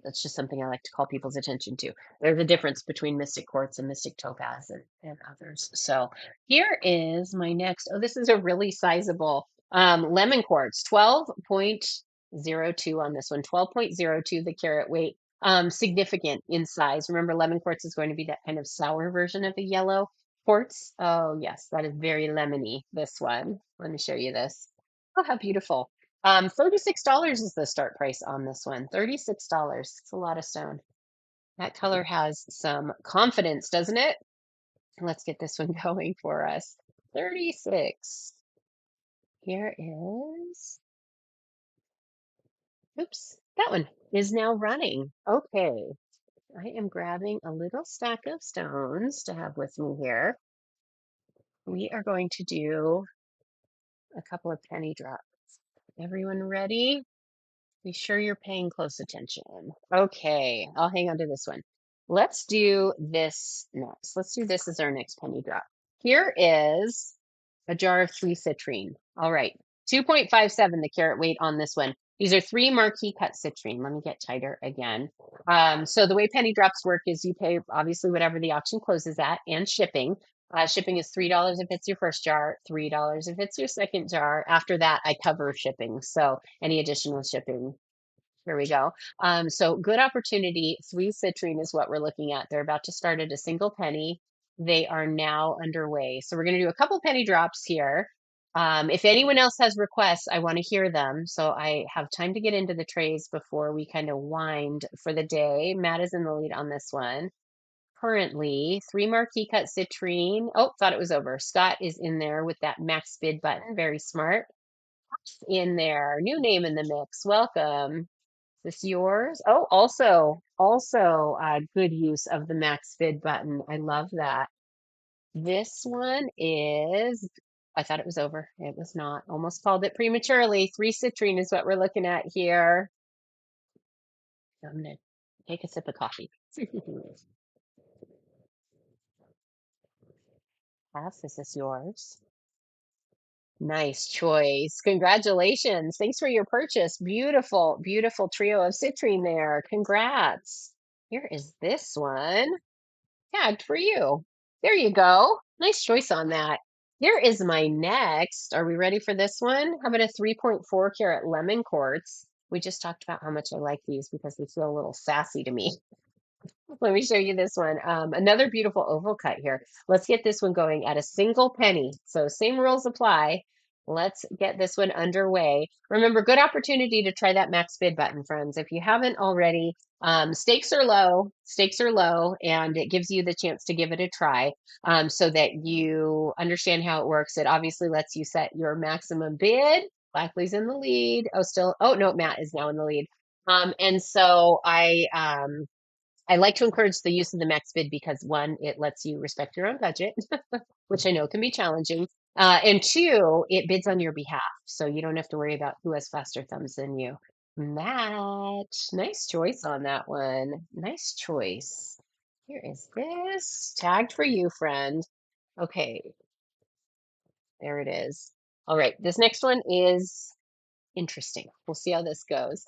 That's just something I like to call people's attention to. There's a difference between mystic quartz and mystic topaz and others. So here is my next. Oh, this is a really sizable lemon quartz, 12.02 on this one, 12.02 the carat weight. Significant in size. Remember, lemon quartz is going to be that kind of sour version of the yellow quartz. Oh, yes, that is very lemony, this one. Let me show you this. Oh, how beautiful. $36 is the start price on this one. $36. It's a lot of stone. That color has some confidence, doesn't it? Let's get this one going for us. 36. Here is, oops, that one is now running. Okay. I am grabbing a little stack of stones to have with me here. We are going to do a couple of penny drops. Everyone ready? Be sure you're paying close attention. Okay, I'll hang on to this one. Let's do this next. Let's do this as our next penny drop. Here is a jar of three citrine. All right, 2.57 the carat weight on this one. These are three marquee cut citrine. Let me get tighter again. So the way penny drops work is you pay obviously whatever the auction closes at and shipping. Shipping is $3 if it's your first jar, $3 if it's your second jar. After that, I cover shipping. So any additional shipping. Here we go. So good opportunity. Three citrine is what we're looking at. They're about to start at a single penny. They are now underway. So we're going to do a couple penny drops here. If anyone else has requests, I want to hear them. So I have time to get into the trays before we kind of wind for the day. Matt is in the lead on this one. Currently, three marquee cut citrine. Oh, thought it was over. Scott is in there with that max bid button. Very smart. In there. New name in the mix. Welcome. Is this yours? Oh, also good use of the max bid button. I love that. This one is, I thought it was over. It was not. Almost called it prematurely. Three citrine is what we're looking at here. I'm gonna take a sip of coffee. Cass, is this yours? Nice choice. Congratulations. Thanks for your purchase. Beautiful, beautiful trio of citrine there. Congrats. Here is this one. Tagged for you. There you go. Nice choice on that. Here is my next. Are we ready for this one? How about a 3.4 carat lemon quartz? We just talked about how much I like these because they feel a little sassy to me. Let me show you this one. Another beautiful oval cut here. Let's get this one going at a single penny. So same rules apply. Let's get this one underway. Remember, good opportunity to try that max bid button, friends. If you haven't already, stakes are low, and it gives you the chance to give it a try so that you understand how it works. It obviously lets you set your maximum bid. Blackley's in the lead. Oh, no, Matt is now in the lead. And so I like to encourage the use of the max bid because one, it lets you respect your own budget, which I know can be challenging. And two, it bids on your behalf. So you don't have to worry about who has faster thumbs than you. Matt, nice choice on that one. Nice choice. Here is this tagged for you, friend. Okay, there it is. All right, this next one is interesting. We'll see how this goes.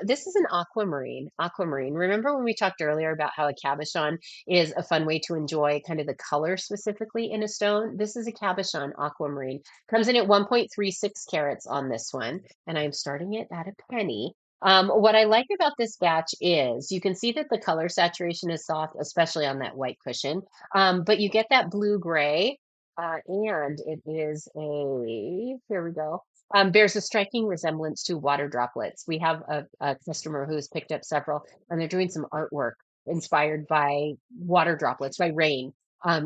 This is an aquamarine. Aquamarine. Remember when we talked earlier about how a cabochon is a fun way to enjoy kind of the color specifically in a stone? This is a cabochon aquamarine. Comes in at 1.36 carats on this one, and I'm starting it at a penny. What I like about this batch is you can see that the color saturation is soft, especially on that white cushion, but you get that blue gray. And it is here we go, bears a striking resemblance to water droplets. We have a customer who's picked up several, and they're doing some artwork inspired by water droplets, by rain,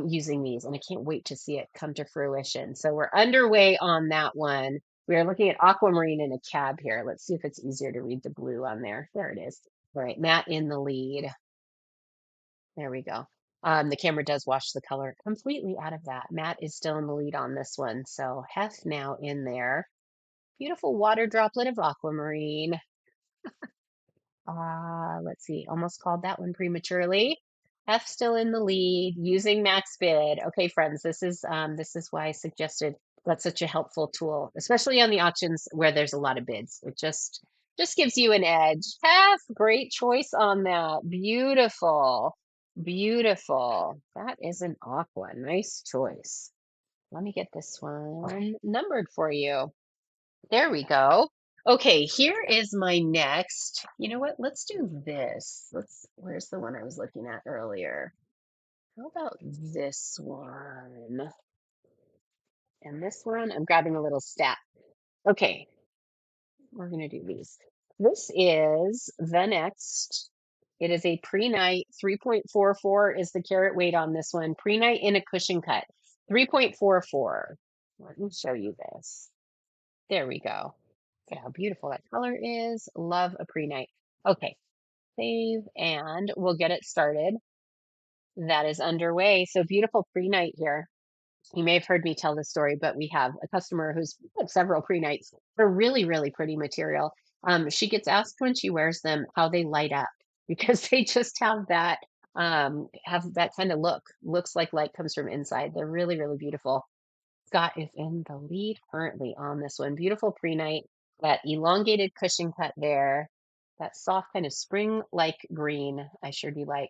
using these. And I can't wait to see it come to fruition. So we're underway on that one. We are looking at aquamarine in a cab here. Let's see if it's easier to read the blue on there. There it is. All right, Matt in the lead. There we go. The camera does wash the color completely out of that. Matt is still in the lead on this one. So Hef now in there. Beautiful water droplet of aquamarine. Let's see, almost called that one prematurely. F still in the lead using max bid. Okay, friends, this is why I suggested that's such a helpful tool, especially on the auctions where there's a lot of bids. It just gives you an edge. F, great choice on that. Beautiful. Beautiful. That is an aqua. Nice choice. Let me get this one numbered for you. There we go. Okay, here is my next. You know what? Let's do this. Where's the one I was looking at earlier? How about this one? And this one, I'm grabbing a little stack. Okay, we're gonna do these. This is the next. It is a pre-night. 3.44 is the carat weight on this one. Pre-night in a cushion cut. 3.44. Let me show you this. There we go. Look at how beautiful that color is. Love a pre-night. Okay, save and we'll get it started. That is underway. So beautiful pre-night here. You may have heard me tell this story, but we have a customer who's had several pre-nights. They're really, really pretty material. She gets asked when she wears them how they light up because they just have that kind of look. Looks like light comes from inside. They're really, really beautiful. Scott is in the lead currently on this one. Beautiful pre-night, that elongated cushion cut there, that soft kind of spring-like green. I sure do like.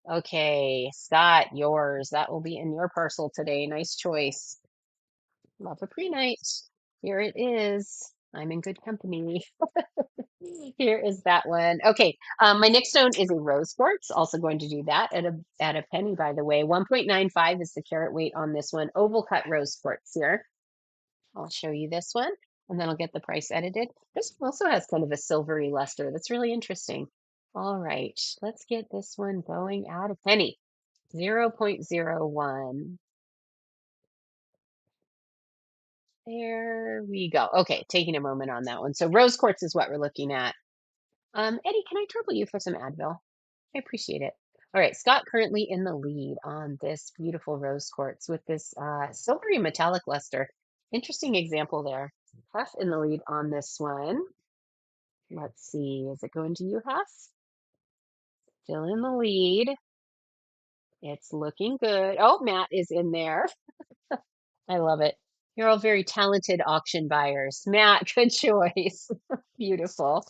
Okay, Scott, yours. That will be in your parcel today. Nice choice. Love a pre-night. Here it is. I'm in good company. Here is that one. Okay, my next stone is a rose quartz. Also going to do that at a penny, by the way. 1.95 is the carat weight on this one. Oval cut rose quartz here. I'll show you this one, and then I'll get the price edited. This one also has kind of a silvery luster. That's really interesting. All right, let's get this one going at a penny. 0.01. There we go. Okay, taking a moment on that one. So rose quartz is what we're looking at. Eddie, can I trouble you for some Advil? I appreciate it. All right, Scott currently in the lead on this beautiful rose quartz with this silvery metallic luster. Interesting example there. Huff in the lead on this one. Let's see, is it going to you, Huff? Still in the lead. It's looking good. Oh, Matt is in there. I love it. You're all very talented auction buyers. Matt, good choice. Beautiful.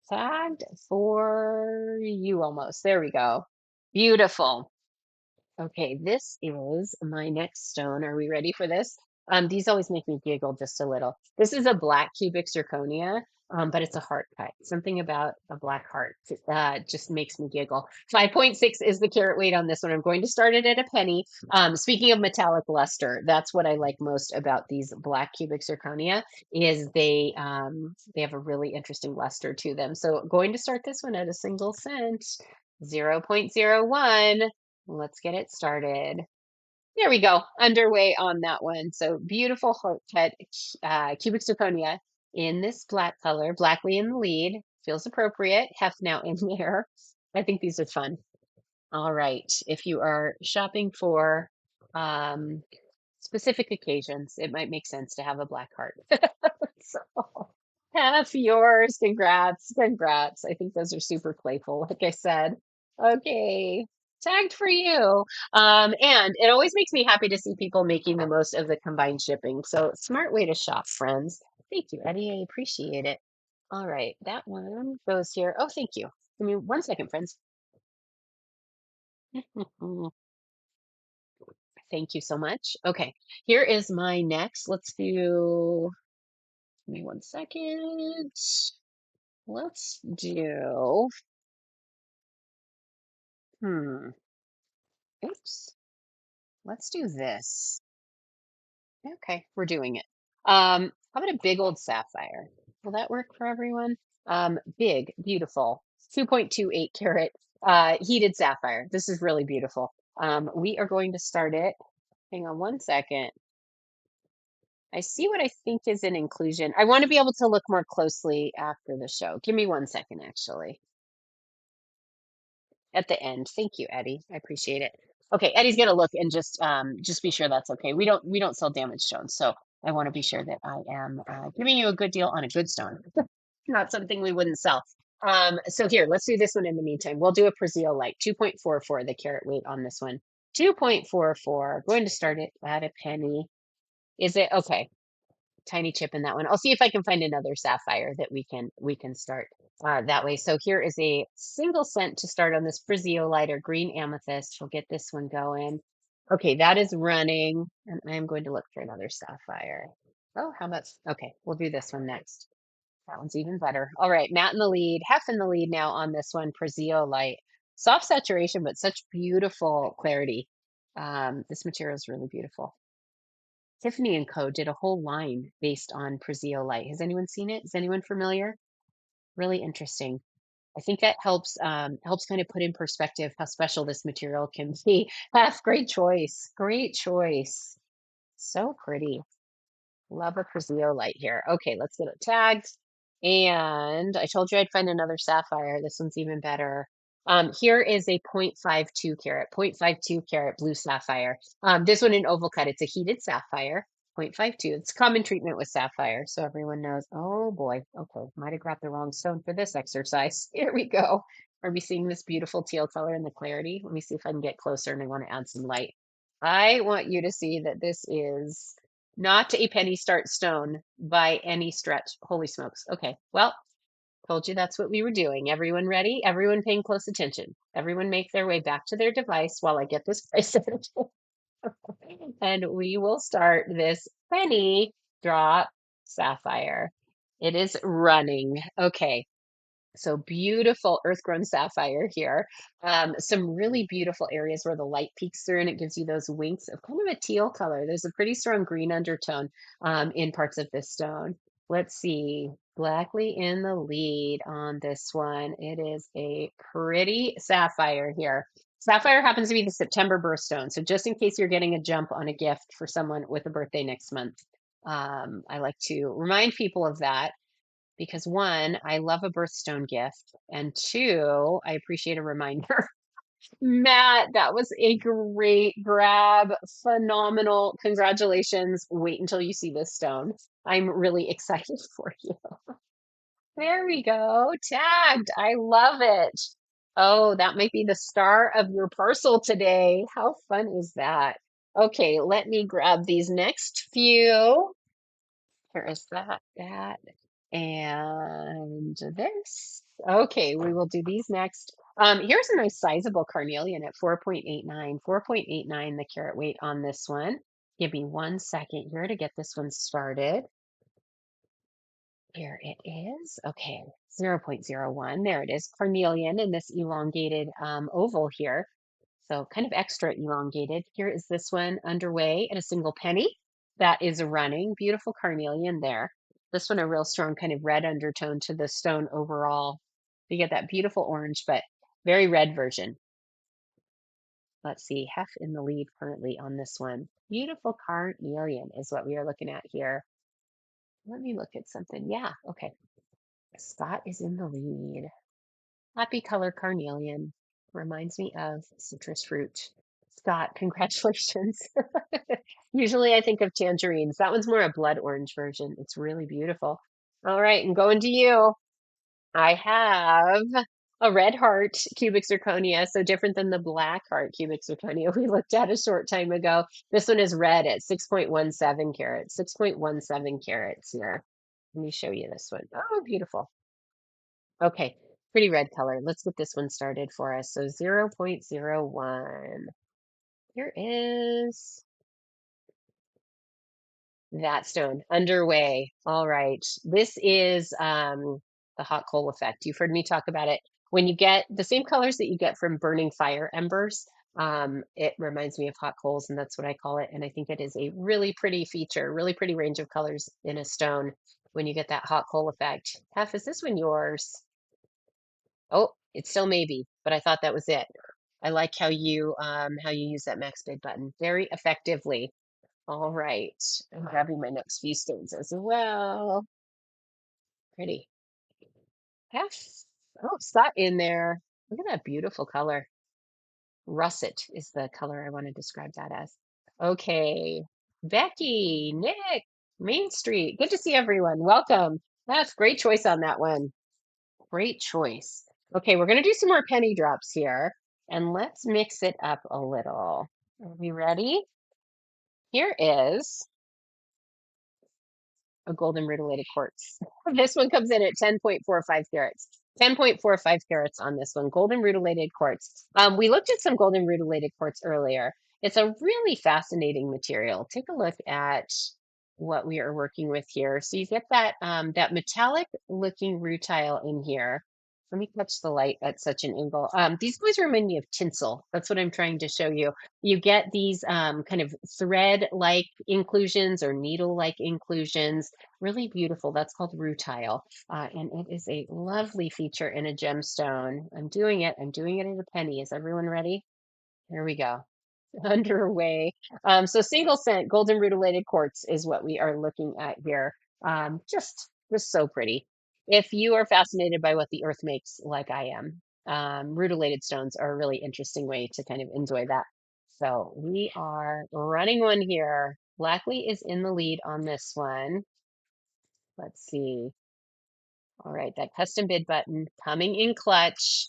Tagged for you almost. There we go. Beautiful. Okay, this is my next stone. Are we ready for this? These always make me giggle just a little. This is a black cubic zirconia, but it's a heart cut. Something about a black heart just makes me giggle. 5.6 is the carat weight on this one. I'm going to start it at a penny. Speaking of metallic luster, that's what I like most about these black cubic zirconia is they have a really interesting luster to them. So going to start this one at a single cent. 0.01. Let's get it started. There we go. Underway on that one. So beautiful heart cut cubic zirconia in this black color. Blackly in the lead. Feels appropriate. Hef now in there. I think these are fun. All right. If you are shopping for um, specific occasions, it might make sense to have a black heart. So half yours. Congrats. Congrats. I think those are super playful, like I said. Okay. Tagged for you. And it always makes me happy to see people making the most of the combined shipping. So smart way to shop, friends. Thank you, Eddie. I appreciate it. All right. That one goes here. Oh, thank you. Give me 1 second, friends. Thank you so much. Okay. Here is my next. Let's do, give me 1 second. Let's do, hmm, oops. Let's do this. Okay, we're doing it. How about a big old sapphire? Will that work for everyone? Big, beautiful, 2.28 carat heated sapphire. This is really beautiful. We are going to start it. Hang on 1 second. I see what I think is an inclusion. I want to be able to look more closely after the show. Give me 1 second, actually. At the end. Thank you, Eddie. I appreciate it. Okay, Eddie's gonna look and just be sure that's okay. We don't sell damaged stones, so I want to be sure that I am giving you a good deal on a good stone, not something we wouldn't sell. So here, let's do this one in the meantime. We'll do a Brazil light, 2.44, the carat weight on this one. 2.44. Going to start it at a penny. Is it okay? Tiny chip in that one. I'll see if I can find another sapphire that we can start that way. So here is a single cent to start on this Brazilite or green amethyst. We'll get this one going. Okay, that is running, and I'm going to look for another sapphire. Oh, how about okay, we'll do this one next. That one's even better. All right, Matt in the lead, Hef in the lead now on this one, Brazilite. Soft saturation, but such beautiful clarity. This material is really beautiful. Tiffany and Co. did a whole line based on Light. Has anyone seen it? Is anyone familiar? Really interesting. I think that helps kind of put in perspective how special this material can be. That's great choice. Great choice. So pretty. Love a Prasio light here. Okay, let's get it tagged. And I told you I'd find another sapphire. This one's even better. Here is a 0.52 carat, 0.52 carat blue sapphire. This one in oval cut, it's a heated sapphire, 0.52. It's common treatment with sapphire, so everyone knows. Oh boy, okay, might have grabbed the wrong stone for this exercise. Here we go. Are we seeing this beautiful teal color and the clarity? Let me see if I can get closer and I want to add some light. I want you to see that this is not a penny start stone by any stretch. Holy smokes. Okay, well, told you that's what we were doing. Everyone ready? Everyone paying close attention. Everyone make their way back to their device while I get this price and we will start this penny drop sapphire. It is running. Okay, so beautiful earth-grown sapphire here. Some really beautiful areas where the light peeks through and it gives you those winks of kind of a teal color. There's a pretty strong green undertone in parts of this stone. Let's see. Blackly in the lead on this one. It is a pretty sapphire here. Sapphire happens to be the September birthstone. So just in case you're getting a jump on a gift for someone with a birthday next month, I like to remind people of that because one, I love a birthstone gift, and two, I appreciate a reminder. Matt, that was a great grab. Phenomenal. Congratulations. Wait until you see this stone. I'm really excited for you. There we go. Tagged. I love it. Oh, that might be the star of your parcel today. How fun is that? Okay, let me grab these next few. Here is that, and this. Okay, we will do these next. Here's a nice sizable carnelian at 4.89, 4.89 the carat weight on this one. Give me 1 second here to get this one started. Here it is. Okay, 0.01. There it is. Carnelian in this elongated oval here. So kind of extra elongated. Here is this one underway at a single penny. That is running. Beautiful carnelian there. This one a real strong kind of red undertone to the stone overall. You get that beautiful orange, but very red version. Let's see, Hef in the lead currently on this one. Beautiful carnelian is what we are looking at here. Let me look at something. Yeah, okay. Scott is in the lead. Happy color carnelian. Reminds me of citrus fruit. Scott, congratulations. Usually I think of tangerines. That one's more a blood orange version. It's really beautiful. All right, and going to you. I have a red heart cubic zirconia, so different than the black heart cubic zirconia we looked at a short time ago. This one is red at 6.17 carats, 6.17 carats here. Let me show you this one. Oh, beautiful. Okay, pretty red color. Let's get this one started for us. So 0.01. Here is that stone underway. All right. This is the hot coal effect. You've heard me talk about it. When you get the same colors that you get from burning fire embers, it reminds me of hot coals, and that's what I call it. And I think it is a really pretty feature, really pretty range of colors in a stone when you get that hot coal effect. Hef, is this one yours? Oh, it still may be, but I thought that was it. I like how you use that max bid button very effectively. All right. I'm grabbing my next few stones as well. Pretty. Yes. Oh, Scott in there. Look at that beautiful color. Russet is the color I want to describe that as. Okay, Becky, Nick, Main Street. Good to see everyone. Welcome. That's great choice on that one. Great choice. Okay, we're going to do some more penny drops here, and let's mix it up a little. Are we ready? Here is a golden rutilated quartz. This one comes in at 10.45 carats. 10.45 carats on this one, golden rutilated quartz. We looked at some golden rutilated quartz earlier. It's a really fascinating material. Take a look at what we are working with here. So you get that that metallic looking rutile in here. Let me catch the light at such an angle. These boys remind me of tinsel. That's what I'm trying to show you. You get these kind of thread-like inclusions or needle-like inclusions. Really beautiful. That's called rutile. And it is a lovely feature in a gemstone. I'm doing it. I'm doing it at a penny. Is everyone ready? Here we go. Underway. So single cent golden rutilated quartz is what we are looking at here. Just so pretty. If you are fascinated by what the earth makes, like I am, rutilated stones are a really interesting way to kind of enjoy that. So we are running one here. Blackley is in the lead on this one. Let's see. All right, that custom bid button coming in clutch.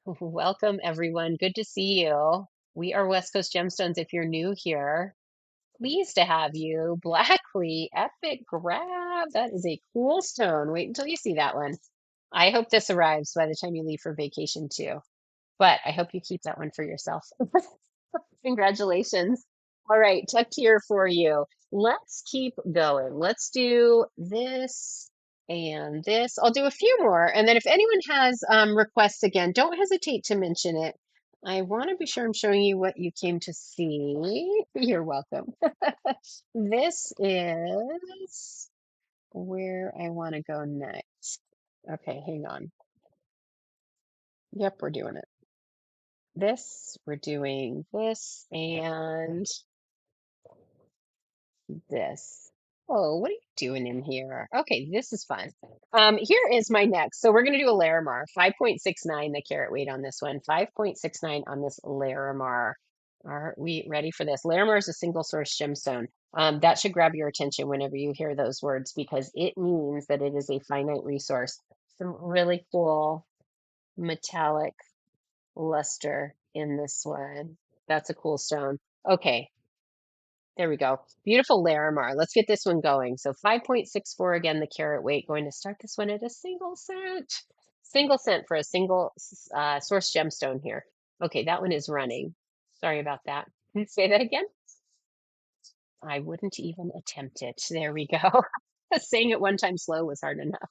Welcome, everyone. Good to see you. We are West Coast Gemstones. If you're new here, pleased to have you. Blackley, epic grab. That is a cool stone. Wait until you see that one. I hope this arrives by the time you leave for vacation, too. But I hope you keep that one for yourself. Congratulations. All right, tucked here for you. Let's keep going. Let's do this and this. I'll do a few more. And then if anyone has requests again, don't hesitate to mention it. I want to be sure I'm showing you what you came to see. You're welcome. This is where I want to go next. Okay, hang on. Yep, we're doing it. This, we're doing this, and this. Oh, what are you doing in here? Okay, this is fun. Here is my next. So we're going to do a Larimar, 5.69 the carat weight on this one, 5.69 on this Larimar. Are we ready for this? Larimar is a single source gemstone. That should grab your attention whenever you hear those words because it means that it is a finite resource. Some really cool metallic luster in this one. That's a cool stone. Okay, there we go. Beautiful Larimar. Let's get this one going. So 5.64 again, the carat weight. Going to start this one at a single cent. Single cent for a single source gemstone here. Okay, that one is running. Sorry about that. Can you say that again? I wouldn't even attempt it. There we go. Saying it one time slow was hard enough.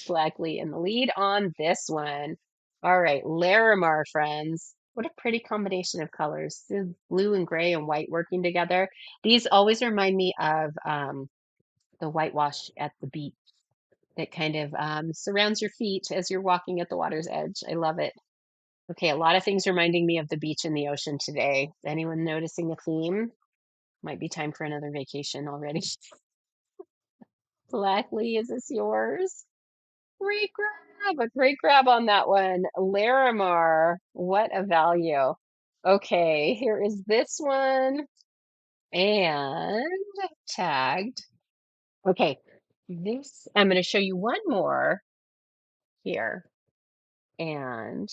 Blackley in the lead on this one. All right, Larimar, friends. What a pretty combination of colors. The blue and gray and white working together. These always remind me of the whitewash at the beach that kind of surrounds your feet as you're walking at the water's edge. I love it. Okay, a lot of things reminding me of the beach and the ocean today. Anyone noticing a theme? Might be time for another vacation already. Blackley, is this yours? Great grab on that one. Larimar, what a value. Okay, here is this one and tagged. Okay, this, I'm going to show you one more here, and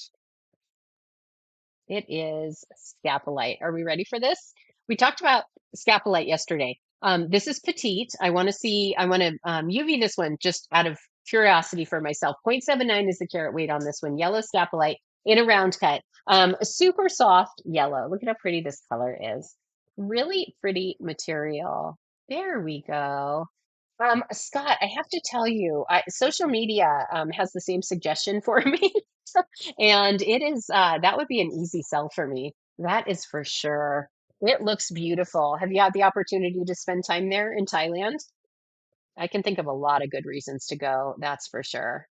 it is scapolite. Are we ready for this? We talked about scapolite yesterday. This is petite. I want to UV this one just out of curiosity for myself. 0.79 is the carat weight on this one. Yellow scapolite in a round cut. A super soft yellow. Look at how pretty this color is. Really pretty material. There we go. Scott, I have to tell you, social media has the same suggestion for me. And it is that would be an easy sell for me. That is for sure. It looks beautiful. Have you had the opportunity to spend time there in Thailand? I can think of a lot of good reasons to go, that's for sure.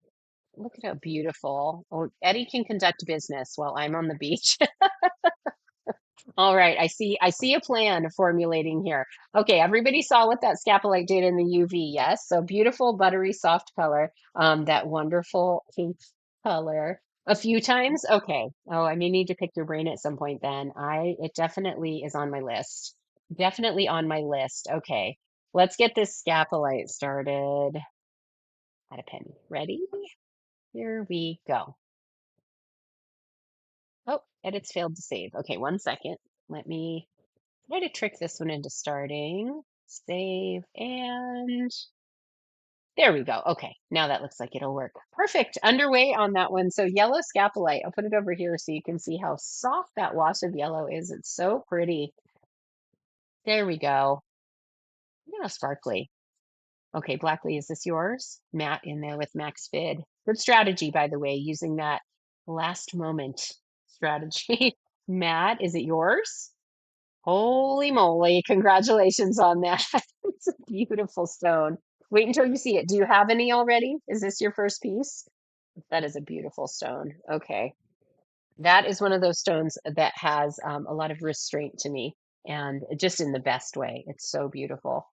Look at how beautiful. Oh, Eddie can conduct business while I'm on the beach. All right, I see a plan formulating here. Okay, everybody saw what that scapolite did in the UV, yes? So beautiful, buttery, soft color. That wonderful pink color. A few times? Okay. Oh, I may need to pick your brain at some point then. It definitely is on my list. Definitely on my list. Okay. Let's get this scapolite started. Add a pen. Ready? Here we go. Oh, edits failed to save. Okay, 1 second. Let me try to trick this one into starting. Save and there we go. Okay, now that looks like it'll work. Perfect. Underway on that one. So yellow scapolite. I'll put it over here so you can see how soft that wash of yellow is. It's so pretty. There we go. Look at how sparkly. Okay, Blackley, is this yours? Matt in there with Max Fid. Good strategy, by the way, using that last moment strategy. Matt, is it yours? Holy moly, congratulations on that. It's a beautiful stone. Wait until you see it. Do you have any already? Is this your first piece? That is a beautiful stone. Okay. That is one of those stones that has a lot of restraint to me and just in the best way. It's so beautiful.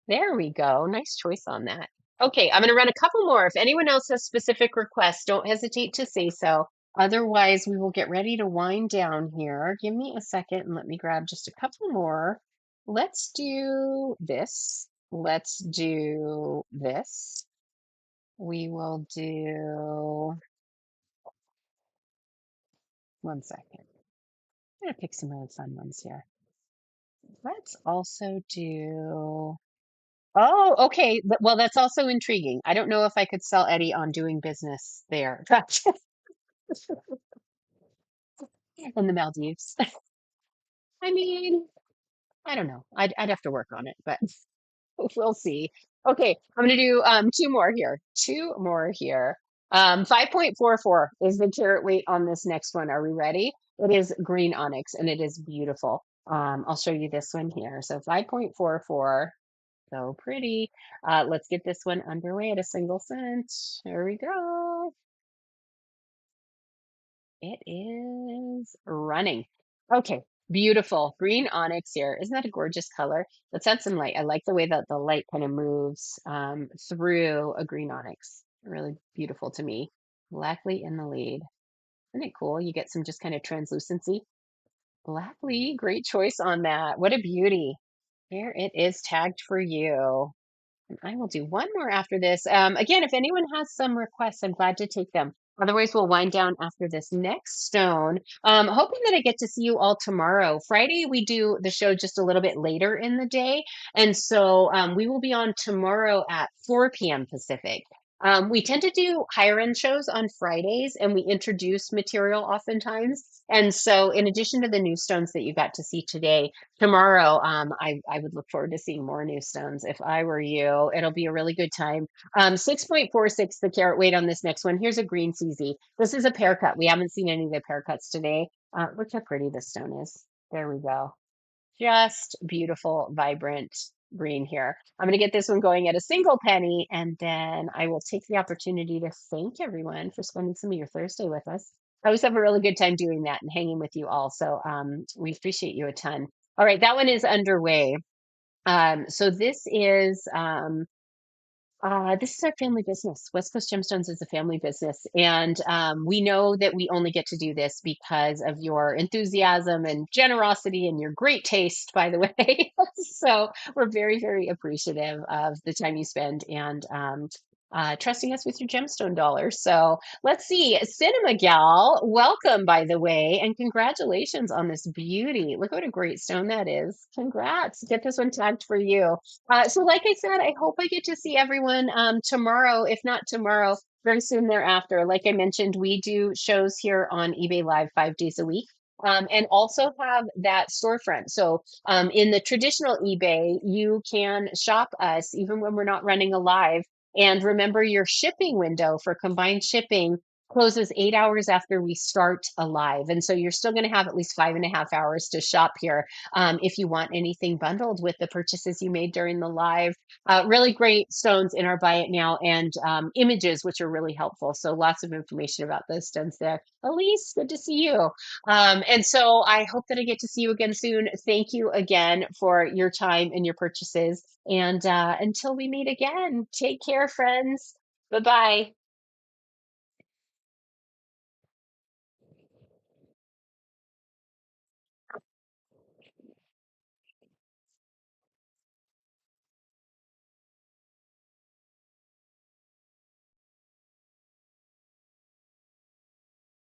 There we go. Nice choice on that. Okay, I'm going to run a couple more. If anyone else has specific requests, don't hesitate to say so. Otherwise, we will get ready to wind down here. Give me a second and let me grab just a couple more. Let's do this. Let's do this. We will do 1 second. I'm going to pick some really fun ones here. Let's also do. Oh, okay. Well, that's also intriguing. I don't know if I could sell Eddie on doing business there in the Maldives. I mean, I don't know. I'd have to work on it, but we'll see. Okay, I'm gonna do two more here. Two more here. 5.44 is the carat weight on this next one. Are we ready? It is green onyx and it is beautiful. I'll show you this one here. So 5.44. So pretty. Let's get this one underway at a single cent. Here we go. It is running. Okay, beautiful. Green onyx here. Isn't that a gorgeous color? Let's add some light. I like the way that the light kind of moves through a green onyx. Really beautiful to me. Blackley in the lead. Isn't it cool? You get some just kind of translucency. Blackley, great choice on that. What a beauty. Here it is tagged for you. And I will do one more after this. Again, if anyone has some requests, I'm glad to take them. Otherwise, we'll wind down after this next stone. Hoping that I get to see you all tomorrow. Friday, we do the show just a little bit later in the day. And so we will be on tomorrow at 4 p.m. Pacific. We tend to do higher end shows on Fridays and we introduce material oftentimes. And so, in addition to the new stones that you got to see today, tomorrow, I would look forward to seeing more new stones if I were you. It'll be a really good time. 6.46, the carat weight on this next one. Here's a green CZ. This is a pear cut. We haven't seen any of the pear cuts today. Look how pretty this stone is. There we go. Just beautiful, vibrant green here. I'm going to get this one going at a single penny, and then I will take the opportunity to thank everyone for spending some of your Thursday with us. I always have a really good time doing that and hanging with you all. So we appreciate you a ton. All right, that one is underway. So this is our family business. West Coast Gemstones is a family business. And we know that we only get to do this because of your enthusiasm and generosity and your great taste, by the way. So we're very, very appreciative of the time you spend and trusting us with your gemstone dollars. So let's see. Cinema Gal, welcome, by the way, and congratulations on this beauty. Look what a great stone that is. Congrats. Get this one tagged for you. So like I said, I hope I get to see everyone tomorrow, if not tomorrow, very soon thereafter. Like I mentioned, we do shows here on eBay Live 5 days a week. And also have that storefront. So in the traditional eBay, you can shop us even when we're not running a live. And remember, your shipping window for combined shipping closes 8 hours after we start a live. And so you're still going to have at least 5.5 hours to shop here if you want anything bundled with the purchases you made during the live. Really great stones in our Buy It Now and images, which are really helpful. So lots of information about those stones there. Elise, good to see you. And so I hope that I get to see you again soon. Thank you again for your time and your purchases. And until we meet again, take care, friends. Bye bye.